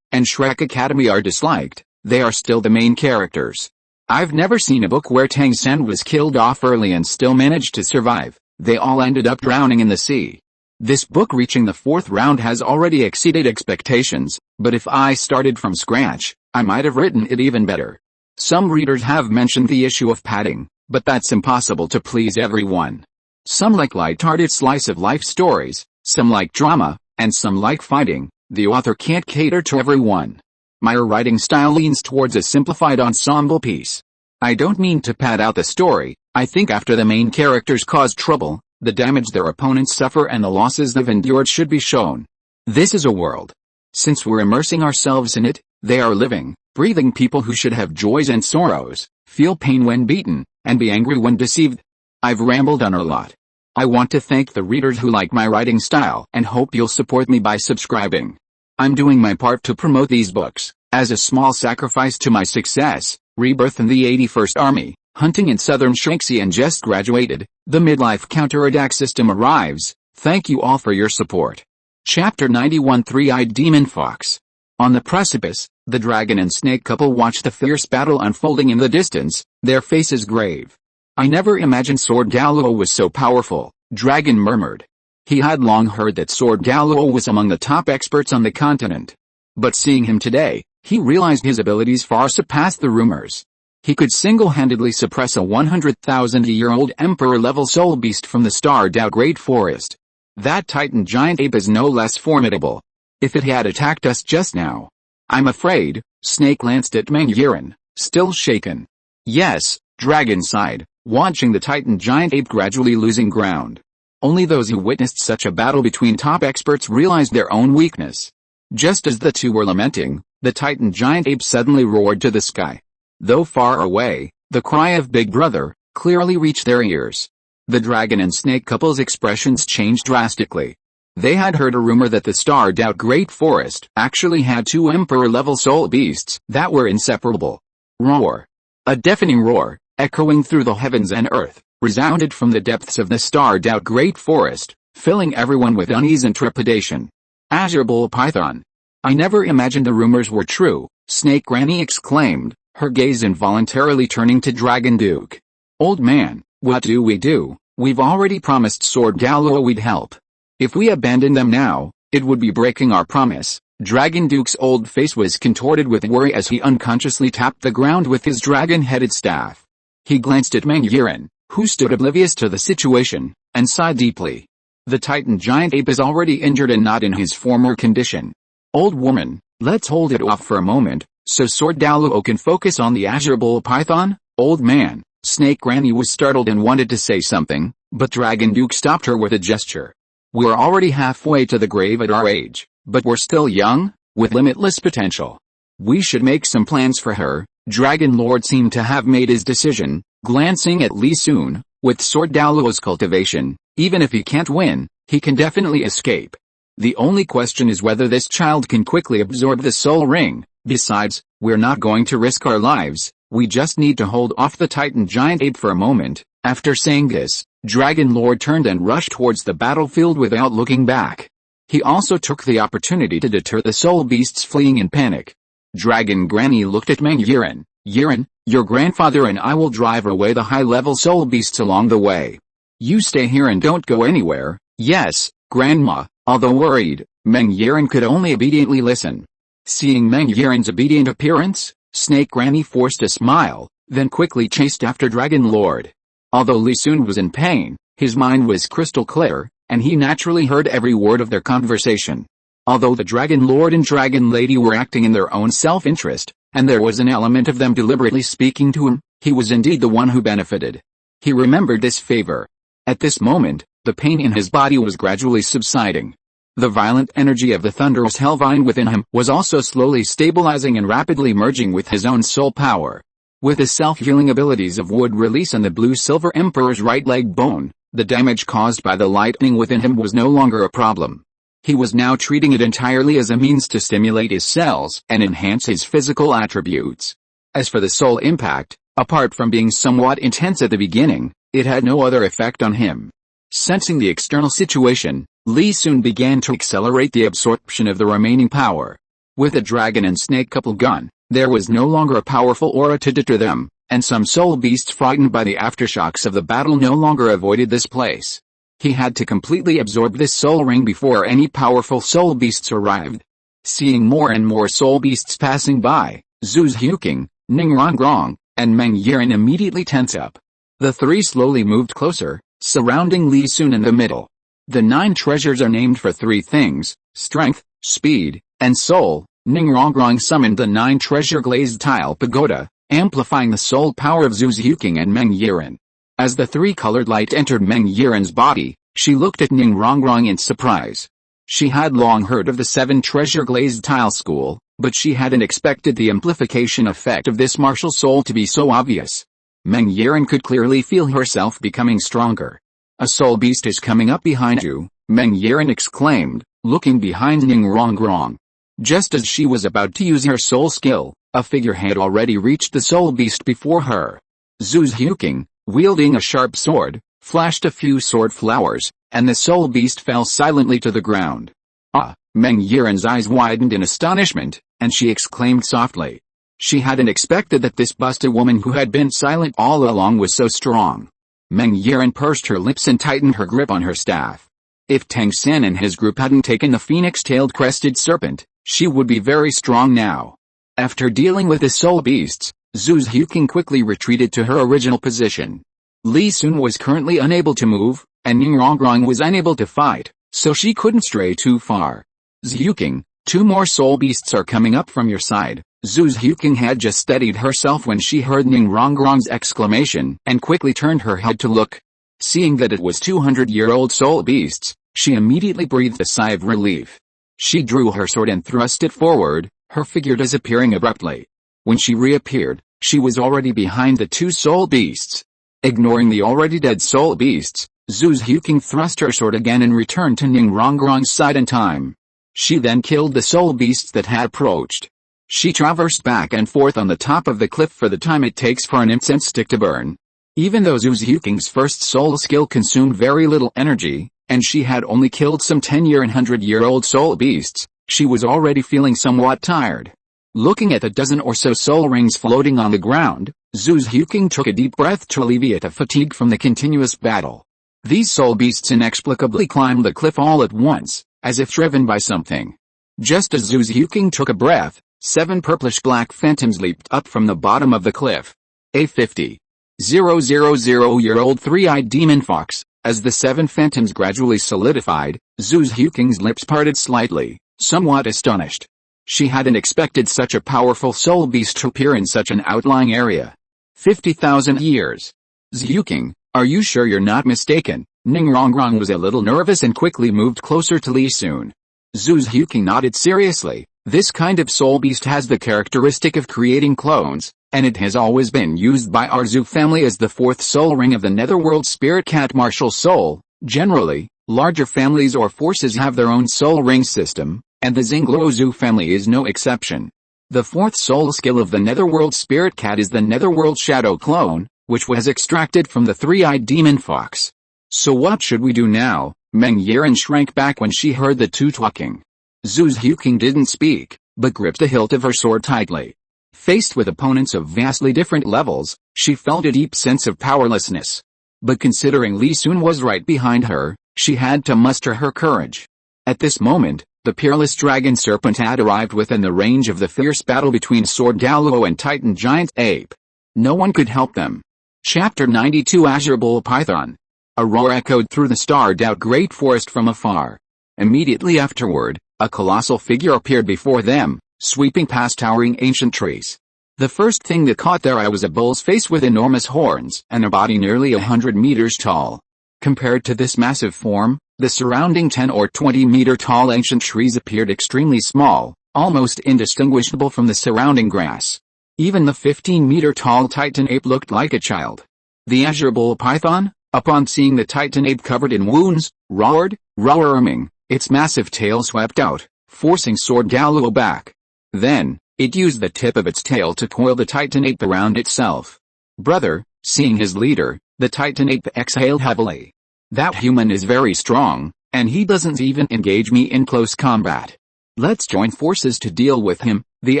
and Shrek Academy are disliked, they are still the main characters. I've never seen a book where Tang was killed off early and still managed to survive. They all ended up drowning in the sea. This book reaching the 4th round has already exceeded expectations, but if I started from scratch, I might have written it even better. Some readers have mentioned the issue of padding, but that's impossible to please everyone. Some like light-hearted slice-of-life stories, some like drama, and some like fighting. The author can't cater to everyone. My writing style leans towards a simplified ensemble piece. I don't mean to pad out the story. I think after the main characters cause trouble, the damage their opponents suffer and the losses they've endured should be shown. This is a world. Since we're immersing ourselves in it, they are living, breathing people who should have joys and sorrows, feel pain when beaten, and be angry when deceived. I've rambled on a lot. I want to thank the readers who like my writing style and hope you'll support me by subscribing. I'm doing my part to promote these books, as a small sacrifice to my success. Rebirth in the 81st Army, hunting in southern Shanxi and just graduated. The midlife counterattack system arrives. Thank you all for your support. Chapter 91 Three-Eyed Demon Fox. On the precipice, the dragon and snake couple watch the fierce battle unfolding in the distance, their faces grave. I never imagined Sword Douluo was so powerful, Dragon murmured. He had long heard that Sword Douluo was among the top experts on the continent. But seeing him today, he realized his abilities far surpassed the rumors. He could single-handedly suppress a 100,000-year-old emperor-level soul beast from the starred-out Great Forest. That titan giant ape is no less formidable. If it had attacked us just now, I'm afraid, Snake glanced at Meng Yiren, still shaken. Yes, Dragon sighed, watching the titan giant ape gradually losing ground. Only those who witnessed such a battle between top experts realized their own weakness. Just as the two were lamenting, the titan giant ape suddenly roared to the sky. Though far away, the cry of Big Brother clearly reached their ears. The dragon and snake couple's expressions changed drastically. They had heard a rumor that the starred-out Great Forest actually had two emperor-level soul beasts that were inseparable. Roar. A deafening roar, echoing through the heavens and earth, resounded from the depths of the starred-out Great Forest, filling everyone with unease and trepidation. Azure Bull Python. I never imagined the rumors were true, Snake Granny exclaimed, her gaze involuntarily turning to Dragon Duke. Old man, what do? We've already promised Sword Douluo we'd help. If we abandon them now, it would be breaking our promise. Dragon Duke's old face was contorted with worry as he unconsciously tapped the ground with his dragon-headed staff. He glanced at Meng Yiren, who stood oblivious to the situation, and sighed deeply. The titan giant ape is already injured and not in his former condition. Old woman, let's hold it off for a moment, so Sword Douluo can focus on the Azure Bull Python. Old man, Snake Granny was startled and wanted to say something, but Dragon Duke stopped her with a gesture. We're already halfway to the grave at our age, but we're still young, with limitless potential. We should make some plans for her. Dragon Lord seemed to have made his decision, glancing at Li Sun. With Sword Douluo's cultivation, even if he can't win, he can definitely escape. The only question is whether this child can quickly absorb the soul ring. Besides, we're not going to risk our lives, we just need to hold off the titan giant ape for a moment. After saying this, Dragon Lord turned and rushed towards the battlefield without looking back. He also took the opportunity to deter the soul beasts fleeing in panic. Dragon Granny looked at Meng Yiren. Yiren, your grandfather and I will drive away the high-level soul beasts along the way. You stay here and don't go anywhere. Yes, Grandma. Although worried, Meng Yiren could only obediently listen. Seeing Meng Yiren's obedient appearance, Snake Granny forced a smile, then quickly chased after Dragon Lord. Although Li Sun was in pain, his mind was crystal clear, and he naturally heard every word of their conversation. Although the Dragon Lord and Dragon Lady were acting in their own self-interest, and there was an element of them deliberately speaking to him, he was indeed the one who benefited. He remembered this favor. At this moment, the pain in his body was gradually subsiding. The violent energy of the thunderous hellvine within him was also slowly stabilizing and rapidly merging with his own soul power. With the self-healing abilities of Wood Release and the Blue-Silver Emperor's right leg bone, the damage caused by the lightning within him was no longer a problem. He was now treating it entirely as a means to stimulate his cells and enhance his physical attributes. As for the soul impact, apart from being somewhat intense at the beginning, it had no other effect on him. Sensing the external situation, Li Sun began to accelerate the absorption of the remaining power. With a dragon and snake couple gone, there was no longer a powerful aura to deter them, and some soul beasts frightened by the aftershocks of the battle no longer avoided this place. He had to completely absorb this soul ring before any powerful soul beasts arrived. Seeing more and more soul beasts passing by, Zhu Xiaogang, Ning Rongrong, and Meng Yiren immediately tense up. The three slowly moved closer, surrounding Li Sun in the middle. The 9 treasures are named for 3 things: strength, speed, and soul. Ning Rongrong summoned the 9 treasure glazed tile pagoda, amplifying the soul power of Zhu Xiaogang and Meng Yiren. As the 3-colored light entered Meng Yiren's body, she looked at Ning Rongrong in surprise. She had long heard of the 7 treasure glazed tile school, but she hadn't expected the amplification effect of this martial soul to be so obvious. Meng Yiren could clearly feel herself becoming stronger. A soul beast is coming up behind you, Meng Yiren exclaimed, looking behind Ning Rongrong. Just as she was about to use her soul skill, a figure had already reached the soul beast before her. Zhu Xiaogang, wielding a sharp sword, flashed a few sword flowers, and the soul beast fell silently to the ground. Ah! Meng Yiren's eyes widened in astonishment, and she exclaimed softly. She hadn't expected that this busted woman who had been silent all along was so strong. Meng Yiren pursed her lips and tightened her grip on her staff. If Tang San and his group hadn't taken the phoenix-tailed crested serpent, She would be very strong now. After dealing with the soul beasts, Zhu Xiuqing quickly retreated to her original position. Li Sun was currently unable to move, and Ning Rongrong was unable to fight, so she couldn't stray too far. Xiuqing, 2 more soul beasts are coming up from your side. Zhu Xiuqing had just steadied herself when she heard Ning Rongrong's exclamation and quickly turned her head to look. Seeing that it was 200-year-old soul beasts, she immediately breathed a sigh of relief. She drew her sword and thrust it forward, her figure disappearing abruptly. When she reappeared, she was already behind the 2 soul beasts. Ignoring the already dead soul beasts, Zhu Xiuqing thrust her sword again and returned to Ning Rongrong's side in time. She then killed the soul beasts that had approached. She traversed back and forth on the top of the cliff for the time it takes for an incense stick to burn. Even though Zhu Xiuqing's first soul skill consumed very little energy, and she had only killed some 10-year and 100-year-old soul beasts, she was already feeling somewhat tired. Looking at the dozen or so soul rings floating on the ground, Zhu Xiuqing took a deep breath to alleviate the fatigue from the continuous battle. These soul beasts inexplicably climbed the cliff all at once, as if driven by something. Just as Zhu Xiuqing took a breath, 7 purplish-black phantoms leaped up from the bottom of the cliff. A 50,000-year-old 3-eyed demon fox. As the 7 phantoms gradually solidified, Zhu Xiuqing's lips parted slightly, somewhat astonished. She hadn't expected such a powerful soul beast to appear in such an outlying area. 50,000 years. Xiuqing, are you sure you're not mistaken? Ning Rongrong was a little nervous and quickly moved closer to Li Sun. Zhu Xiuqing nodded seriously. This kind of soul beast has the characteristic of creating clones, and it has always been used by our Zhu family as the 4th soul ring of the netherworld spirit cat martial soul. Generally, larger families or forces have their own soul ring system, and the Xingluo Zhu family is no exception. The 4th soul skill of the netherworld spirit cat is the netherworld shadow clone, which was extracted from the 3-eyed demon fox. So what should we do now? Meng Yiren shrank back when she heard the 2 talking. Zhu Xiuqing didn't speak, but gripped the hilt of her sword tightly. Faced with opponents of vastly different levels, she felt a deep sense of powerlessness. But considering Li Sun was right behind her, she had to muster her courage. At this moment, the peerless dragon serpent had arrived within the range of the fierce battle between Sword Douluo and Titan Giant Ape. No one could help them. Chapter 92 Azure Bull Python. A roar echoed through the starred-out great forest from afar. Immediately afterward, a colossal figure appeared before them, sweeping past towering ancient trees. The first thing that caught their eye was a bull's face with enormous horns and a body nearly 100 meters tall. Compared to this massive form, the surrounding 10 or 20 meter tall ancient trees appeared extremely small, almost indistinguishable from the surrounding grass. Even the 15-meter tall Titan ape looked like a child. The Azure Bull Python, upon seeing the Titan ape covered in wounds, roared, roaring. Its massive tail swept out, forcing Sword Douluo back. Then, it used the tip of its tail to coil the Titan ape around itself. Brother, seeing his leader, the Titan ape exhaled heavily. That human is very strong, and he doesn't even engage me in close combat. Let's join forces to deal with him. The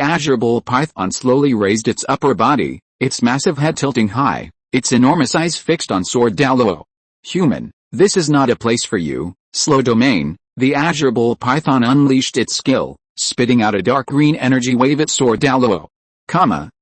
Azure Bull Python slowly raised its upper body, its massive head tilting high, its enormous eyes fixed on Sword Douluo. Human, this is not a place for you. Slow domain. The Azure Bull Python unleashed its skill, spitting out a dark green energy wave at Sword Douluo.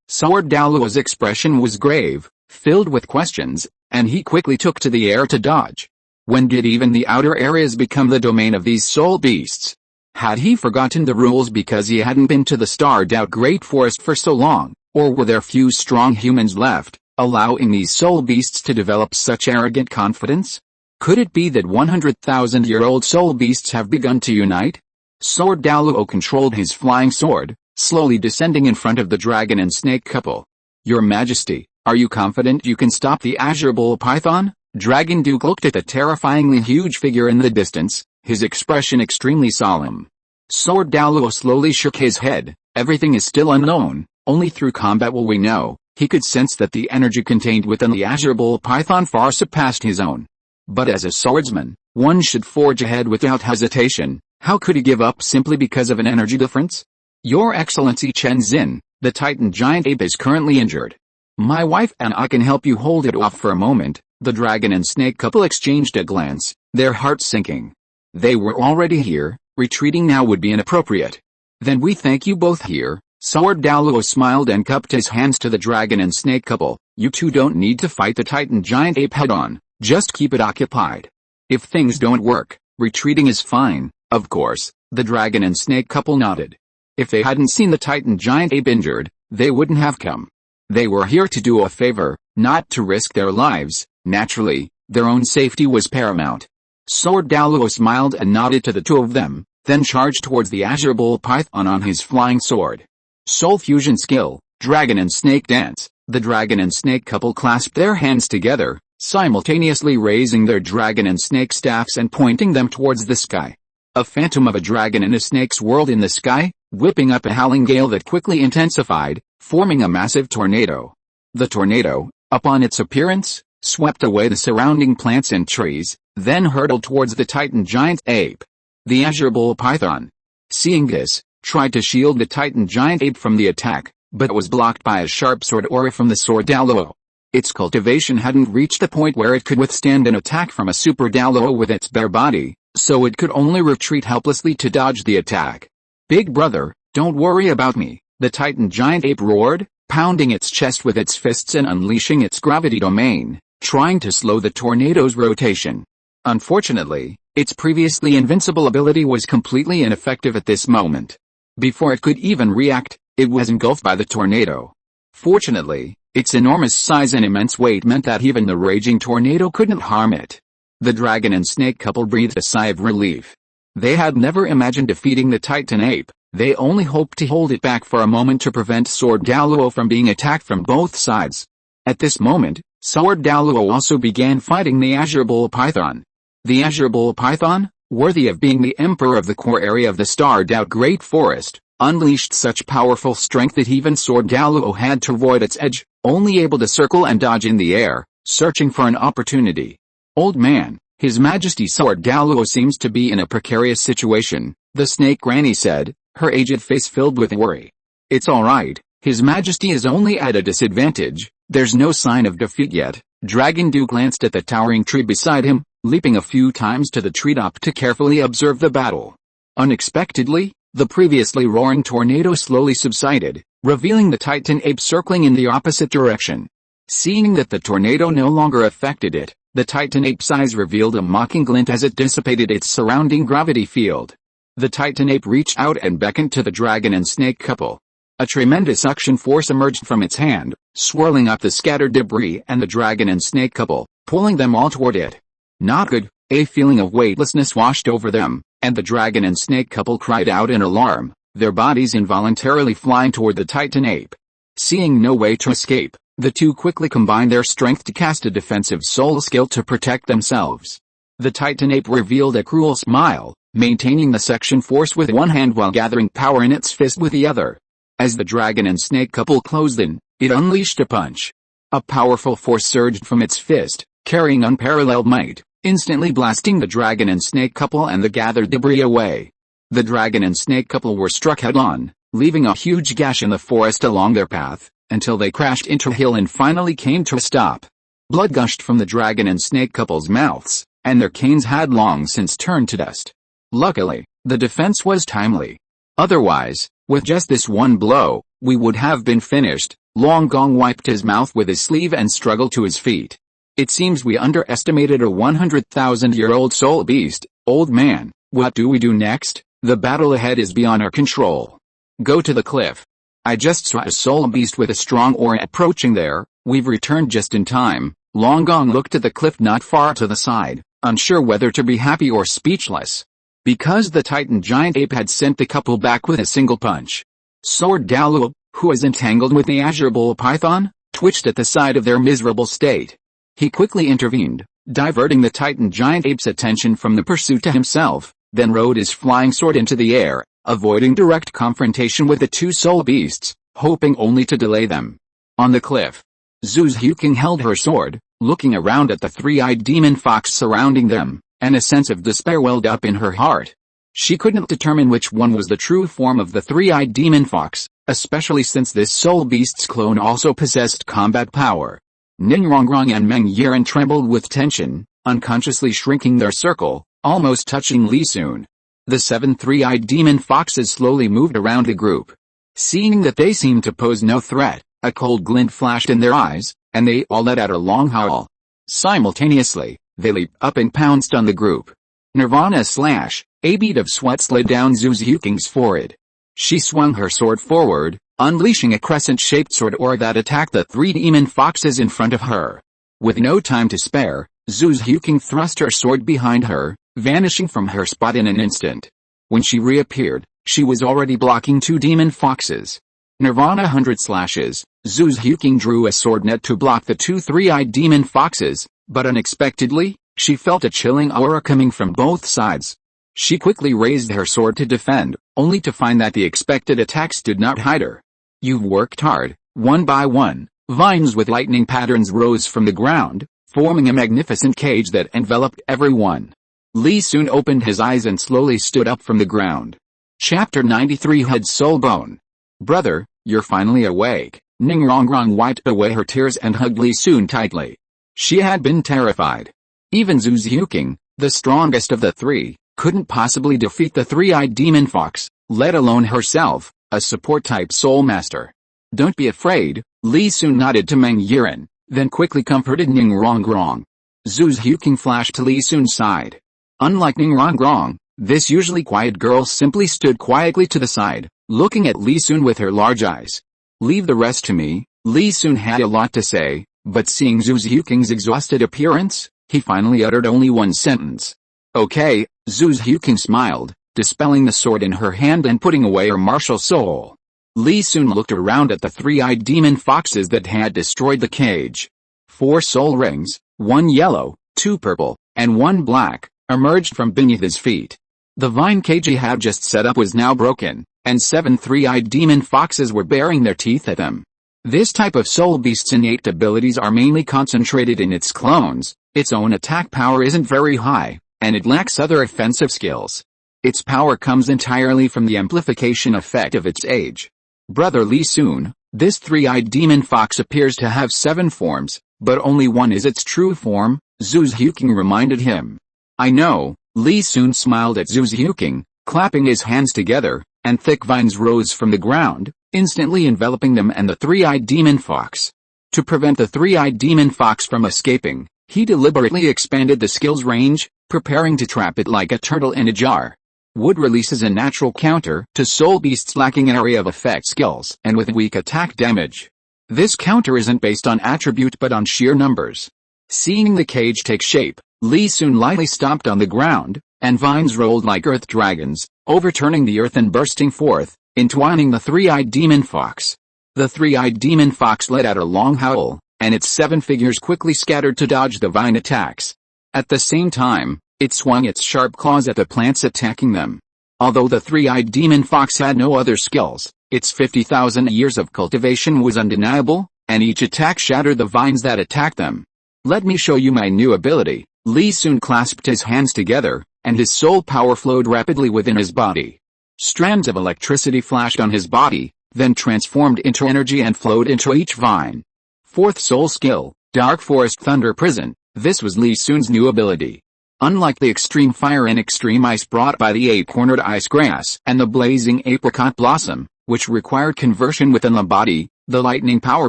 Sword Douluo's expression was grave, filled with questions, and he quickly took to the air to dodge. When did even the outer areas become the domain of these soul beasts? Had he forgotten the rules because he hadn't been to the starred-out great forest for so long, or were there few strong humans left, allowing these soul beasts to develop such arrogant confidence? Could it be that 100,000-year-old soul beasts have begun to unite? Sword Douluo controlled his flying sword, slowly descending in front of the dragon and snake couple. Your Majesty, are you confident you can stop the Azure Bull Python? Dragon Duke looked at the terrifyingly huge figure in the distance, his expression extremely solemn. Sword Douluo slowly shook his head. Everything is still unknown, only through combat will we know. He could sense that the energy contained within the Azure Bull Python far surpassed his own. But as a swordsman, one should forge ahead without hesitation. How could he give up simply because of an energy difference? Your Excellency Chen Xin, the Titan Giant Ape is currently injured. My wife and I can help you hold it off for a moment. The dragon and snake couple exchanged a glance, their hearts sinking. They were already here, retreating now would be inappropriate. Then we thank you both here. Sword Douluo smiled and cupped his hands to the dragon and snake couple. You two don't need to fight the Titan giant ape head on, just keep it occupied. If things don't work, retreating is fine, of course. The dragon and snake couple nodded. If they hadn't seen the Titan giant ape injured, they wouldn't have come. They were here to do a favor, not to risk their lives. Naturally, their own safety was paramount. Sword Douluo smiled and nodded to the two of them, then charged towards the azure bull python on his flying sword. Soul fusion skill, dragon and snake dance. The dragon and snake couple clasped their hands together, simultaneously raising their dragon and snake staffs and pointing them towards the sky. A phantom of a dragon and a snake swirled in the sky, whipping up a howling gale that quickly intensified, forming a massive tornado. The tornado, upon its appearance, swept away the surrounding plants and trees, then hurtled towards the Titan giant ape. The azure bull python, seeing this, tried to shield the Titan giant ape from the attack, but was blocked by a sharp sword aura from the sword Douluo. Its cultivation hadn't reached the point where it could withstand an attack from a super Douluo with its bare body, so it could only retreat helplessly to dodge the attack. Big brother, don't worry about me, the Titan giant ape roared, pounding its chest with its fists and unleashing its gravity domain, trying to slow the tornado's rotation. Unfortunately, its previously invincible ability was completely ineffective at this moment. Before it could even react, it was engulfed by the tornado. Fortunately, its enormous size and immense weight meant that even the raging tornado couldn't harm it. The dragon and snake couple breathed a sigh of relief. They had never imagined defeating the Titan ape, they only hoped to hold it back for a moment to prevent Sword Douluo from being attacked from both sides. At this moment, Sword Douluo also began fighting the azure bull python. The azure bull python, worthy of being the emperor of the core area of the starred out Great Forest, unleashed such powerful strength that even Sword Douluo had to avoid its edge, only able to circle and dodge in the air, searching for an opportunity. Old man, His Majesty Sword Douluo seems to be in a precarious situation, the snake granny said, her aged face filled with worry. It's alright, His Majesty is only at a disadvantage, there's no sign of defeat yet. Dragon Dew glanced at the towering tree beside him, leaping a few times to the treetop to carefully observe the battle. Unexpectedly, the previously roaring tornado slowly subsided, revealing the Titan ape circling in the opposite direction. Seeing that the tornado no longer affected it, the Titan ape's eyes revealed a mocking glint as it dissipated its surrounding gravity field. The Titan ape reached out and beckoned to the dragon and snake couple. A tremendous suction force emerged from its hand, swirling up the scattered debris and the dragon and snake couple, pulling them all toward it. Not good, a feeling of weightlessness washed over them, and the dragon and snake couple cried out in alarm, their bodies involuntarily flying toward the Titan ape. Seeing no way to escape, the two quickly combined their strength to cast a defensive soul skill to protect themselves. The Titan ape revealed a cruel smile, maintaining the suction force with one hand while gathering power in its fist with the other. As the dragon and snake couple closed in, it unleashed a punch. A powerful force surged from its fist, carrying unparalleled might, instantly blasting the dragon and snake couple and the gathered debris away. The dragon and snake couple were struck head-on, leaving a huge gash in the forest along their path, until they crashed into a hill and finally came to a stop. Blood gushed from the dragon and snake couple's mouths, and their canes had long since turned to dust. Luckily, the defense was timely. Otherwise, with just this one blow, we would have been finished. Long Gong wiped his mouth with his sleeve and struggled to his feet. It seems we underestimated a 100,000-year-old soul beast. Old man, what do we do next? The battle ahead is beyond our control. Go to the cliff. I just saw a soul beast with a strong aura approaching there. We've returned just in time. Long Gong looked at the cliff not far to the side, unsure whether to be happy or speechless. Because the Titan giant ape had sent the couple back with a single punch. Sword Douluo, who was entangled with the azure bull python, twitched at the sight of their miserable state. He quickly intervened, diverting the Titan giant ape's attention from the pursuit to himself, then rode his flying sword into the air, avoiding direct confrontation with the two soul beasts, hoping only to delay them. On the cliff, Zhu Xiaogang held her sword, looking around at the three-eyed demon fox surrounding them, and a sense of despair welled up in her heart. She couldn't determine which one was the true form of the three-eyed demon fox, especially since this soul beast's clone also possessed combat power. Ninrongrong and Meng Yiren trembled with tension, unconsciously shrinking their circle, almost touching Li Sun. The 7 three-eyed demon foxes slowly moved around the group. Seeing that they seemed to pose no threat, a cold glint flashed in their eyes, and they all let out a long howl. Simultaneously, they leaped up and pounced on the group. Nirvana slash, a bead of sweat slid down Zhu Xiuqing's forehead. She swung her sword forward, unleashing a crescent-shaped sword aura that attacked the 3 demon foxes in front of her. With no time to spare, Zhu Xiuqing thrust her sword behind her, vanishing from her spot in an instant. When she reappeared, she was already blocking 2 demon foxes. Nirvana 100 slashes, Zhu Xiuqing drew a sword net to block the 2 three-eyed demon foxes, but unexpectedly, she felt a chilling aura coming from both sides. She quickly raised her sword to defend, only to find that the expected attacks did not hide her. "You've worked hard." One by one, vines with lightning patterns rose from the ground, forming a magnificent cage that enveloped everyone. Li Sun opened his eyes and slowly stood up from the ground. Chapter 93 Head Soul Bone. "Brother, you're finally awake." Ning Rongrong wiped away her tears and hugged Li Sun tightly. She had been terrified. Even Zhu Xiuqing, the strongest of the 3, couldn't possibly defeat the 3-eyed demon fox, let alone herself, a support-type soul master. "Don't be afraid," Li Sun nodded to Meng Yiren, then quickly comforted Ning Rongrong. Zhu Xiuqing flashed to Li Sun's side. Unlike Ning Rongrong, this usually quiet girl simply stood quietly to the side, looking at Li Sun with her large eyes. "Leave the rest to me." Li Sun had a lot to say, but seeing Zhu Xiuqing's exhausted appearance, he finally uttered only one sentence. "Okay." Zhu Xiuqing smiled, dispelling the sword in her hand and putting away her martial soul. Li Sun looked around at the 3-eyed demon foxes that had destroyed the cage. 4 soul rings, 1 yellow, 2 purple, and 1 black, emerged from beneath his feet. The vine cage he had just set up was now broken, and 7 three-eyed demon foxes were baring their teeth at them. This type of soul beast's innate abilities are mainly concentrated in its clones. Its own attack power isn't very high, and it lacks other offensive skills. Its power comes entirely from the amplification effect of its age. "Brother Li Sun, this 3-eyed demon fox appears to have 7 forms, but only one is its true form," Zhu Xiuqing reminded him. "I know." Li Sun smiled at Zhu Xiuqing, clapping his hands together, and thick vines rose from the ground, instantly enveloping them and the 3-eyed demon fox. To prevent the 3-eyed demon fox from escaping, he deliberately expanded the skill's range, preparing to trap it like a turtle in a jar. Wood releases a natural counter to soul beasts lacking area of effect skills and with weak attack damage. This counter isn't based on attribute but on sheer numbers. Seeing the cage take shape, Li Sun lightly stomped on the ground, and vines rolled like earth dragons, overturning the earth and bursting forth, entwining the 3-eyed demon fox. The 3-eyed demon fox let out a long howl, and its 7 figures quickly scattered to dodge the vine attacks. At the same time, it swung its sharp claws at the plants attacking them. Although the 3-eyed demon fox had no other skills, its 50,000 years of cultivation was undeniable, and each attack shattered the vines that attacked them. "Let me show you my new ability." Li Sun clasped his hands together, and his soul power flowed rapidly within his body. Strands of electricity flashed on his body, then transformed into energy and flowed into each vine. 4th soul skill, Dark Forest Thunder Prison. This was Li Sun's new ability. Unlike the extreme fire and extreme ice brought by the 8-cornered ice grass and the blazing apricot blossom, which required conversion within the body, the lightning power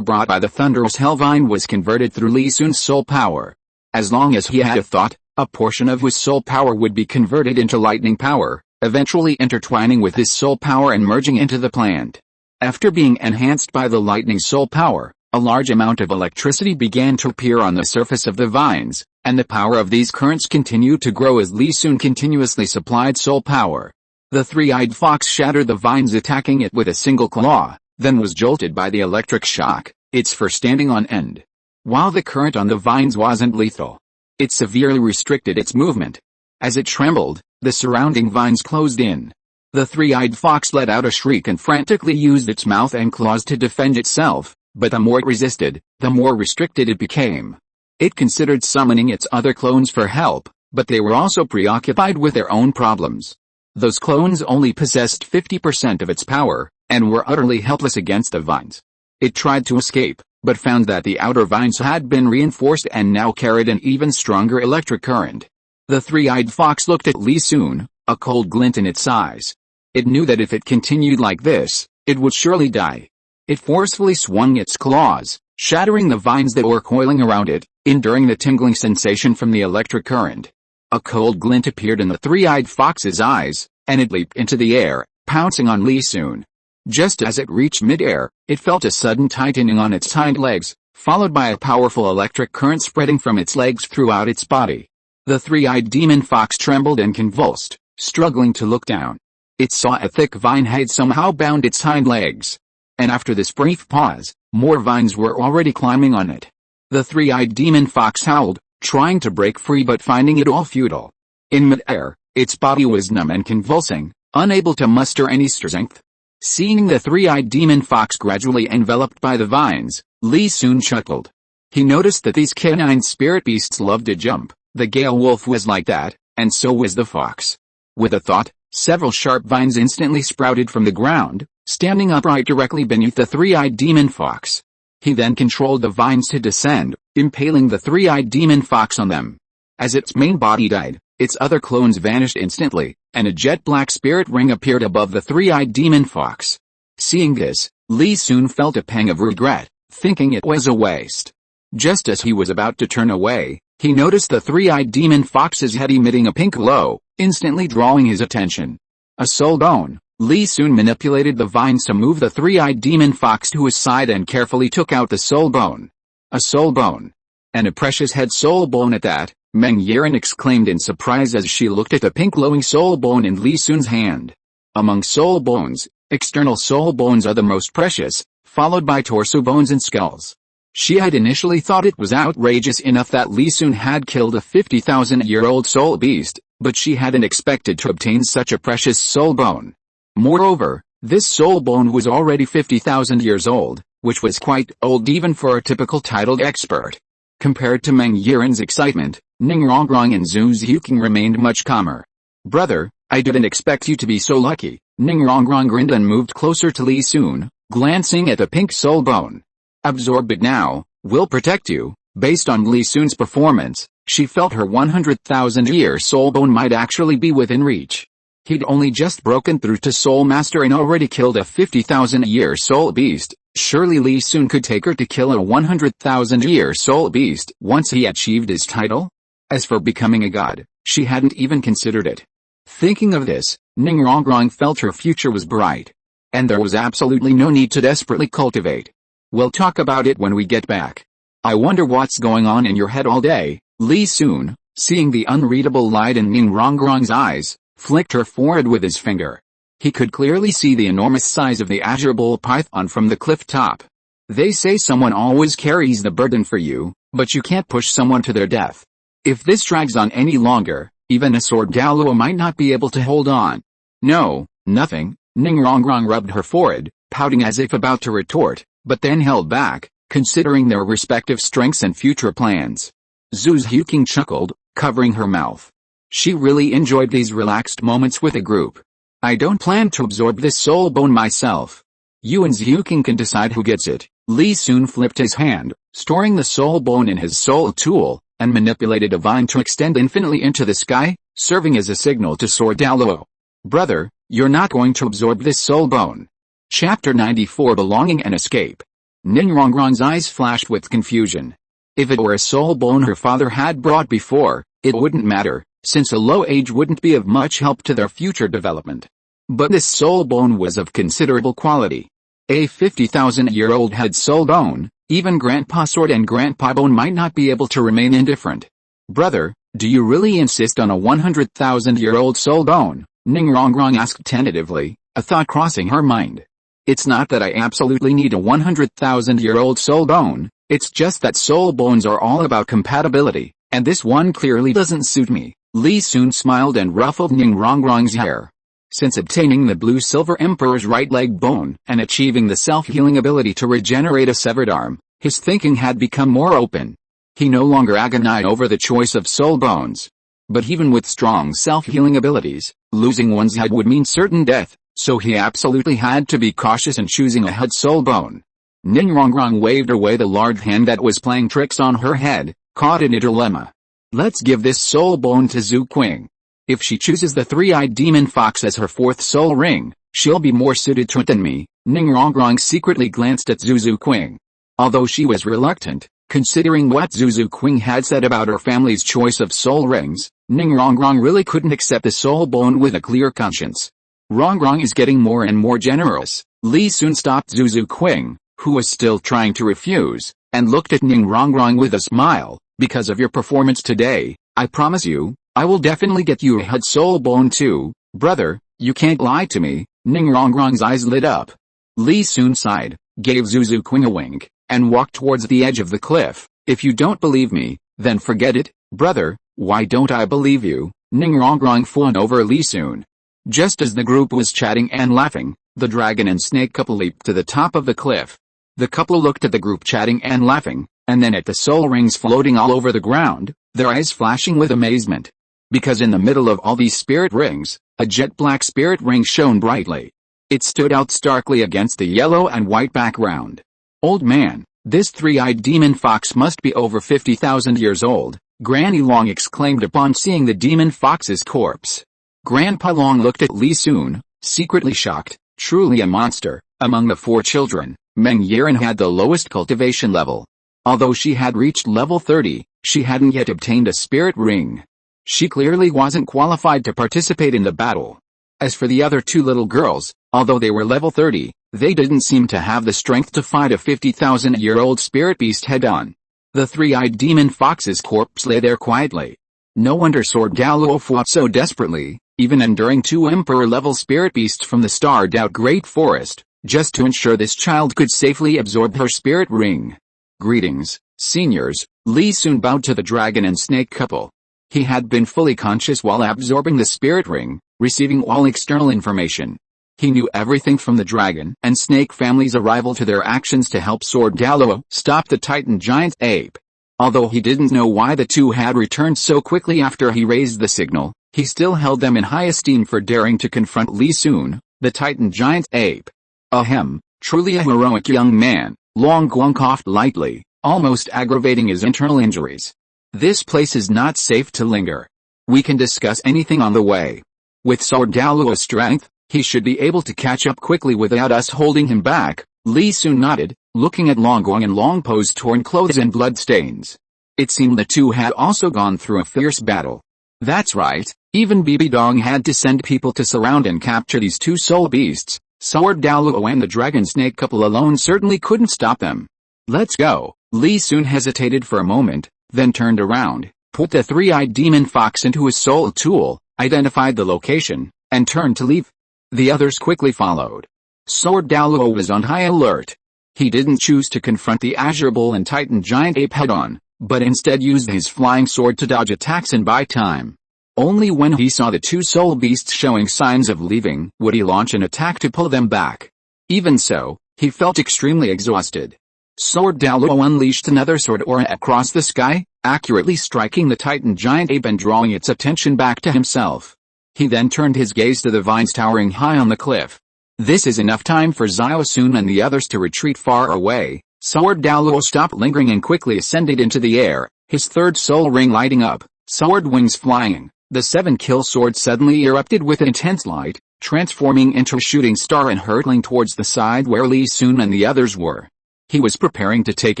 brought by the thunderous hellvine was converted through Li Sun's soul power. As long as he had a thought, a portion of his soul power would be converted into lightning power, eventually intertwining with his soul power and merging into the plant. After being enhanced by the lightning soul power, a large amount of electricity began to appear on the surface of the vines, and the power of these currents continued to grow as Li Sun continuously supplied soul power. The 3-eyed fox shattered the vines attacking it with a single claw, then was jolted by the electric shock, its fur standing on end. While the current on the vines wasn't lethal, it severely restricted its movement. As it trembled, the surrounding vines closed in. The 3-eyed fox let out a shriek and frantically used its mouth and claws to defend itself, but the more it resisted, the more restricted it became. It considered summoning its other clones for help, but they were also preoccupied with their own problems. Those clones only possessed 50% of its power, and were utterly helpless against the vines. It tried to escape, but found that the outer vines had been reinforced and now carried an even stronger electric current. The 3-eyed fox looked at Li Sun, a cold glint in its eyes. It knew that if it continued like this, it would surely die. It forcefully swung its claws, shattering the vines that were coiling around it, enduring the tingling sensation from the electric current. A cold glint appeared in the three-eyed fox's eyes, and it leaped into the air, pouncing on Li Sun. Just as it reached mid-air, it felt a sudden tightening on its hind legs, followed by a powerful electric current spreading from its legs throughout its body. The three-eyed demon fox trembled and convulsed, struggling to look down. It saw a thick vine had somehow bound its hind legs. And after this brief pause, more vines were already climbing on it. The three-eyed demon fox howled, trying to break free but finding it all futile. In mid-air, its body was numb and convulsing, unable to muster any strength. Seeing the three-eyed demon fox gradually enveloped by the vines, Li Sun chuckled. He noticed that these canine spirit beasts loved to jump. The Gale wolf was like that, and so was the fox. With a thought, several sharp vines instantly sprouted from the ground, standing upright directly beneath the three-eyed demon fox. He then controlled the vines to descend, impaling the three-eyed demon fox on them. As its main body died, its other clones vanished instantly, and a jet-black spirit ring appeared above the three-eyed demon fox. Seeing this, Li Sun felt a pang of regret, thinking it was a waste. Just as he was about to turn away, he noticed the three-eyed demon fox's head emitting a pink glow, instantly drawing his attention. A soul bone. Li Sun manipulated the vines to move the three-eyed demon fox to his side and carefully took out the soul bone. A soul bone. And a precious head soul bone at that, Meng Yiren exclaimed in surprise as she looked at the pink glowing soul bone in Li Sun's hand. Among soul bones, external soul bones are the most precious, followed by torso bones and skulls. She had initially thought it was outrageous enough that Li Sun had killed a 50,000-year-old soul beast, but she hadn't expected to obtain such a precious soul bone. Moreover, this soul bone was already 50,000 years old, which was quite old even for a typical titled expert. Compared to Meng Yiren's excitement, Ningrongrong and Zhu Zhuqing remained much calmer. "Brother, I didn't expect you to be so lucky." Ningrongrong grinned and moved closer to Li Sun, glancing at the pink soul bone. "Absorb it now, we'll protect you." Based on Li Sun's performance, she felt her 100,000-year soul bone might actually be within reach. He'd only just broken through to Soul Master and already killed a 50,000-year soul beast. Surely Li Sun could take her to kill a 100,000-year soul beast once he achieved his title? As for becoming a god, she hadn't even considered it. Thinking of this, Ningrongrong felt her future was bright. And there was absolutely no need to desperately cultivate. "We'll talk about it when we get back. I wonder what's going on in your head all day." Li Sun, seeing the unreadable light in Ningrongrong's eyes, flicked her forehead with his finger. He could clearly see the enormous size of the azure bull python from the cliff top. "They say someone always carries the burden for you, but you can't push someone to their death. If this drags on any longer, even a sword Douluo might not be able to hold on." "No, nothing." Ningrongrong rubbed her forehead, pouting as if about to retort, but then held back, considering their respective strengths and future plans. Zhu Zhuqing chuckled, covering her mouth. She really enjoyed these relaxed moments with a group. "I don't plan to absorb this soul bone myself. You and Zhuqing can decide who gets it." Li Sun flipped his hand, storing the soul bone in his soul tool, and manipulated a vine to extend infinitely into the sky, serving as a signal to Sword Douluo. "Brother, you're not going to absorb this soul bone." Chapter 94 Belonging and Escape. Ningrongrong's eyes flashed with confusion. If it were a soul bone her father had brought before, it wouldn't matter, since a low age wouldn't be of much help to their future development. But this soul bone was of considerable quality. A 50,000-year-old head soul bone, even Grandpa Sword and Grandpa Bone might not be able to remain indifferent. "Brother, do you really insist on a 100,000-year-old soul bone?" Ningrongrong asked tentatively, a thought crossing her mind. "It's not that I absolutely need a 100,000-year-old soul bone, it's just that soul bones are all about compatibility, and this one clearly doesn't suit me." Li Sun smiled and ruffled Ningrongrong's hair. Since obtaining the Blue-Silver Emperor's right leg bone and achieving the self-healing ability to regenerate a severed arm, his thinking had become more open. He no longer agonized over the choice of soul bones. But even with strong self-healing abilities, losing one's head would mean certain death, so he absolutely had to be cautious in choosing a head soul bone. Ningrongrong waved away the large hand that was playing tricks on her head, caught in a dilemma. "Let's give this soul bone to Zhuqing." If she chooses the three-eyed demon fox as her fourth soul ring, she'll be more suited to it than me. Ningrong secretly glanced at Zuzu Qing. Although she was reluctant, considering what Zuzu Qing had said about her family's choice of soul rings, Ningrong really couldn't accept the soul bone with a clear conscience. Rongrong is getting more and more generous. Li soon stopped Zuzu Qing, who was still trying to refuse, and looked at Ningrong with a smile. Because of your performance today, I promise you, I will definitely get you a head soul bone too. Brother, you can't lie to me. Ningrong's eyes lit up. Li soon sighed, gave Zuzu Qing a wink, and walked towards the edge of the cliff. If you don't believe me, then forget it, brother. Why don't I believe you? Ningrong fawned over Li soon. Just as the group was chatting and laughing, the dragon and snake couple leaped to the top of the cliff. The couple looked at the group chatting and laughing, and then at the soul rings floating all over the ground, their eyes flashing with amazement. Because in the middle of all these spirit rings, a jet black spirit ring shone brightly. It stood out starkly against the yellow and white background. Old man, this three-eyed demon fox must be over 50,000 years old, Granny Long exclaimed upon seeing the demon fox's corpse. Grandpa Long looked at Li Soon, secretly shocked. Truly a monster. Among the four children, Meng Yiren had the lowest cultivation level. Although she had reached level 30, she hadn't yet obtained a spirit ring. She clearly wasn't qualified to participate in the battle. As for the other two little girls, although they were level 30, they didn't seem to have the strength to fight a 50,000-year-old spirit beast head-on. The three-eyed demon fox's corpse lay there quietly. No wonder Sword Douluo fought so desperately, even enduring two emperor-level spirit beasts from the starred-out Great Forest, just to ensure this child could safely absorb her spirit ring. Greetings, seniors. Li soon bowed to the dragon and snake couple. He had been fully conscious while absorbing the spirit ring, receiving all external information. He knew everything from the dragon and snake family's arrival to their actions to help Sword Douluo stop the Titan giant ape. Although he didn't know why the two had returned so quickly after he raised the signal, he still held them in high esteem for daring to confront Li Soon, the Titan giant ape. Ahem, truly a heroic young man. Long Guang coughed lightly, almost aggravating his internal injuries. This place is not safe to linger. We can discuss anything on the way. With Sword Douluo's strength, he should be able to catch up quickly without us holding him back. Li soon nodded, looking at Long Guang and Long Po's torn clothes and blood stains. It seemed the two had also gone through a fierce battle. That's right, even Bibi Dong had to send people to surround and capture these two soul beasts. Sword Douluo and the dragon snake couple alone certainly couldn't stop them. Let's go. Li soon hesitated for a moment, then turned around, put the three-eyed demon fox into his soul tool, identified the location, and turned to leave. The others quickly followed. Sword Douluo was on high alert. He didn't choose to confront the Azure Bull and Titan giant ape head-on, but instead used his flying sword to dodge attacks and buy time. Only when he saw the two soul beasts showing signs of leaving would he launch an attack to pull them back. Even so, he felt extremely exhausted. Sword Douluo unleashed another sword aura across the sky, accurately striking the Titan giant ape and drawing its attention back to himself. He then turned his gaze to the vines towering high on the cliff. This is enough time for Xiao Sun and the others to retreat far away. Sword Douluo stopped lingering and quickly ascended into the air, his third soul ring lighting up, sword wings flying. The seven-kill sword suddenly erupted with intense light, transforming into a shooting star and hurtling towards the side where Li Soon and the others were. He was preparing to take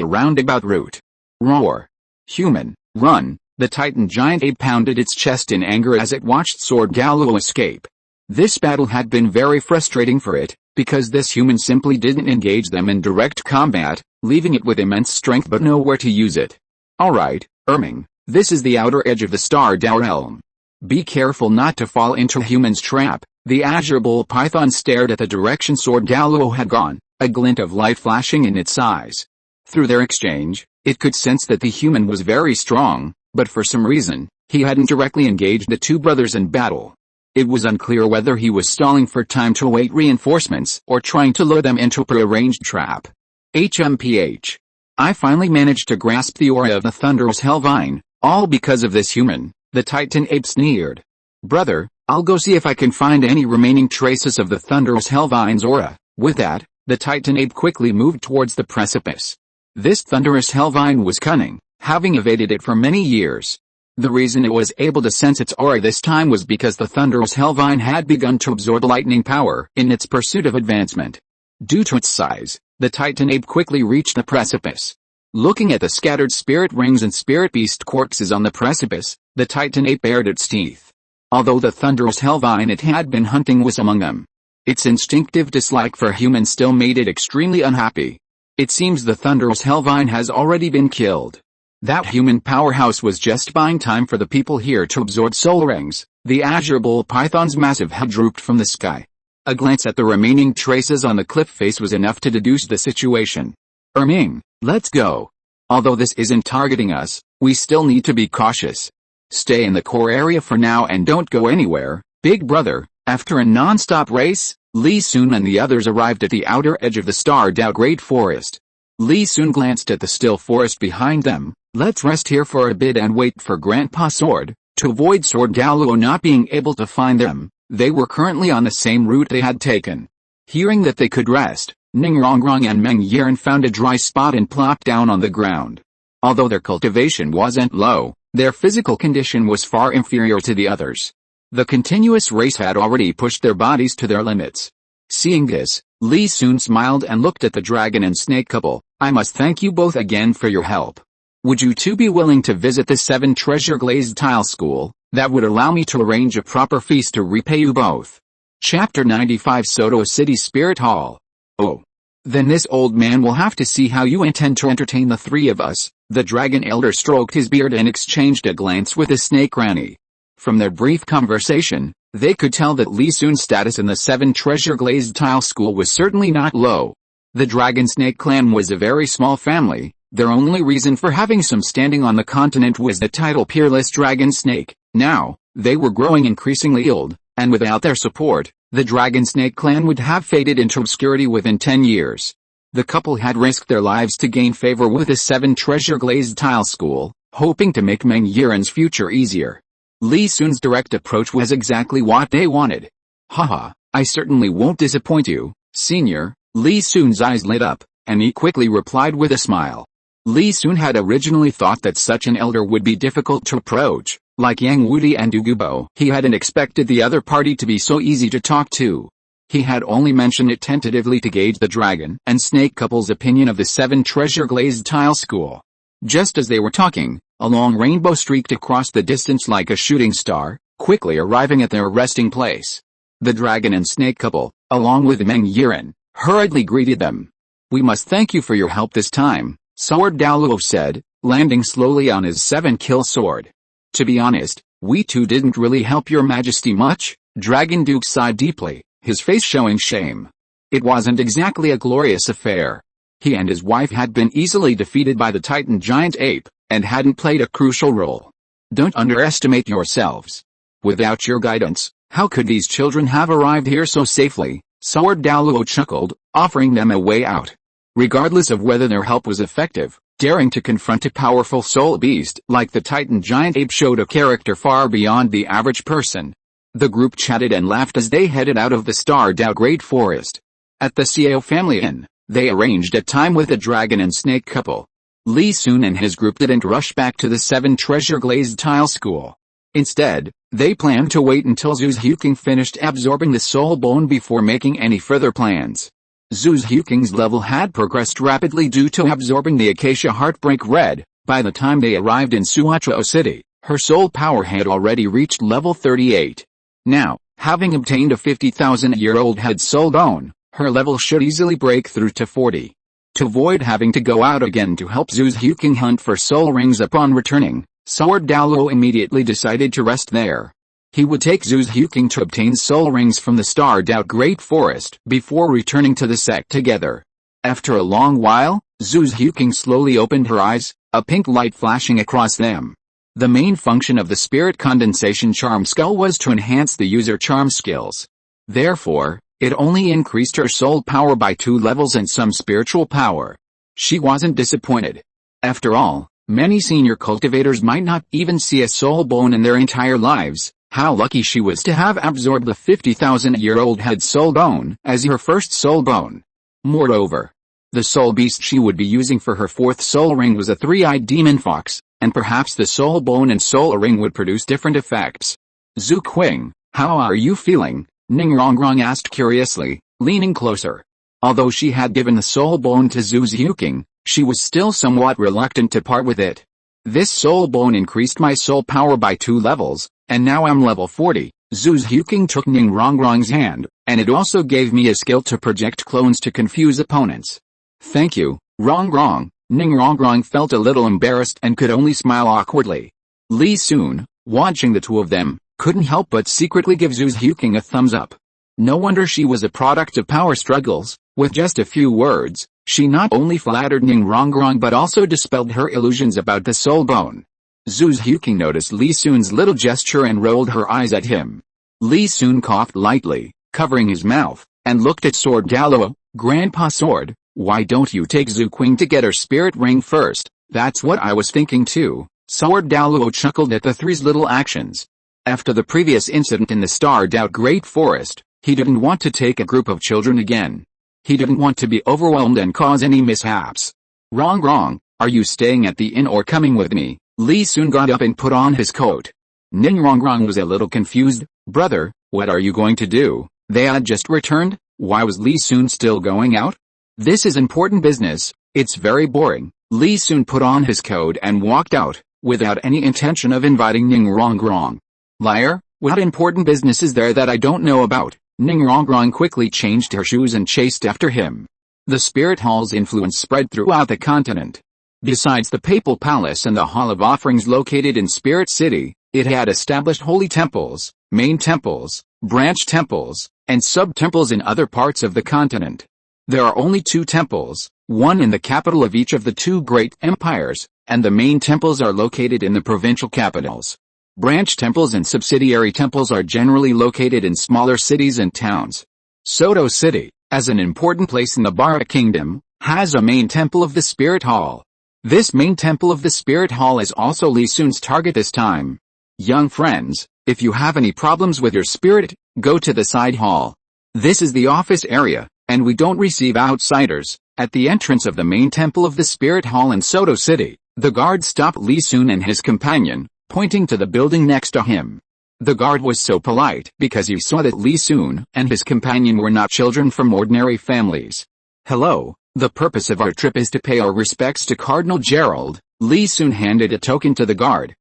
a roundabout route. Roar! Human, run! The Titan giant ape pounded its chest in anger as it watched Sword Douluo escape. This battle had been very frustrating for it, because this human simply didn't engage them in direct combat, leaving it with immense strength but nowhere to use it. Alright, Erming, this is the outer edge of the Star Dow realm. Be careful not to fall into human's trap. The Azure Bull Python stared at the direction Sword Douluo had gone, a glint of light flashing in its eyes. Through their exchange, it could sense that the human was very strong, but for some reason, he hadn't directly engaged the two brothers in battle. It was unclear whether he was stalling for time to await reinforcements or trying to lure them into a prearranged trap. HMPH. I finally managed to grasp the aura of the thunderous Hellvine, all because of this human. The Titan ape sneered. Brother, I'll go see if I can find any remaining traces of the thunderous Hellvine's aura. With that, the Titan ape quickly moved towards the precipice. This thunderous Hellvine was cunning, having evaded it for many years. The reason it was able to sense its aura this time was because the thunderous Hellvine had begun to absorb lightning power in its pursuit of advancement. Due to its size, the Titan ape quickly reached the precipice. Looking at the scattered spirit rings and spirit beast corpses on the precipice, the Titan ape bared its teeth. Although the thunderous Hellvine it had been hunting was among them, its instinctive dislike for humans still made it extremely unhappy. It seems the thunderous Hellvine has already been killed. That human powerhouse was just buying time for the people here to absorb soul rings. The azure bull python's massive head drooped from the sky. A glance at the remaining traces on the cliff face was enough to deduce the situation. Ming, let's go. Although this isn't targeting us, we still need to be cautious. Stay in the core area for now and don't go anywhere, big brother. After a non-stop race, Li Sun and the others arrived at the outer edge of the starred-out Great Forest. Li Sun glanced at the still forest behind them. Let's rest here for a bit and wait for Grandpa Sword. To avoid Sword Douluo not being able to find them, they were currently on the same route they had taken. Hearing that they could rest, Ningrongrong and Meng Yiren found a dry spot and plopped down on the ground. Although their cultivation wasn't low, their physical condition was far inferior to the others. The continuous race had already pushed their bodies to their limits. Seeing this, Li Sun smiled and looked at the dragon and snake couple. I must thank you both again for your help. Would you two be willing to visit the 7 treasure glazed tile school? That would allow me to arrange a proper feast to repay you both. Chapter 95 Soto City Spirit Hall. Oh. Then this old man will have to see how you intend to entertain the 3 of us. The dragon elder stroked his beard and exchanged a glance with the snake Ranny. From their brief conversation, they could tell that Li Sun's status in the 7 treasure glazed tile school was certainly not low. The dragon snake clan was a very small family. Their only reason for having some standing on the continent was the title Peerless Dragon Snake. Now, they were growing increasingly old, and without their support, the Dragon Snake clan would have faded into obscurity within 10 years. The couple had risked their lives to gain favor with the 7 treasure glazed tile school, hoping to make Meng Yiren's future easier. Li Sun's direct approach was exactly what they wanted. Haha, I certainly won't disappoint you, senior. Li Sun's eyes lit up, and he quickly replied with a smile. Li Sun had originally thought that such an elder would be difficult to approach. Like Yang Wudi and Dugubo, he hadn't expected the other party to be so easy to talk to. He had only mentioned it tentatively to gauge the dragon and snake couple's opinion of the 7 treasure glazed tile school. Just as they were talking, a long rainbow streaked across the distance like a shooting star, quickly arriving at their resting place. The dragon and snake couple, along with Meng Yiren, hurriedly greeted them. We must thank you for your help this time, Sword Douluo said, landing slowly on his 7-kill sword. To be honest, we two didn't really help your majesty much. Dragon Duke sighed deeply, his face showing shame. It wasn't exactly a glorious affair. He and his wife had been easily defeated by the Titan giant ape, and hadn't played a crucial role. Don't underestimate yourselves. Without your guidance, how could these children have arrived here so safely? Sword Douluo chuckled, offering them a way out. Regardless of whether their help was effective, daring to confront a powerful soul beast like the Titan giant ape showed a character far beyond the average person. The group chatted and laughed as they headed out of the starred-out Great Forest. At the Xiao family inn, they arranged a time with the dragon and snake couple. Li Sun and his group didn't rush back to the 7 treasure glazed tile school. Instead, they planned to wait until Zhu's Huking finished absorbing the soul bone before making any further plans. Zhu's Huking's level had progressed rapidly due to absorbing the Acacia Heartbreak Red. By the time they arrived in Suachuo City, her soul power had already reached level 38. Now, having obtained a 50,000-year-old head soul bone, her level should easily break through to 40. To avoid having to go out again to help Zhu's Huking hunt for soul rings upon returning, Sword Douluo immediately decided to rest there. He would take Zhu's Huking to obtain soul rings from the starred-out Great Forest before returning to the sect together. After a long while, Zhu's Huking slowly opened her eyes, a pink light flashing across them. The main function of the Spirit Condensation Charm Skull was to enhance the user charm skills. Therefore, it only increased her soul power by 2 levels and some spiritual power. She wasn't disappointed. After all, many senior cultivators might not even see a soul bone in their entire lives. How lucky she was to have absorbed the 50,000-year-old head soul bone as her first soul bone. Moreover, the soul beast she would be using for her 4th soul ring was a 3-eyed demon fox, and perhaps the soul bone and soul ring would produce different effects. Zhu Qing, how are you feeling? Ning Rongrong asked curiously, leaning closer. Although she had given the soul bone to Zhu Xiuqing, she was still somewhat reluctant to part with it. This soul bone increased my soul power by 2 levels, and now I'm level 40. Zhu Xiuqing took Ning Rongrong's hand, and it also gave me a skill to project clones to confuse opponents. Thank you, Rongrong. Ning Rongrong felt a little embarrassed and could only smile awkwardly. Li Sun, watching the two of them, couldn't help but secretly give Zhu Xiuqing a thumbs up. No wonder she was a product of power struggles. With just a few words, she not only flattered Ning Rongrong but also dispelled her illusions about the soul bone. Zhu Xiuqing noticed Li Sun's little gesture and rolled her eyes at him. Li Sun coughed lightly, covering his mouth, and looked at Sword Douluo. Grandpa Sword, why don't you take Zhu Qing to get her spirit ring first? That's what I was thinking too. Sword Douluo chuckled at the three's little actions. After the previous incident in the starred-out Great Forest, he didn't want to take a group of children again. He didn't want to be overwhelmed and cause any mishaps. Rongrong, are you staying at the inn or coming with me? Li Sun got up and put on his coat. Ning Rongrong was a little confused. Brother, what are you going to do? They had just returned? Why was Li Sun still going out? This is important business, it's very boring. Li Sun put on his coat and walked out, without any intention of inviting Ning Rongrong. Liar, what important business is there that I don't know about? Ning Rongrong quickly changed her shoes and chased after him. The spirit hall's influence spread throughout the continent. Besides the papal palace and the hall of offerings located in Spirit City, it had established holy temples, main temples, branch temples, and sub-temples in other parts of the continent. There are only 2 temples, one in the capital of each of the 2 great empires, and the main temples are located in the provincial capitals. Branch temples and subsidiary temples are generally located in smaller cities and towns. Soto City, as an important place in the Bara Kingdom, has a main temple of the Spirit Hall. This main temple of the Spirit Hall is also Li Sun's target this time. Young friends, if you have any problems with your spirit, go to the side hall. This is the office area, and we don't receive outsiders. At the entrance of the main temple of the Spirit Hall in Soto City, the guard stopped Li Sun and his companion, pointing to the building next to him. The guard was so polite because he saw that Li Sun and his companion were not children from ordinary families. Hello, the purpose of our trip is to pay our respects to Cardinal Gerald. Li Sun handed a token to the guard.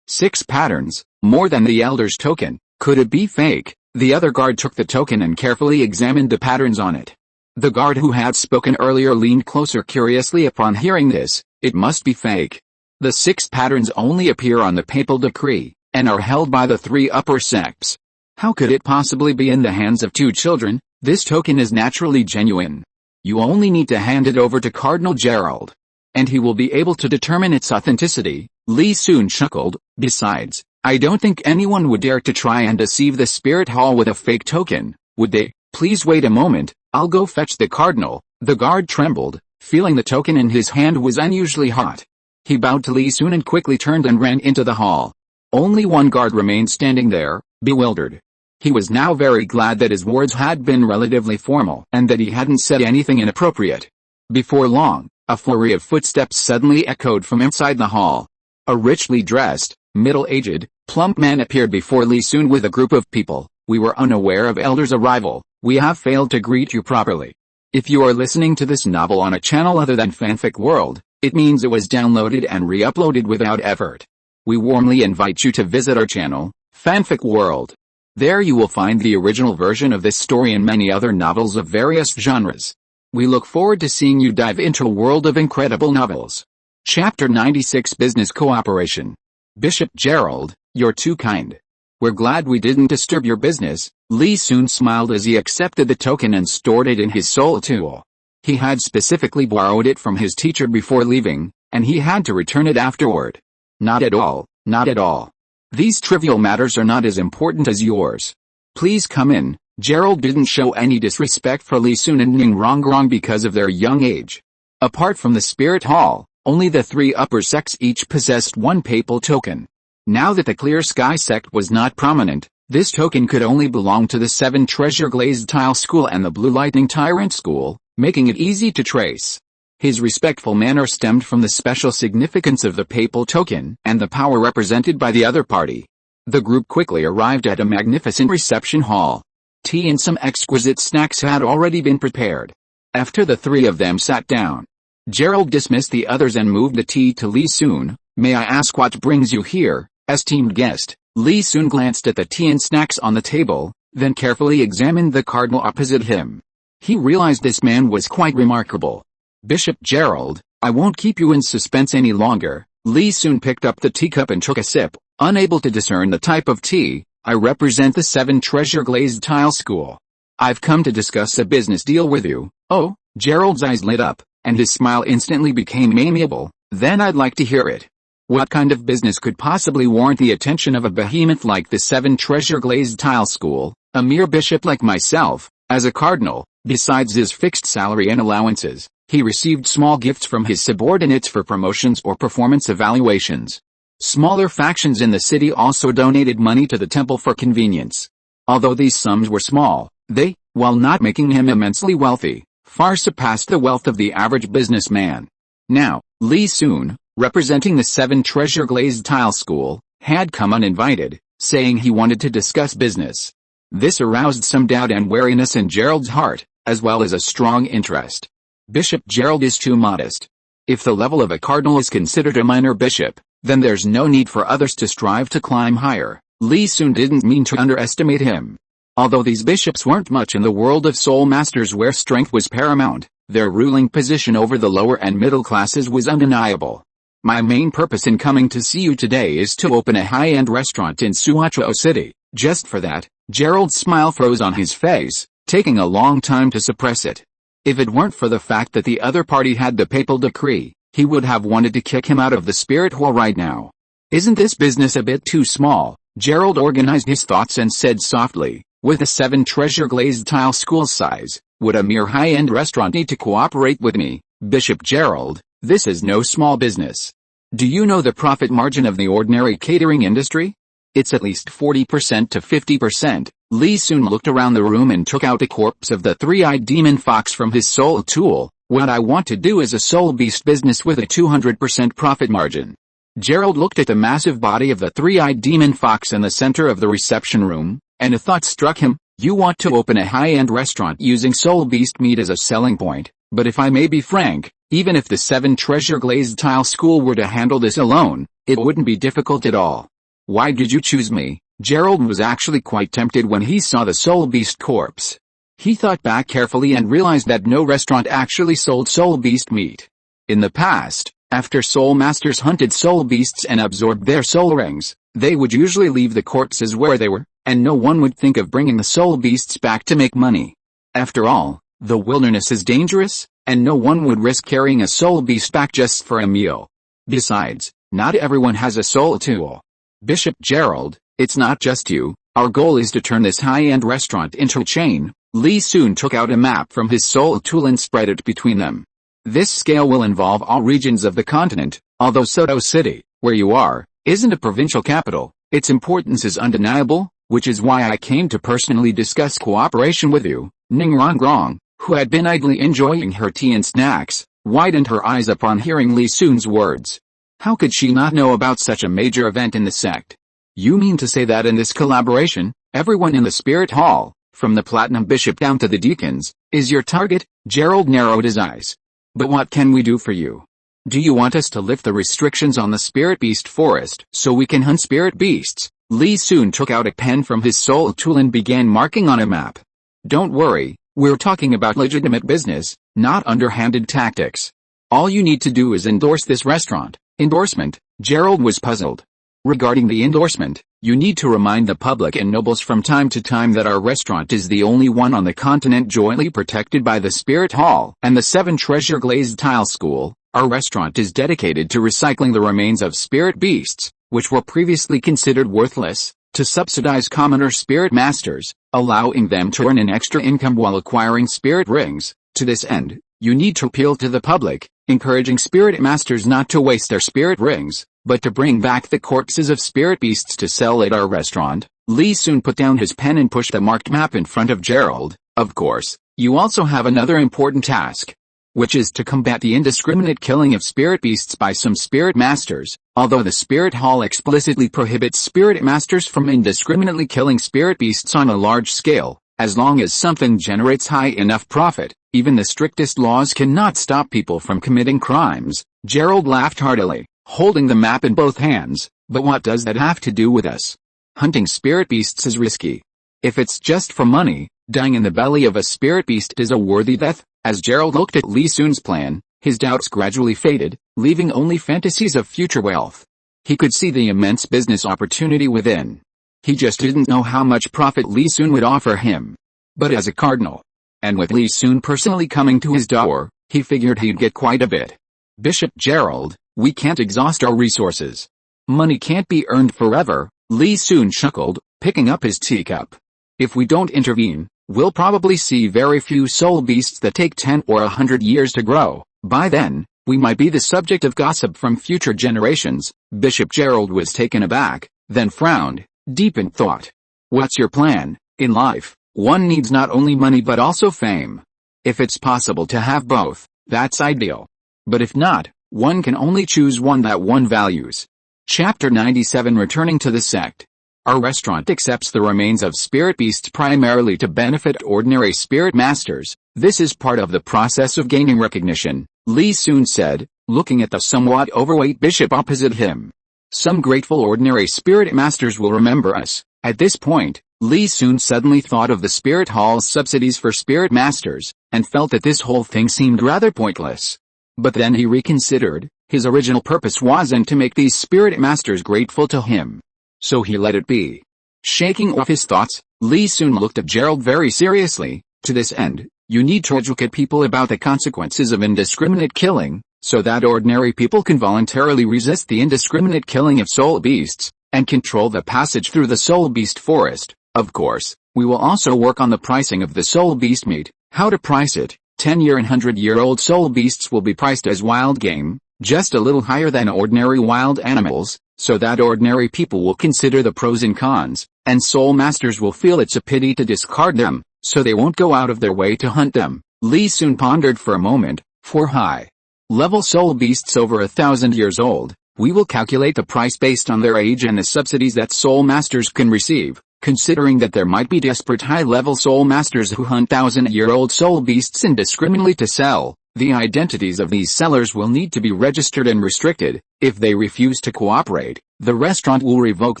6 patterns, more than the elder's token. Could it be fake? The other guard took the token and carefully examined the patterns on it. The guard who had spoken earlier leaned closer curiously upon hearing this. It must be fake. The 6 patterns only appear on the papal decree, and are held by the 3 upper sects. How could it possibly be in the hands of 2 children? This token is naturally genuine. You only need to hand it over to Cardinal Gerald, and he will be able to determine its authenticity. Li Sun chuckled. Besides, I don't think anyone would dare to try and deceive the Spirit Hall with a fake token, would they? Please wait a moment, I'll go fetch the Cardinal. The guard trembled, feeling the token in his hand was unusually hot. He bowed to Li Sun and quickly turned and ran into the hall. Only one guard remained standing there, bewildered. He was now very glad that his words had been relatively formal and that he hadn't said anything inappropriate. Before long, a flurry of footsteps suddenly echoed from inside the hall. A richly dressed, middle-aged, plump man appeared before Li Sun with a group of people. We were unaware of Elder's arrival. We have failed to greet you properly. If you are listening to this novel on a channel other than Fanfic World, it means it was downloaded and re-uploaded without effort. We warmly invite you to visit our channel, Fanfic World. There you will find the original version of this story and many other novels of various genres. We look forward to seeing you dive into a world of incredible novels. Chapter 96 Business Cooperation. Bishop Gerald, you're too kind. We're glad we didn't disturb your business. Li Sun smiled as he accepted the token and stored it in his soul tool. He had specifically borrowed it from his teacher before leaving, and he had to return it afterward. Not at all, not at all. These trivial matters are not as important as yours. Please come in. Gerald didn't show any disrespect for Li Sun and Ning Rongrong because of their young age. Apart from the Spirit Hall, only the 3 upper sects each possessed 1 papal token. Now that the Clear Sky sect was not prominent, this token could only belong to the 7 Treasure Glazed Tile School and the Blue Lightning Tyrant School, making it easy to trace. His respectful manner stemmed from the special significance of the papal token and the power represented by the other party. The group quickly arrived at a magnificent reception hall. Tea and some exquisite snacks had already been prepared. After the three of them sat down, Gerald dismissed the others and moved the tea to Li Sun. "May I ask what brings you here, esteemed guest?" Li Sun glanced at the tea and snacks on the table, then carefully examined the cardinal opposite him. He realized this man was quite remarkable. "Bishop Gerald, I won't keep you in suspense any longer." Li Sun picked up the teacup and took a sip, unable to discern the type of tea. "I represent the 7 Treasure Glazed Tile School. I've come to discuss a business deal with you." "Oh," Gerald's eyes lit up, and his smile instantly became amiable. "Then I'd like to hear it. What kind of business could possibly warrant the attention of a behemoth like the 7 Treasure Glazed Tile School, a mere bishop like myself, as a cardinal?" Besides his fixed salary and allowances, he received small gifts from his subordinates for promotions or performance evaluations. Smaller factions in the city also donated money to the temple for convenience. Although these sums were small, they, while not making him immensely wealthy, far surpassed the wealth of the average businessman. Now, Li Sun, representing the 7 Treasure Glazed Tile School, had come uninvited, saying he wanted to discuss business. This aroused some doubt and wariness in Gerald's heart, as well as a strong interest. Bishop Gerald is too modest. If the level of a cardinal is considered a minor bishop, then there's no need for others to strive to climb higher. Li Sun didn't mean to underestimate him. Although these bishops weren't much in the world of soul masters where strength was paramount, their ruling position over the lower and middle classes was undeniable. "My main purpose in coming to see you today is to open a high-end restaurant in Suochuo City." Just for that, Gerald's smile froze on his face, taking a long time to suppress it. If it weren't for the fact that the other party had the papal decree, he would have wanted to kick him out of the spirit hall right now. "Isn't this business a bit too small?" Gerald organized his thoughts and said softly, "With a 7 Treasure Glazed Tile School size, would a mere high-end restaurant need to cooperate with me? Bishop Gerald, this is no small business. Do you know the profit margin of the ordinary catering industry? It's at least 40% to 50%. Li Sun looked around the room and took out the corpse of the 3-eyed demon fox from his soul tool. "What I want to do is a soul beast business with a 200% profit margin." Gerald looked at the massive body of the 3-eyed demon fox in the center of the reception room, and a thought struck him. "You want to open a high-end restaurant using soul beast meat as a selling point, but if I may be frank, even if the 7 Treasure Glazed Tile School were to handle this alone, it wouldn't be difficult at all. Why did you choose me?" Gerald was actually quite tempted when he saw the soul beast corpse. He thought back carefully and realized that no restaurant actually sold soul beast meat. In the past, after soul masters hunted soul beasts and absorbed their soul rings, they would usually leave the corpses where they were, and no one would think of bringing the soul beasts back to make money. After all, the wilderness is dangerous, and no one would risk carrying a soul beast back just for a meal. Besides, not everyone has a soul tool. "Bishop Gerald, it's not just you. Our goal is to turn this high-end restaurant into a chain." Li Sun took out a map from his soul tool and spread it between them. "This scale will involve all regions of the continent, although Soto City, where you are, isn't a provincial capital. Its importance is undeniable, which is why I came to personally discuss cooperation with you." Ning Rongrong, who had been idly enjoying her tea and snacks, widened her eyes upon hearing Li Sun's words. How could she not know about such a major event in the sect? "You mean to say that in this collaboration, everyone in the spirit hall, from the platinum bishop down to the deacons, is your target?" Gerald narrowed his eyes. "But what can we do for you? Do you want us to lift the restrictions on the spirit beast forest so we can hunt spirit beasts?" Li Sun took out a pen from his soul tool and began marking on a map. "Don't worry, we're talking about legitimate business, not underhanded tactics. All you need to do is endorse this restaurant." "Endorsement?" Gerald was puzzled. "Regarding the endorsement, you need to remind the public and nobles from time to time that our restaurant is the only one on the continent jointly protected by the Spirit Hall and the 7 Treasure Glazed Tile School. Our restaurant is dedicated to recycling the remains of spirit beasts, which were previously considered worthless, to subsidize commoner spirit masters, allowing them to earn an extra income while acquiring spirit rings. To this end, you need to appeal to the public, encouraging spirit masters not to waste their spirit rings, but to bring back the corpses of spirit beasts to sell at our restaurant." Li Sun put down his pen and pushed the marked map in front of Gerald. "Of course, you also have another important task. which is to combat the indiscriminate killing of spirit beasts by some spirit masters, although the spirit hall explicitly prohibits spirit masters from indiscriminately killing spirit beasts on a large scale. As long as something generates high enough profit, even the strictest laws cannot stop people from committing crimes. Gerald laughed heartily, holding the map in both hands. But what does that have to do with us? Hunting spirit beasts is risky. If it's just for money, dying in the belly of a spirit beast is a worthy death. As Gerald looked at Li Sun's plan, his doubts gradually faded, leaving only fantasies of future wealth. He could see the immense business opportunity within. He just didn't know how much profit Li Sun would offer him. But as a cardinal, and with Li Sun personally coming to his door, he figured he'd get quite a bit. Bishop Gerald, we can't exhaust our resources. Money can't be earned forever, Li Sun chuckled, picking up his teacup. If we don't intervene, we'll probably see very few soul beasts that take 10 or 100 years to grow. By then, we might be the subject of gossip from future generations. Bishop Gerald was taken aback, then frowned, deep in thought. What's your plan? In life, one needs not only money but also fame. If it's possible to have both, that's ideal. But if not, one can only choose one that one values. Chapter 97 Returning to the Sect. Our restaurant accepts the remains of spirit beasts primarily to benefit ordinary spirit masters. This is part of the process of gaining recognition, Li Sun said, looking at the somewhat overweight bishop opposite him. Some grateful ordinary spirit masters will remember us. At this point, Li Sun suddenly thought of the spirit hall's subsidies for spirit masters, and felt that this whole thing seemed rather pointless. But then he reconsidered. His original purpose wasn't to make these spirit masters grateful to him. So he let it be. Shaking off his thoughts, Li Sun looked at Gerald very seriously. To this end, you need to educate people about the consequences of indiscriminate killing, so that ordinary people can voluntarily resist the indiscriminate killing of soul beasts, and control the passage through the soul beast forest. Of course, we will also work on the pricing of the soul beast meat. How to price it? 10-year and 100-year-old soul beasts will be priced as wild game, just a little higher than ordinary wild animals, so that ordinary people will consider the pros and cons, and soul masters will feel it's a pity to discard them, so they won't go out of their way to hunt them. Li Sun pondered for a moment. For high-level soul beasts over 1,000 years old, we will calculate the price based on their age and the subsidies that soul masters can receive. Considering that there might be desperate high-level soul masters who hunt 1,000-year-old soul beasts indiscriminately to sell, the identities of these sellers will need to be registered and restricted. If they refuse to cooperate, the restaurant will revoke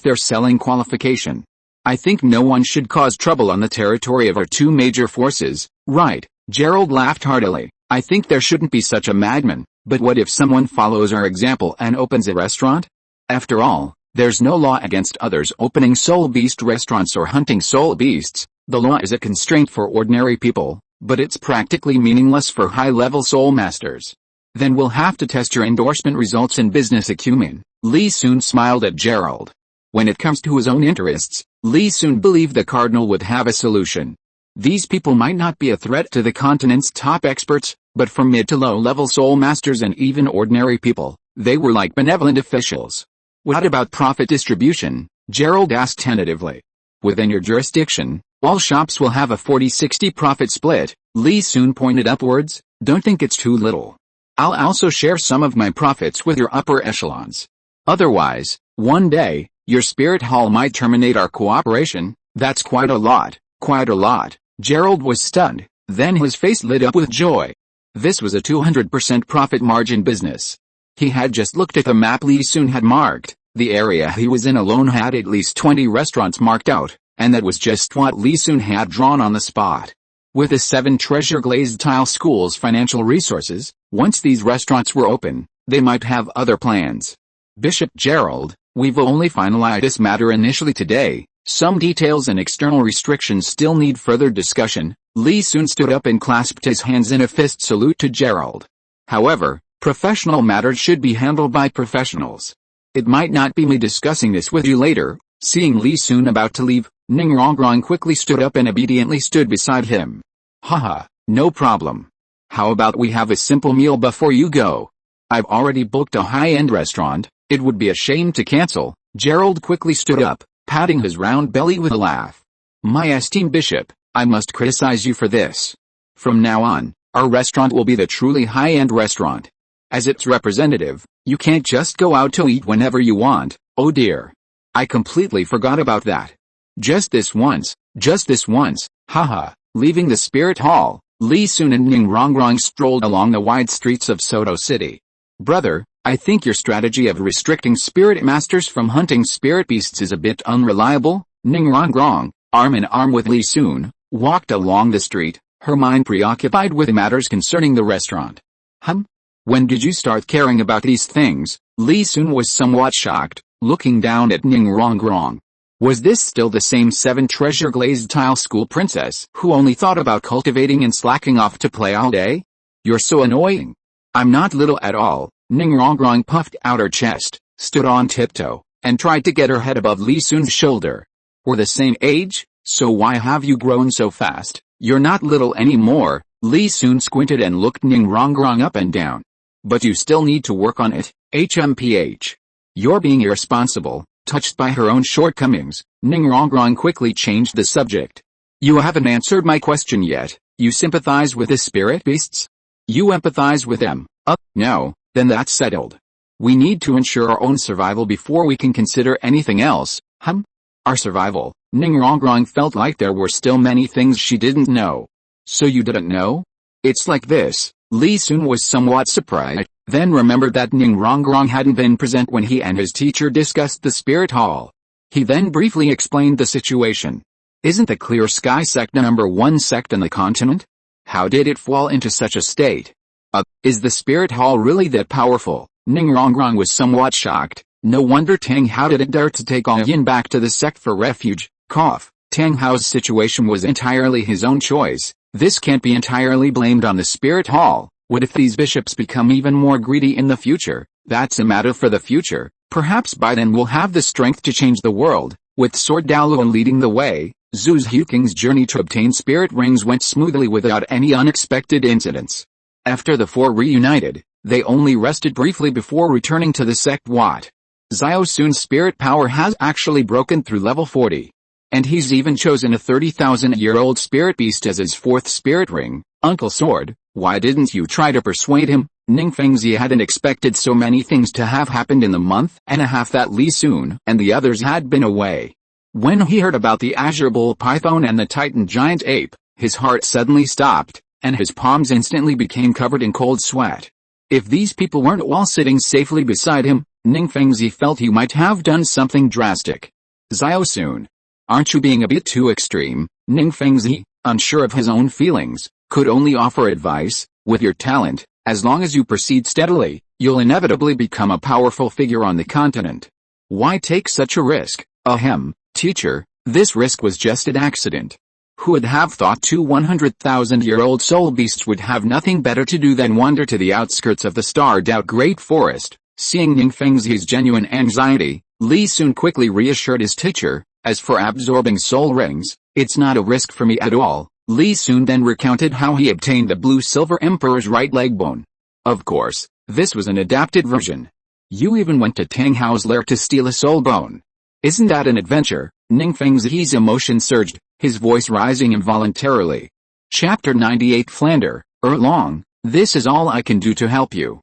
their selling qualification. I think no one should cause trouble on the territory of our two major forces, right? Gerald laughed heartily. I think there shouldn't be such a madman, but what if someone follows our example and opens a restaurant? After all, there's no law against others opening soul beast restaurants or hunting soul beasts. The law is a constraint for ordinary people, but it's practically meaningless for high-level soul masters. Then we'll have to test your endorsement results in business acumen. Li Sun smiled at Gerald. When it comes to his own interests, Li Sun believed the cardinal would have a solution. These people might not be a threat to the continent's top experts, but for mid to low-level soul masters and even ordinary people, they were like benevolent officials. What about profit distribution? Gerald asked tentatively. Within your jurisdiction, all shops will have a 40-60 profit split. Li Sun pointed upwards. Don't think it's too little. I'll also share some of my profits with your upper echelons. Otherwise, one day, your spirit hall might terminate our cooperation. That's quite a lot. Quite a lot. Gerald was stunned. Then his face lit up with joy. This was a 200% profit margin business. He had just looked at the map Li Sun had marked. The area he was in alone had at least 20 restaurants marked out, and that was just what Li Sun had drawn on the spot. With the 7 treasure glazed tile schools' financial resources, once these restaurants were open, they might have other plans. Bishop Gerald, we've only finalized this matter initially today. Some details and external restrictions still need further discussion. Li Sun stood up and clasped his hands in a fist salute to Gerald. However, professional matters should be handled by professionals. It might not be me discussing this with you later. Seeing Li Sun about to leave, Ning Rongrong quickly stood up and obediently stood beside him. Haha, no problem. How about we have a simple meal before you go? I've already booked a high-end restaurant. It would be a shame to cancel. Gerald quickly stood up, patting his round belly with a laugh. My esteemed bishop, I must criticize you for this. From now on, Our restaurant will be the truly high-end restaurant. As its representative, you can't just go out to eat whenever you want. Oh dear. I completely forgot about that. Just this once, haha. Leaving the spirit hall, Li Sun and Ning Rongrong strolled along the wide streets of Soto City. Brother, I think your strategy of restricting spirit masters from hunting spirit beasts is a bit unreliable. Ning Rongrong, arm in arm with Li Sun, walked along the street, her mind preoccupied with matters concerning the restaurant. When did you start caring about these things? Li Sun was somewhat shocked, looking down at Ning Rongrong. Was this still the same 7 treasure glazed tile school princess who only thought about cultivating and slacking off to play all day? You're so annoying. I'm not little at all. Ning Rongrong puffed out her chest, stood on tiptoe, and tried to get her head above Li Sun's shoulder. We're the same age, so why have you grown so fast? You're not little anymore. Li Sun squinted and looked Ning Rongrong up and down. But you still need to work on it, HMPH. You're being irresponsible. Touched by her own shortcomings, Ning Rongrong quickly changed the subject. You haven't answered my question yet. You sympathize with the spirit beasts? You empathize with them? No, then that's settled. We need to ensure our own survival before we can consider anything else. Our survival? Ning Rongrong felt like there were still many things she didn't know. So you didn't know? It's like this. Li Sun was somewhat surprised, then remembered that Ning Rongrong hadn't been present when he and his teacher discussed the spirit hall. He then briefly explained the situation. Isn't the Clear Sky sect number 1 sect in the continent? How did it fall into such a state? Is the spirit hall really that powerful? Ning Rongrong was somewhat shocked. No wonder Tang Hao didn't dare to take All Yin back to the sect for refuge. Tang Hao's situation was entirely his own choice. This can't be entirely blamed on the spirit hall. What if these bishops become even more greedy in the future? That's a matter for the future. Perhaps by then we'll have the strength to change the world. With Sword Douluo leading the way, Zhu Xiaogang's journey to obtain spirit rings went smoothly without any unexpected incidents. After the 4 reunited, they only rested briefly before returning to the sect. Xiao Sun's spirit power has actually broken through level 40. And he's even chosen a 30,000-year-old spirit beast as his 4th spirit ring. Uncle Sword, why didn't you try to persuade him? Ning Fengzi hadn't expected so many things to have happened in the month and a half that Li Sun and the others had been away. When he heard about the Azure Bull Python and the Titan Giant Ape, his heart suddenly stopped, and his palms instantly became covered in cold sweat. If these people weren't all sitting safely beside him, Ning Fengzi felt he might have done something drastic. Xiao Sun, aren't you being a bit too extreme? Ning Fengzi, unsure of his own feelings, could only offer advice. With your talent, as long as you proceed steadily, you'll inevitably become a powerful figure on the continent. Why take such a risk? Teacher, this risk was just an accident. Who would have thought 2 100,000-year-old soul beasts would have nothing better to do than wander to the outskirts of the starred-out Great Forest? Seeing Ning Fengzi's genuine anxiety, Li Sun quickly reassured his teacher. As for absorbing soul rings, it's not a risk for me at all. Li Sun then recounted how he obtained the Blue Silver Emperor's right leg bone. Of course, this was an adapted version. You even went to Tang Hao's lair to steal a soul bone. Isn't that an adventure? Ning Fengzi's emotion surged, his voice rising involuntarily. Chapter 98 Flander, Erlong, this is all I can do to help you.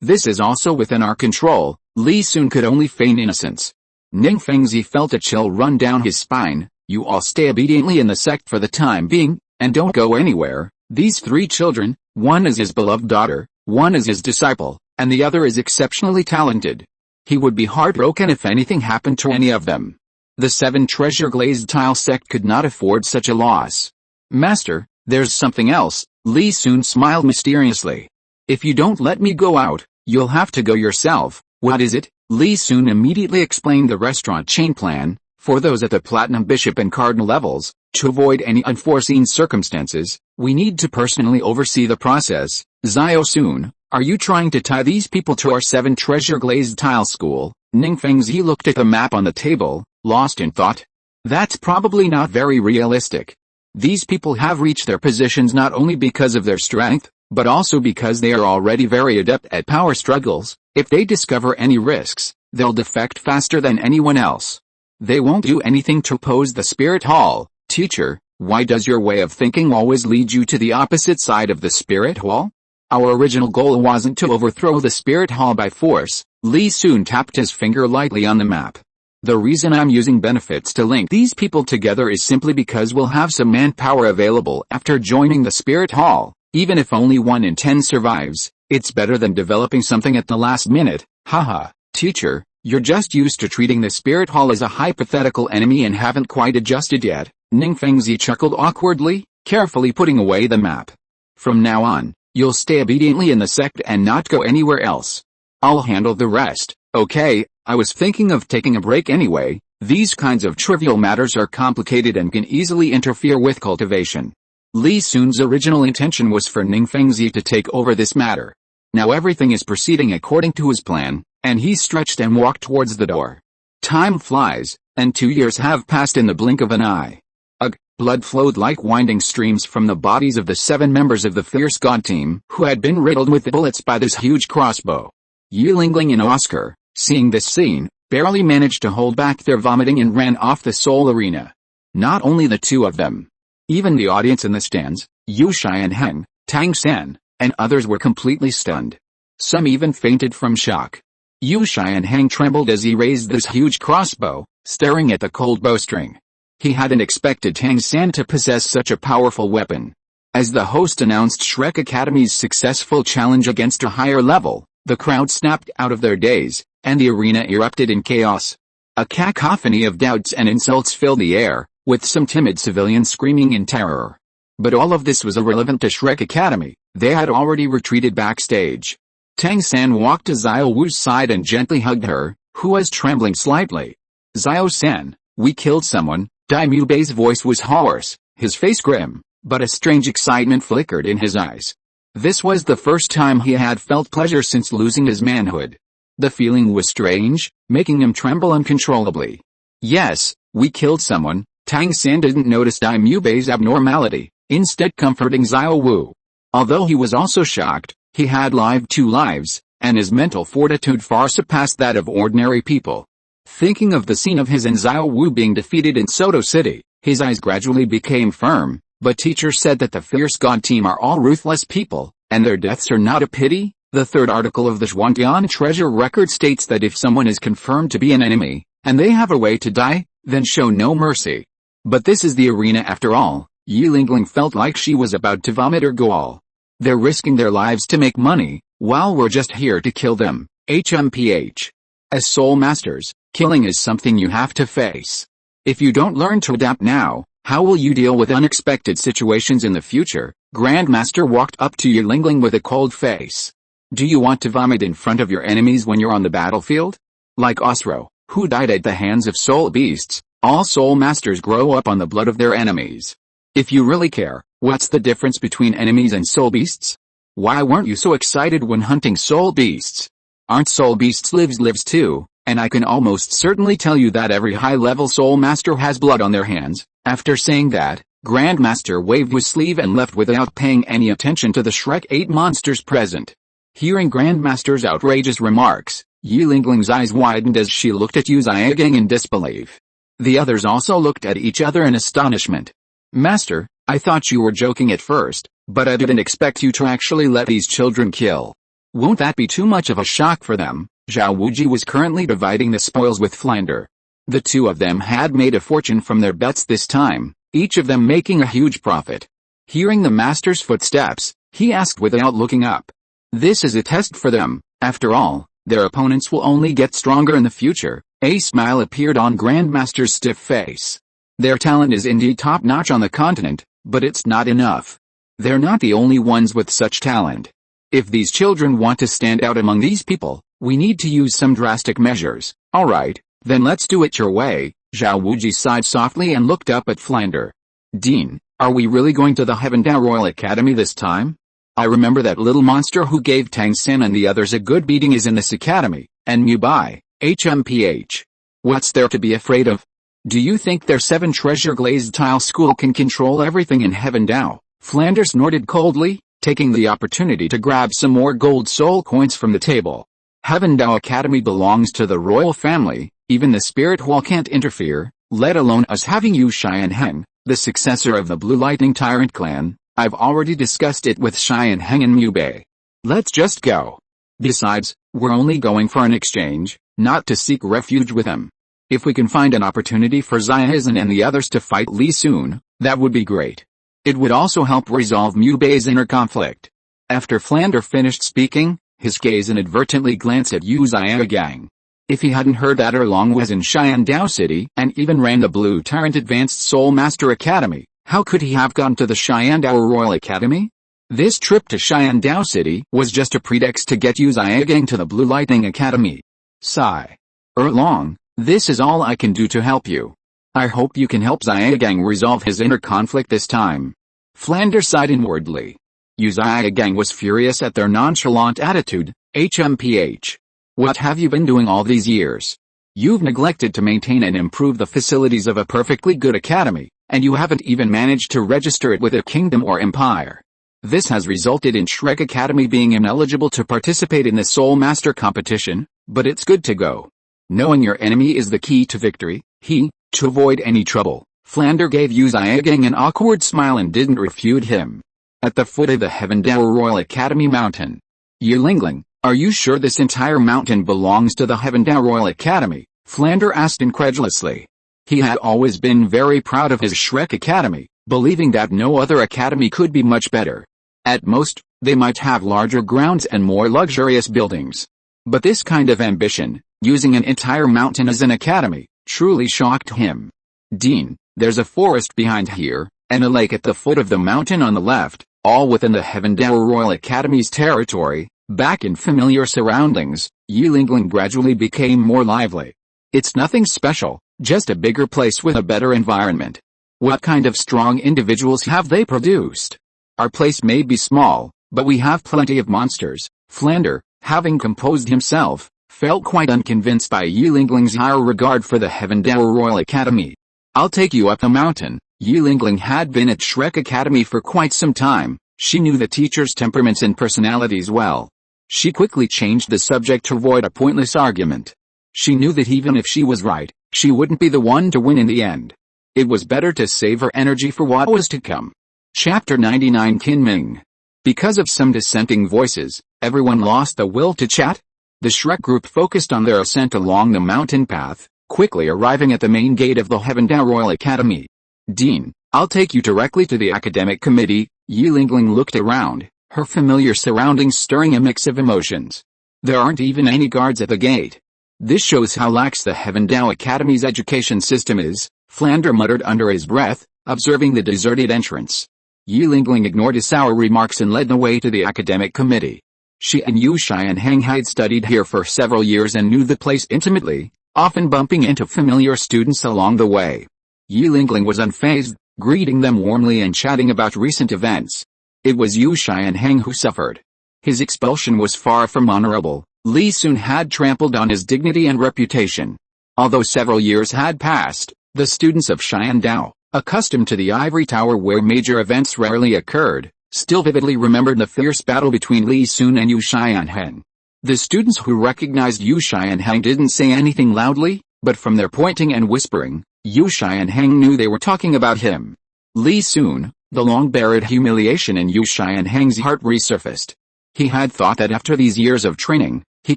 This is also within our control. Li Sun could only feign innocence. Ning Fengzi felt a chill run down his spine. You all stay obediently in the sect for the time being, and don't go anywhere. These 3 children, one is his beloved daughter, one is his disciple, and the other is exceptionally talented. He would be heartbroken if anything happened to any of them. The 7 treasure glazed tile sect could not afford such a loss. Master, there's something else. Li Sun smiled mysteriously. If you don't let me go out, you'll have to go yourself. What is it? Li Sun immediately explained the restaurant chain plan, for those at the Platinum Bishop and Cardinal levels. To avoid any unforeseen circumstances, we need to personally oversee the process. Xiao Sun, are you trying to tie these people to our 7 treasure glazed tile school? Ning Fengzi looked at the map on the table, lost in thought. That's probably not very realistic. These people have reached their positions not only because of their strength, but also because they are already very adept at power struggles. If they discover any risks, they'll defect faster than anyone else. They won't do anything to oppose the spirit hall. Teacher, Why does your way of thinking always lead you to the opposite side of the spirit hall? Our original goal wasn't to overthrow the spirit hall by force. Li soon tapped his finger lightly on the map. The reason I'm using benefits to link these people together is simply because we'll have some manpower available after joining the spirit hall. Even if only 1 in 10 survives, it's better than developing something at the last minute. Haha, teacher, you're just used to treating the spirit hall as a hypothetical enemy and haven't quite adjusted yet. Ningfengzi chuckled awkwardly, carefully putting away the map. From now on, you'll stay obediently in the sect and not go anywhere else. I'll handle the rest. Okay, I was thinking of taking a break anyway. These kinds of trivial matters are complicated and can easily interfere with cultivation. Li Sun's original intention was for Ningfengzi to take over this matter. Now everything is proceeding according to his plan, and he stretched and walked towards the door. Time flies, and 2 years have passed in the blink of an eye. Ugh, blood flowed like winding streams from the bodies of the 7 members of the fierce god team who had been riddled with bullets by this huge crossbow. Yilingling and Oscar, seeing this scene, barely managed to hold back their vomiting and ran off the Soul Arena. Not only the 2 of them. Even the audience in the stands, Yushai and Heng, Tang San, and others were completely stunned. Some even fainted from shock. Yushai and Heng trembled as he raised this huge crossbow, staring at the cold bowstring. He hadn't expected Tang San to possess such a powerful weapon. As the host announced Shrek Academy's successful challenge against a higher level, the crowd snapped out of their daze, and the arena erupted in chaos. A cacophony of doubts and insults filled the air, with some timid civilians screaming in terror. But all of this was irrelevant to Shrek Academy. They had already retreated backstage. Tang San walked to Xiao Wu's side and gently hugged her, who was trembling slightly. Xiao San, we killed someone. Dai Mubei's voice was hoarse, his face grim, but a strange excitement flickered in his eyes. This was the first time he had felt pleasure since losing his manhood. The feeling was strange, making him tremble uncontrollably. Yes, we killed someone. Tang San didn't notice Dai Mubei's abnormality, instead comforting Xiao Wu. Although he was also shocked, he had lived 2 lives, and his mental fortitude far surpassed that of ordinary people. Thinking of the scene of his and Xiao Wu being defeated in Soto City, his eyes gradually became firm, but teacher said that the fierce god team are all ruthless people, and their deaths are not a pity. The 3rd article of the Xuantian treasure record states that if someone is confirmed to be an enemy, and they have a way to die, then show no mercy. But this is the arena after all. Yilingling felt like she was about to vomit or gall. They're risking their lives to make money, while we're just here to kill them. HMPH. As soul masters, killing is something you have to face. If you don't learn to adapt now, how will you deal with unexpected situations in the future? Grandmaster walked up to Yilingling with a cold face. Do you want to vomit in front of your enemies when you're on the battlefield? Like Osro, who died at the hands of soul beasts, all soul masters grow up on the blood of their enemies. If you really care, what's the difference between enemies and soul beasts? Why weren't you so excited when hunting soul beasts? Aren't soul beasts lives too? And I can almost certainly tell you that every high-level soul master has blood on their hands. After saying that, Grandmaster waved his sleeve and left without paying any attention to the Shrek 8 monsters present. Hearing Grandmaster's outrageous remarks, Yilingling's eyes widened as she looked at Yu Xiaogang in disbelief. The others also looked at each other in astonishment. Master, I thought you were joking at first, but I didn't expect you to actually let these children kill. Won't that be too much of a shock for them? Zhao Wuji was currently dividing the spoils with Flander. The 2 of them had made a fortune from their bets this time, each of them making a huge profit. Hearing the master's footsteps, he asked without looking up. This is a test for them. After all, their opponents will only get stronger in the future. A smile appeared on Grandmaster's stiff face. Their talent is indeed top-notch on the continent, but it's not enough. They're not the only ones with such talent. If these children want to stand out among these people, we need to use some drastic measures. Alright, then let's do it your way. Zhao Wuji sighed softly and looked up at Flander. Dean, are we really going to the Heavendao Royal Academy this time? I remember that little monster who gave Tang San and the others a good beating is in this academy, and Mubai, HMPH. What's there to be afraid of? Do you think their 7 treasure glazed tile school can control everything in Heavendao? Flander snorted coldly, taking the opportunity to grab some more gold soul coins from the table. Heavendao Academy belongs to the royal family, even the spirit hall can't interfere, let alone us having Yushai and Heng, the successor of the Blue Lightning Tyrant clan. I've already discussed it with Xian Heng and Mu Bei. Let's just go. Besides, we're only going for an exchange, not to seek refuge with him. If we can find an opportunity for Xiaozhen and the others to fight Li soon, that would be great. It would also help resolve Mu Bei's inner conflict. After Flander finished speaking, his gaze inadvertently glanced at Yu Xiaogang. If he hadn't heard that Erlong was in Xiandao City and even ran the Blue Tyrant Advanced Soul Master Academy, how could he have gone to the Xiandao Royal Academy? This trip to Xiandao City was just a pretext to get Yu Xiaogang to the Blue Lightning Academy. Sigh. Erlong, this is all I can do to help you. I hope you can help Xiaogang resolve his inner conflict this time. Flander sighed inwardly. Yu Xiaogang was furious at their nonchalant attitude. HMPH. What have you been doing all these years? You've neglected to maintain and improve the facilities of a perfectly good academy, and you haven't even managed to register it with a kingdom or empire. This has resulted in Shrek Academy being ineligible to participate in the Soul Master competition, but it's good to go. Knowing your enemy is the key to victory, to avoid any trouble, Flander gave Yu Xiaogang an awkward smile and didn't refute him. At the foot of the Heavendao Royal Academy mountain. Yi Lingling, are you sure this entire mountain belongs to the Heavendao Royal Academy? Flander asked incredulously. He had always been very proud of his Shrek Academy, believing that no other academy could be much better. At most, they might have larger grounds and more luxurious buildings. But this kind of ambition, using an entire mountain as an academy, truly shocked him. Dean, there's a forest behind here, and a lake at the foot of the mountain on the left, all within the Heavendao Royal Academy's territory. Back in familiar surroundings, Yi Lingling gradually became more lively. It's nothing special, just a bigger place with a better environment. What kind of strong individuals have they produced? Our place may be small, but we have plenty of monsters. Flander, having composed himself, felt quite unconvinced by Yi Lingling's higher regard for the Heavendao Royal Academy. I'll take you up the mountain. Yi Lingling had been at Shrek Academy for quite some time. She knew the teachers' temperaments and personalities well. She quickly changed the subject to avoid a pointless argument. She knew that even if she was right, she wouldn't be the one to win in the end. It was better to save her energy for what was to come. Chapter 99 Kinming. Because of some dissenting voices, everyone lost the will to chat. The Shrek group focused on their ascent along the mountain path, quickly arriving at the main gate of the Heavendao Royal Academy. Dean, I'll take you directly to the academic committee. Yi Lingling looked around, her familiar surroundings stirring a mix of emotions. There aren't even any guards at the gate. This shows how lax the Heavendao Academy's education system is, Flander muttered under his breath, observing the deserted entrance. Yi Lingling ignored his sour remarks and led the way to the academic committee. She and Yu Xian Heng had studied here for several years and knew the place intimately, often bumping into familiar students along the way. Yi Lingling was unfazed, greeting them warmly and chatting about recent events. It was Yu Xian Heng who suffered. His expulsion was far from honorable. Li soon had trampled on his dignity and reputation. Although several years had passed, the students of Xiandao, accustomed to the ivory tower where major events rarely occurred, still vividly remembered the fierce battle between Li Sun and Yu Xian Heng. The students who recognized Yu Xian Heng didn't say anything loudly, but from their pointing and whispering, Yu Xian Heng knew they were talking about him. Li Sun, the long-buried humiliation in Yu Xian Heng's heart resurfaced. He had thought that after these years of training, he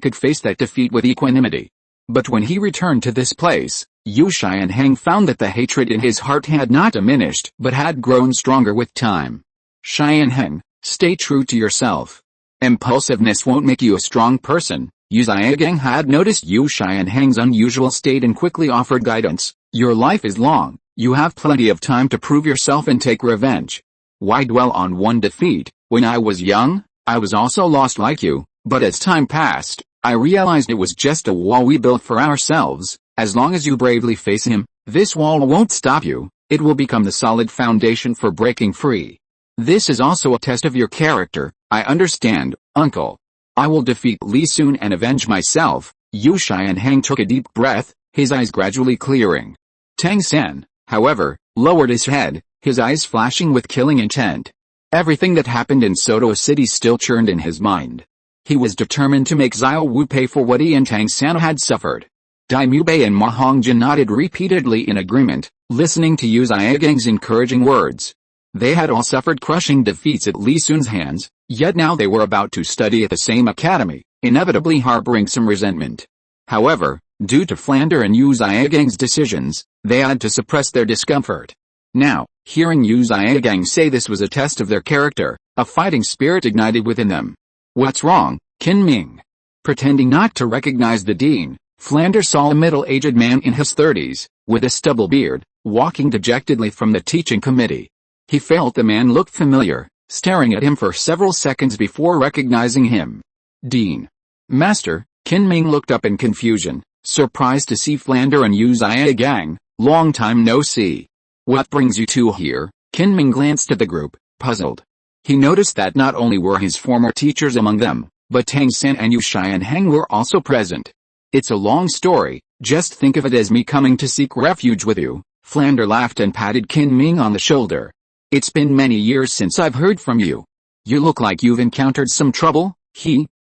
could face that defeat with equanimity. But when he returned to this place, Yu Xian Heng found that the hatred in his heart had not diminished but had grown stronger with time. Xian Heng, stay true to yourself. Impulsiveness won't make you a strong person. Yu Xiaogang had noticed Yu Xian Heng's unusual state and quickly offered guidance. Your life is long, you have plenty of time to prove yourself and take revenge. Why dwell on one defeat? When I was young, I was also lost like you, but as time passed, I realized it was just a wall we built for ourselves. As long as you bravely face him, this wall won't stop you, it will become the solid foundation for breaking free. This is also a test of your character. I understand, uncle. I will defeat Li soon and avenge myself. Yu Xian Heng took a deep breath, his eyes gradually clearing. Tang San, however, lowered his head, his eyes flashing with killing intent. Everything that happened in Soto City still churned in his mind. He was determined to make Xiao Wu pay for what he and Tang San had suffered. Daimube and Ma Hongjin nodded repeatedly in agreement, listening to Yu Xiaogang's encouraging words. They had all suffered crushing defeats at Li Sun's hands, yet now they were about to study at the same academy, inevitably harboring some resentment. However, due to Flander and Yu Xiaogang's decisions, they had to suppress their discomfort. Now, hearing Yu Xiaogang say this was a test of their character, a fighting spirit ignited within them. "What's wrong, Qin Ming?" Pretending not to recognize the dean, Flander saw a middle-aged man in his 30s, with a stubble beard, walking dejectedly from the teaching committee. He felt the man looked familiar, staring at him for several seconds before recognizing him. "Dean." "Master." Qin Ming looked up in confusion, surprised to see Flander and Yu Xiaogang. "Long time no see. What brings you two here?" Qin Ming glanced at the group, puzzled. He noticed that not only were his former teachers among them, but Tang San and Yu Xianheng were also present. "It's a long story, just think of it as me coming to seek refuge with you." Flander laughed and patted Qin Ming on the shoulder. "It's been many years since I've heard from you. You look like you've encountered some trouble."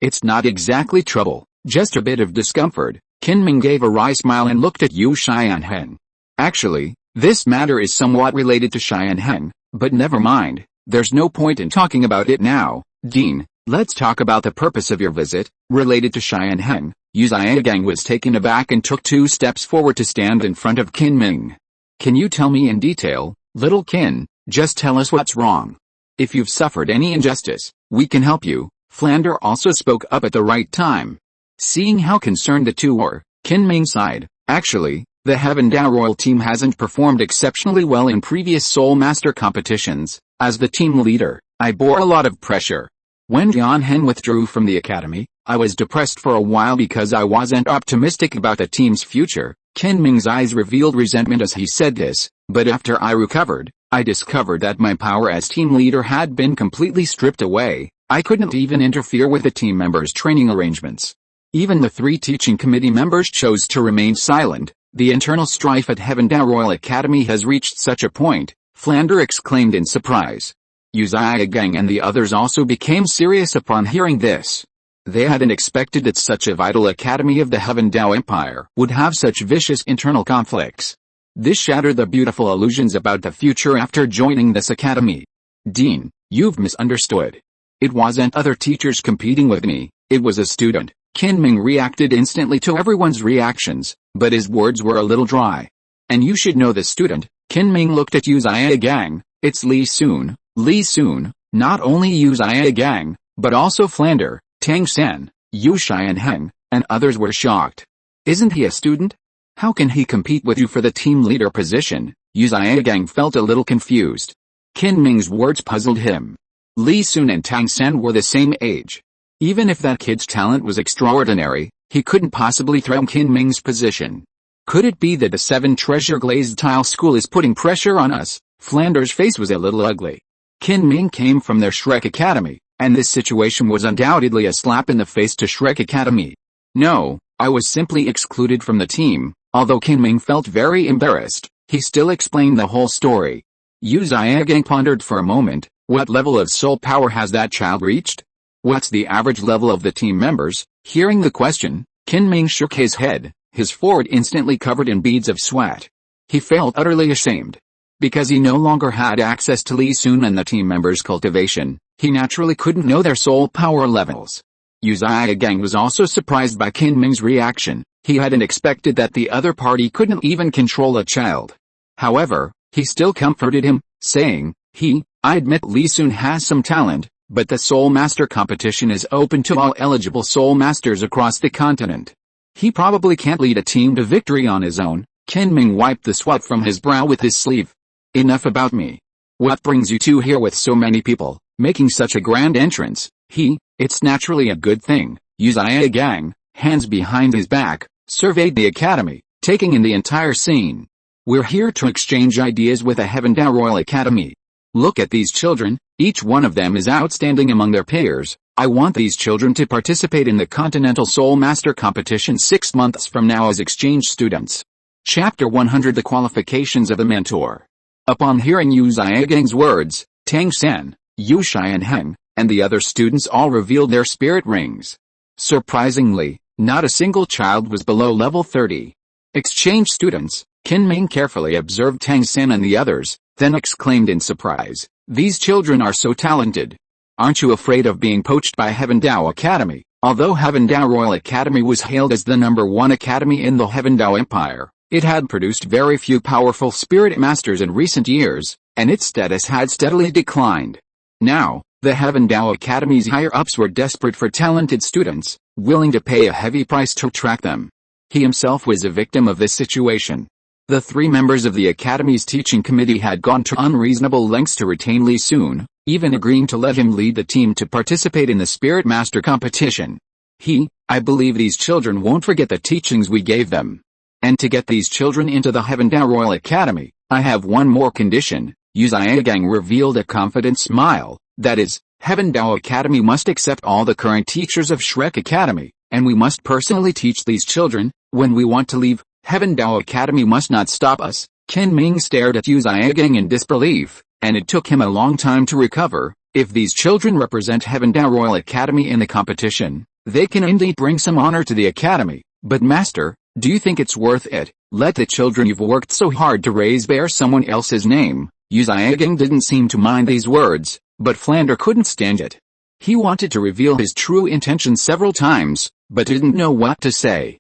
It's not exactly trouble, just a bit of discomfort." Qin Ming gave a wry smile and looked at Yu Xianheng. "Actually, this matter is somewhat related to Xianheng, but never mind, there's no point in talking about it now. Dean, let's talk about the purpose of your visit." Related to Xianheng, Yu Xiaogang was taken aback and took 2 steps forward to stand in front of Qin Ming. "Can you tell me in detail, little Qin? Just tell us what's wrong. If you've suffered any injustice, we can help you." Flander also spoke up at the right time. Seeing how concerned the two were, Qin Ming sighed. "Actually, the Heaven Dao Royal team hasn't performed exceptionally well in previous Soul Master competitions. As the team leader, I bore a lot of pressure. When Jianhen withdrew from the academy, I was depressed for a while because I wasn't optimistic about the team's future." Qin Ming's eyes revealed resentment as he said this, "But after I recovered, I discovered that my power as team leader had been completely stripped away. I couldn't even interfere with the team members' training arrangements. Even the 3 teaching committee members chose to remain silent. The internal strife at Heaven Dao Royal Academy has reached such a point," Flander exclaimed in surprise. Yu Xiaogang and the others also became serious upon hearing this. They hadn't expected that such a vital academy of the Heaven Dao Empire would have such vicious internal conflicts. This shattered the beautiful illusions about the future after joining this academy. "Dean, you've misunderstood. It wasn't other teachers competing with me, it was a student." Qin Ming reacted instantly to everyone's reactions, but his words were a little dry. "And you should know the student." Qin Ming looked at Yu Xiaogang. "It's Li Sun." Li Sun, not only Yu Xiaogang, but also Flander, Tang San, Yu Xianheng, and others were shocked. "Isn't he a student? How can he compete with you for the team leader position?" Yu Xiaogang felt a little confused. Qin Ming's words puzzled him. Li Sun and Tang San were the same age. Even if that kid's talent was extraordinary, he couldn't possibly threaten Qin Ming's position. "Could it be that the 7 treasure glazed tile school is putting pressure on us?" Flander's face was a little ugly. Qin Ming came from their Shrek Academy, and this situation was undoubtedly a slap in the face to Shrek Academy. "No, I was simply excluded from the team." Although Qin Ming felt very embarrassed, he still explained the whole story. Yu Xiaogang pondered for a moment. What level of soul power has that child reached? What's the average level of the team members? Hearing the question, Qin Ming shook his head, his forehead instantly covered in beads of sweat. He felt utterly ashamed. Because he no longer had access to Li Sun and the team members' cultivation, he naturally couldn't know their soul power levels. Yu Xiaogang was also surprised by Qin Ming's reaction. He hadn't expected that the other party couldn't even control a child. However, he still comforted him, saying, I admit Li Sun has some talent, but the Soul Master competition is open to all eligible Soul Masters across the continent. He probably can't lead a team to victory on his own." Qin Ming wiped the sweat from his brow with his sleeve. "Enough about me. What brings you two here with so many people, making such a grand entrance?" It's naturally a good thing." Yu Xiaogang, hands behind his back, surveyed the academy, taking in the entire scene. "We're here to exchange ideas with the Heaven Dao Royal Academy. Look at these children, each one of them is outstanding among their peers. I want these children to participate in the Continental Soul Master competition 6 months from now as exchange students." Chapter 100 The Qualifications of the Mentor. Upon hearing Yu Xiaogang's words, Tang San, Yu Xianheng, and the other students all revealed their spirit rings. Surprisingly, Not a single child was below level 30. Exchange students, Qin Ming carefully observed Tang San and the others, then exclaimed in surprise, "These children are so talented. Aren't you afraid of being poached by Heaven Dao Academy?" Although Heaven Dao Royal Academy was hailed as the #1 academy in the Heaven Dao Empire, it had produced very few powerful spirit masters in recent years, and its status had steadily declined. Now, the Heaven Dao Academy's higher-ups were desperate for talented students, willing to pay a heavy price to attract them. He himself was a victim of this situation. The 3 members of the Academy's teaching committee had gone to unreasonable lengths to retain Li Sun, even agreeing to let him lead the team to participate in the Spirit Master competition. I believe these children won't forget the teachings we gave them. And to get these children into the Heaven Dao Royal Academy, I have one more condition. Xiaogang revealed a confident smile, that is, Heaven Dao Academy must accept all the current teachers of Shrek Academy, and we must personally teach these children. When we want to leave, Heaven Dao Academy must not stop us. Qin Ming stared at Xiaogang in disbelief, and it took him a long time to recover. If these children represent Heaven Dao Royal Academy in the competition, they can indeed bring some honor to the Academy. But Master, do you think it's worth it? Let the children you've worked so hard to raise bear someone else's name. Xiaogang didn't seem to mind these words, but Flander couldn't stand it. He wanted to reveal his true intentions several times, but didn't know what to say.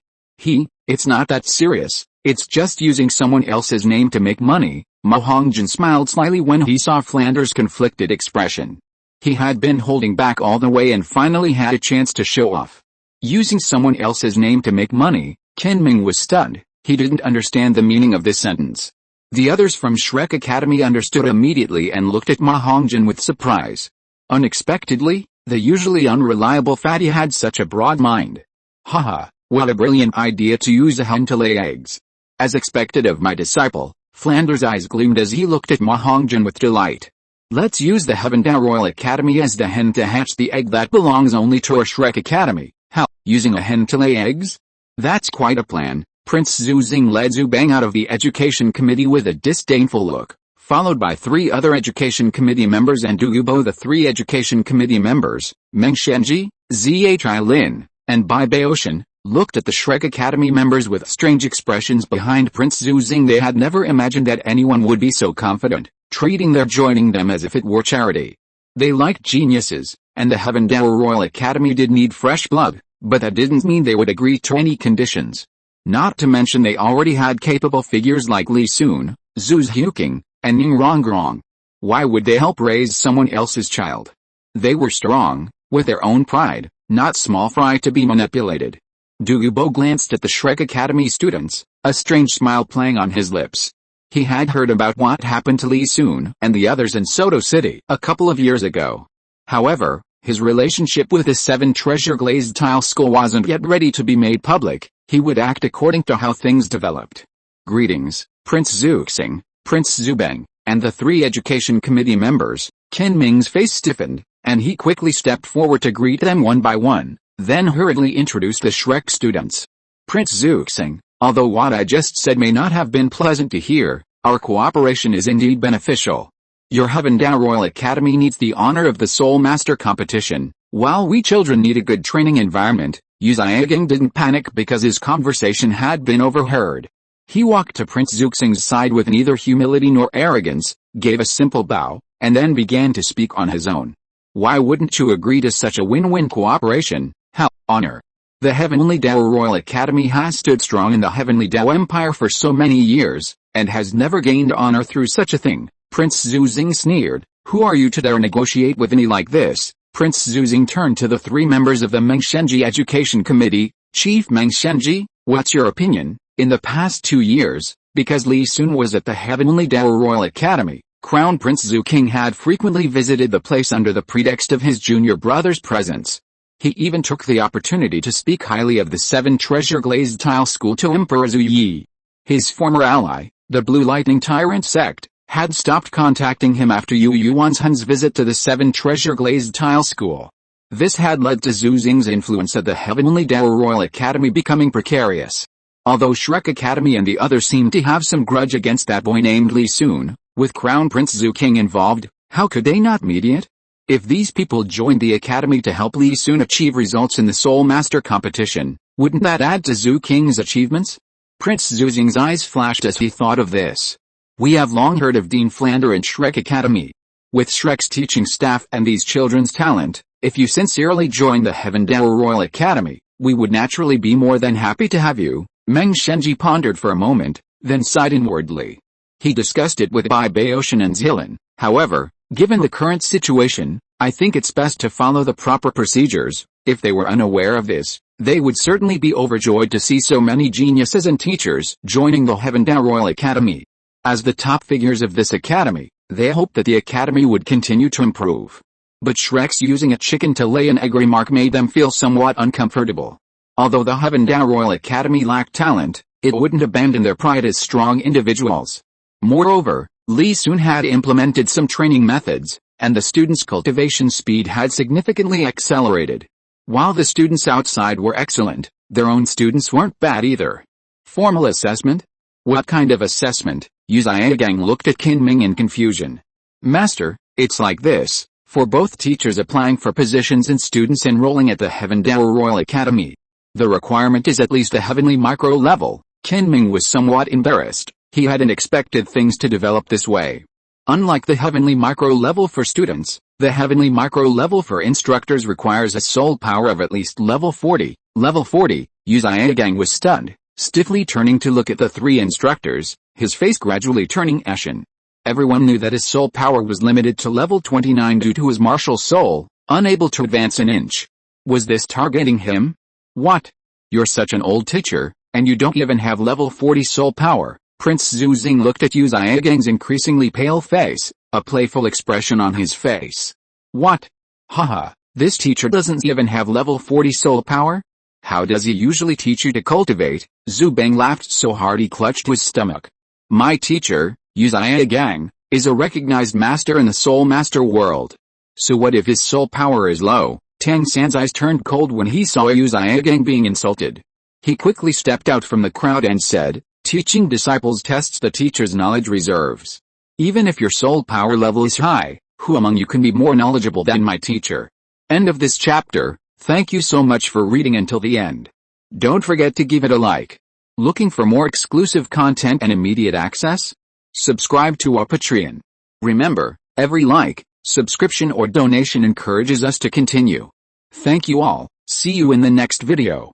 It's not that serious, it's just using someone else's name to make money. Ma Hongjin smiled slyly when he saw Flander's conflicted expression. He had been holding back all the way and finally had a chance to show off. Using someone else's name to make money, Qin Ming was stunned. He didn't understand the meaning of this sentence. The others from Shrek Academy understood immediately and looked at Ma Hongjin with surprise. Unexpectedly, the usually unreliable fatty had such a broad mind. Haha, what a brilliant idea to use a hen to lay eggs. As expected of my disciple, Flander's eyes gleamed as he looked at Ma Hongjin with delight. Let's use the Heaven Dao Royal Academy as the hen to hatch the egg that belongs only to our Shrek Academy. How, using a hen to lay eggs? That's quite a plan. Prince Zuzing led Zubang out of the Education Committee with a disdainful look, followed by 3 other Education Committee members and Dugubo. The 3 Education Committee members, Meng Shenji, Zhi Lin, and Bai Baoshan, looked at the Shrek Academy members with strange expressions behind Prince Zuzing. They had never imagined that anyone would be so confident, treating their joining them as if it were charity. They liked geniuses, and the Heaven Dao Royal Academy did need fresh blood, but that didn't mean they would agree to any conditions. Not to mention they already had capable figures like Li Sun, Zhu Xiuqing, and Ning Rongrong. Why would they help raise someone else's child? They were strong, with their own pride, not small fry to be manipulated. Dugubo glanced at the Shrek Academy students, a strange smile playing on his lips. He had heard about what happened to Li Sun and the others in Soto City a couple of years ago. However, his relationship with the 7 Treasure Glazed Tile School wasn't yet ready to be made public. He would act according to how things developed. Greetings, Prince Zuxing, Prince Zubeng, and the 3 Education Committee members. Qin Ming's face stiffened, and he quickly stepped forward to greet them one by one, then hurriedly introduced the Shrek students. Prince Zuxing, although what I just said may not have been pleasant to hear, our cooperation is indeed beneficial. Your Heaven Dao Royal Academy needs the honor of the Soul Master competition, while we children need a good training environment. Xiaogang didn't panic because his conversation had been overheard. He walked to Prince Zuxing's side with neither humility nor arrogance, gave a simple bow, and then began to speak on his own. Why wouldn't you agree to such a win-win cooperation? How, honor. The Heavenly Dao Royal Academy has stood strong in the Heavenly Dao Empire for so many years, and has never gained honor through such a thing. Prince Zuzing sneered. Who are you to dare negotiate with me like this? Prince Zuzing turned to the 3 members of the Meng Shenji Education Committee. Chief Meng Shenji, what's your opinion? In the past 2 years, because Li Sun was at the Heavenly Dao Royal Academy, Crown Prince Zuqing had frequently visited the place under the pretext of his junior brother's presence. He even took the opportunity to speak highly of the 7 Treasure Glazed Tile School to Emperor Zhu Yi. His former ally, the Blue Lightning Tyrant sect, had stopped contacting him after Yu Yuan's visit to the 7 Treasure Glazed Tile School. This had led to Zhu Xing's influence at the Heavenly Dao Royal Academy becoming precarious. Although Shrek Academy and the others seemed to have some grudge against that boy named Li Sun, with Crown Prince Zuqing involved, how could they not mediate? If these people joined the academy to help Li Sun achieve results in the Soul Master competition, Wouldn't that add to Zhu King's achievements? Prince Zhuxing's eyes flashed as he thought of this. We have long heard of Dean Flander and Shrek Academy. With Shrek's teaching staff and these children's talent, if you sincerely join the Heaven Dao Royal Academy, we would naturally be more than happy to have you. Meng Shenji pondered for a moment, then sighed inwardly. He discussed it with Bai Baoshan and Zilan. However, given the current situation, I think it's best to follow the proper procedures. If they were unaware of this, they would certainly be overjoyed to see so many geniuses and teachers joining the Heaven Dao Royal Academy. As the top figures of this academy, they hoped that the academy would continue to improve. But Shrek's using a chicken to lay an egg remark made them feel somewhat uncomfortable. Although the Heaven Dao Royal Academy lacked talent, it wouldn't abandon their pride as strong individuals. Moreover, Li Sun had implemented some training methods, and the students' cultivation speed had significantly accelerated. While the students outside were excellent, their own students weren't bad either. Formal assessment? What kind of assessment? Xiaogang looked at Qin Ming in confusion. Master, it's like this, for both teachers applying for positions and students enrolling at the Heaven Dao Royal Academy. The requirement is at least a heavenly micro level. Qin Ming was somewhat embarrassed. He hadn't expected things to develop this way. Unlike the heavenly micro level for students, the heavenly micro level for instructors requires a soul power of at least level 40. Level 40, Xiaogang was stunned, stiffly turning to look at the three instructors, his face gradually turning ashen. Everyone knew that his soul power was limited to level 29 due to his martial soul, unable to advance an inch. Was this targeting him? What? You're such an old teacher, and you don't even have level 40 soul power. Prince Zhuxing looked at Xiaogang's increasingly pale face, a playful expression on his face. What? Haha, this teacher doesn't even have level 40 soul power? How does he usually teach you to cultivate? Zhu Bang laughed so hard he clutched his stomach. My teacher, Xiaogang, is a recognized master in the soul master world. So what if his soul power is low? Tang San's eyes turned cold when he saw Xiaogang being insulted. He quickly stepped out from the crowd and said, teaching disciples tests the teacher's knowledge reserves. Even if your soul power level is high, who among you can be more knowledgeable than my teacher? End of this chapter. Thank you so much for reading until the end. Don't forget to give it a like. Looking for more exclusive content and immediate access? Subscribe to our Patreon. Remember, every like, subscription or donation encourages us to continue. Thank you all. See you in the next video.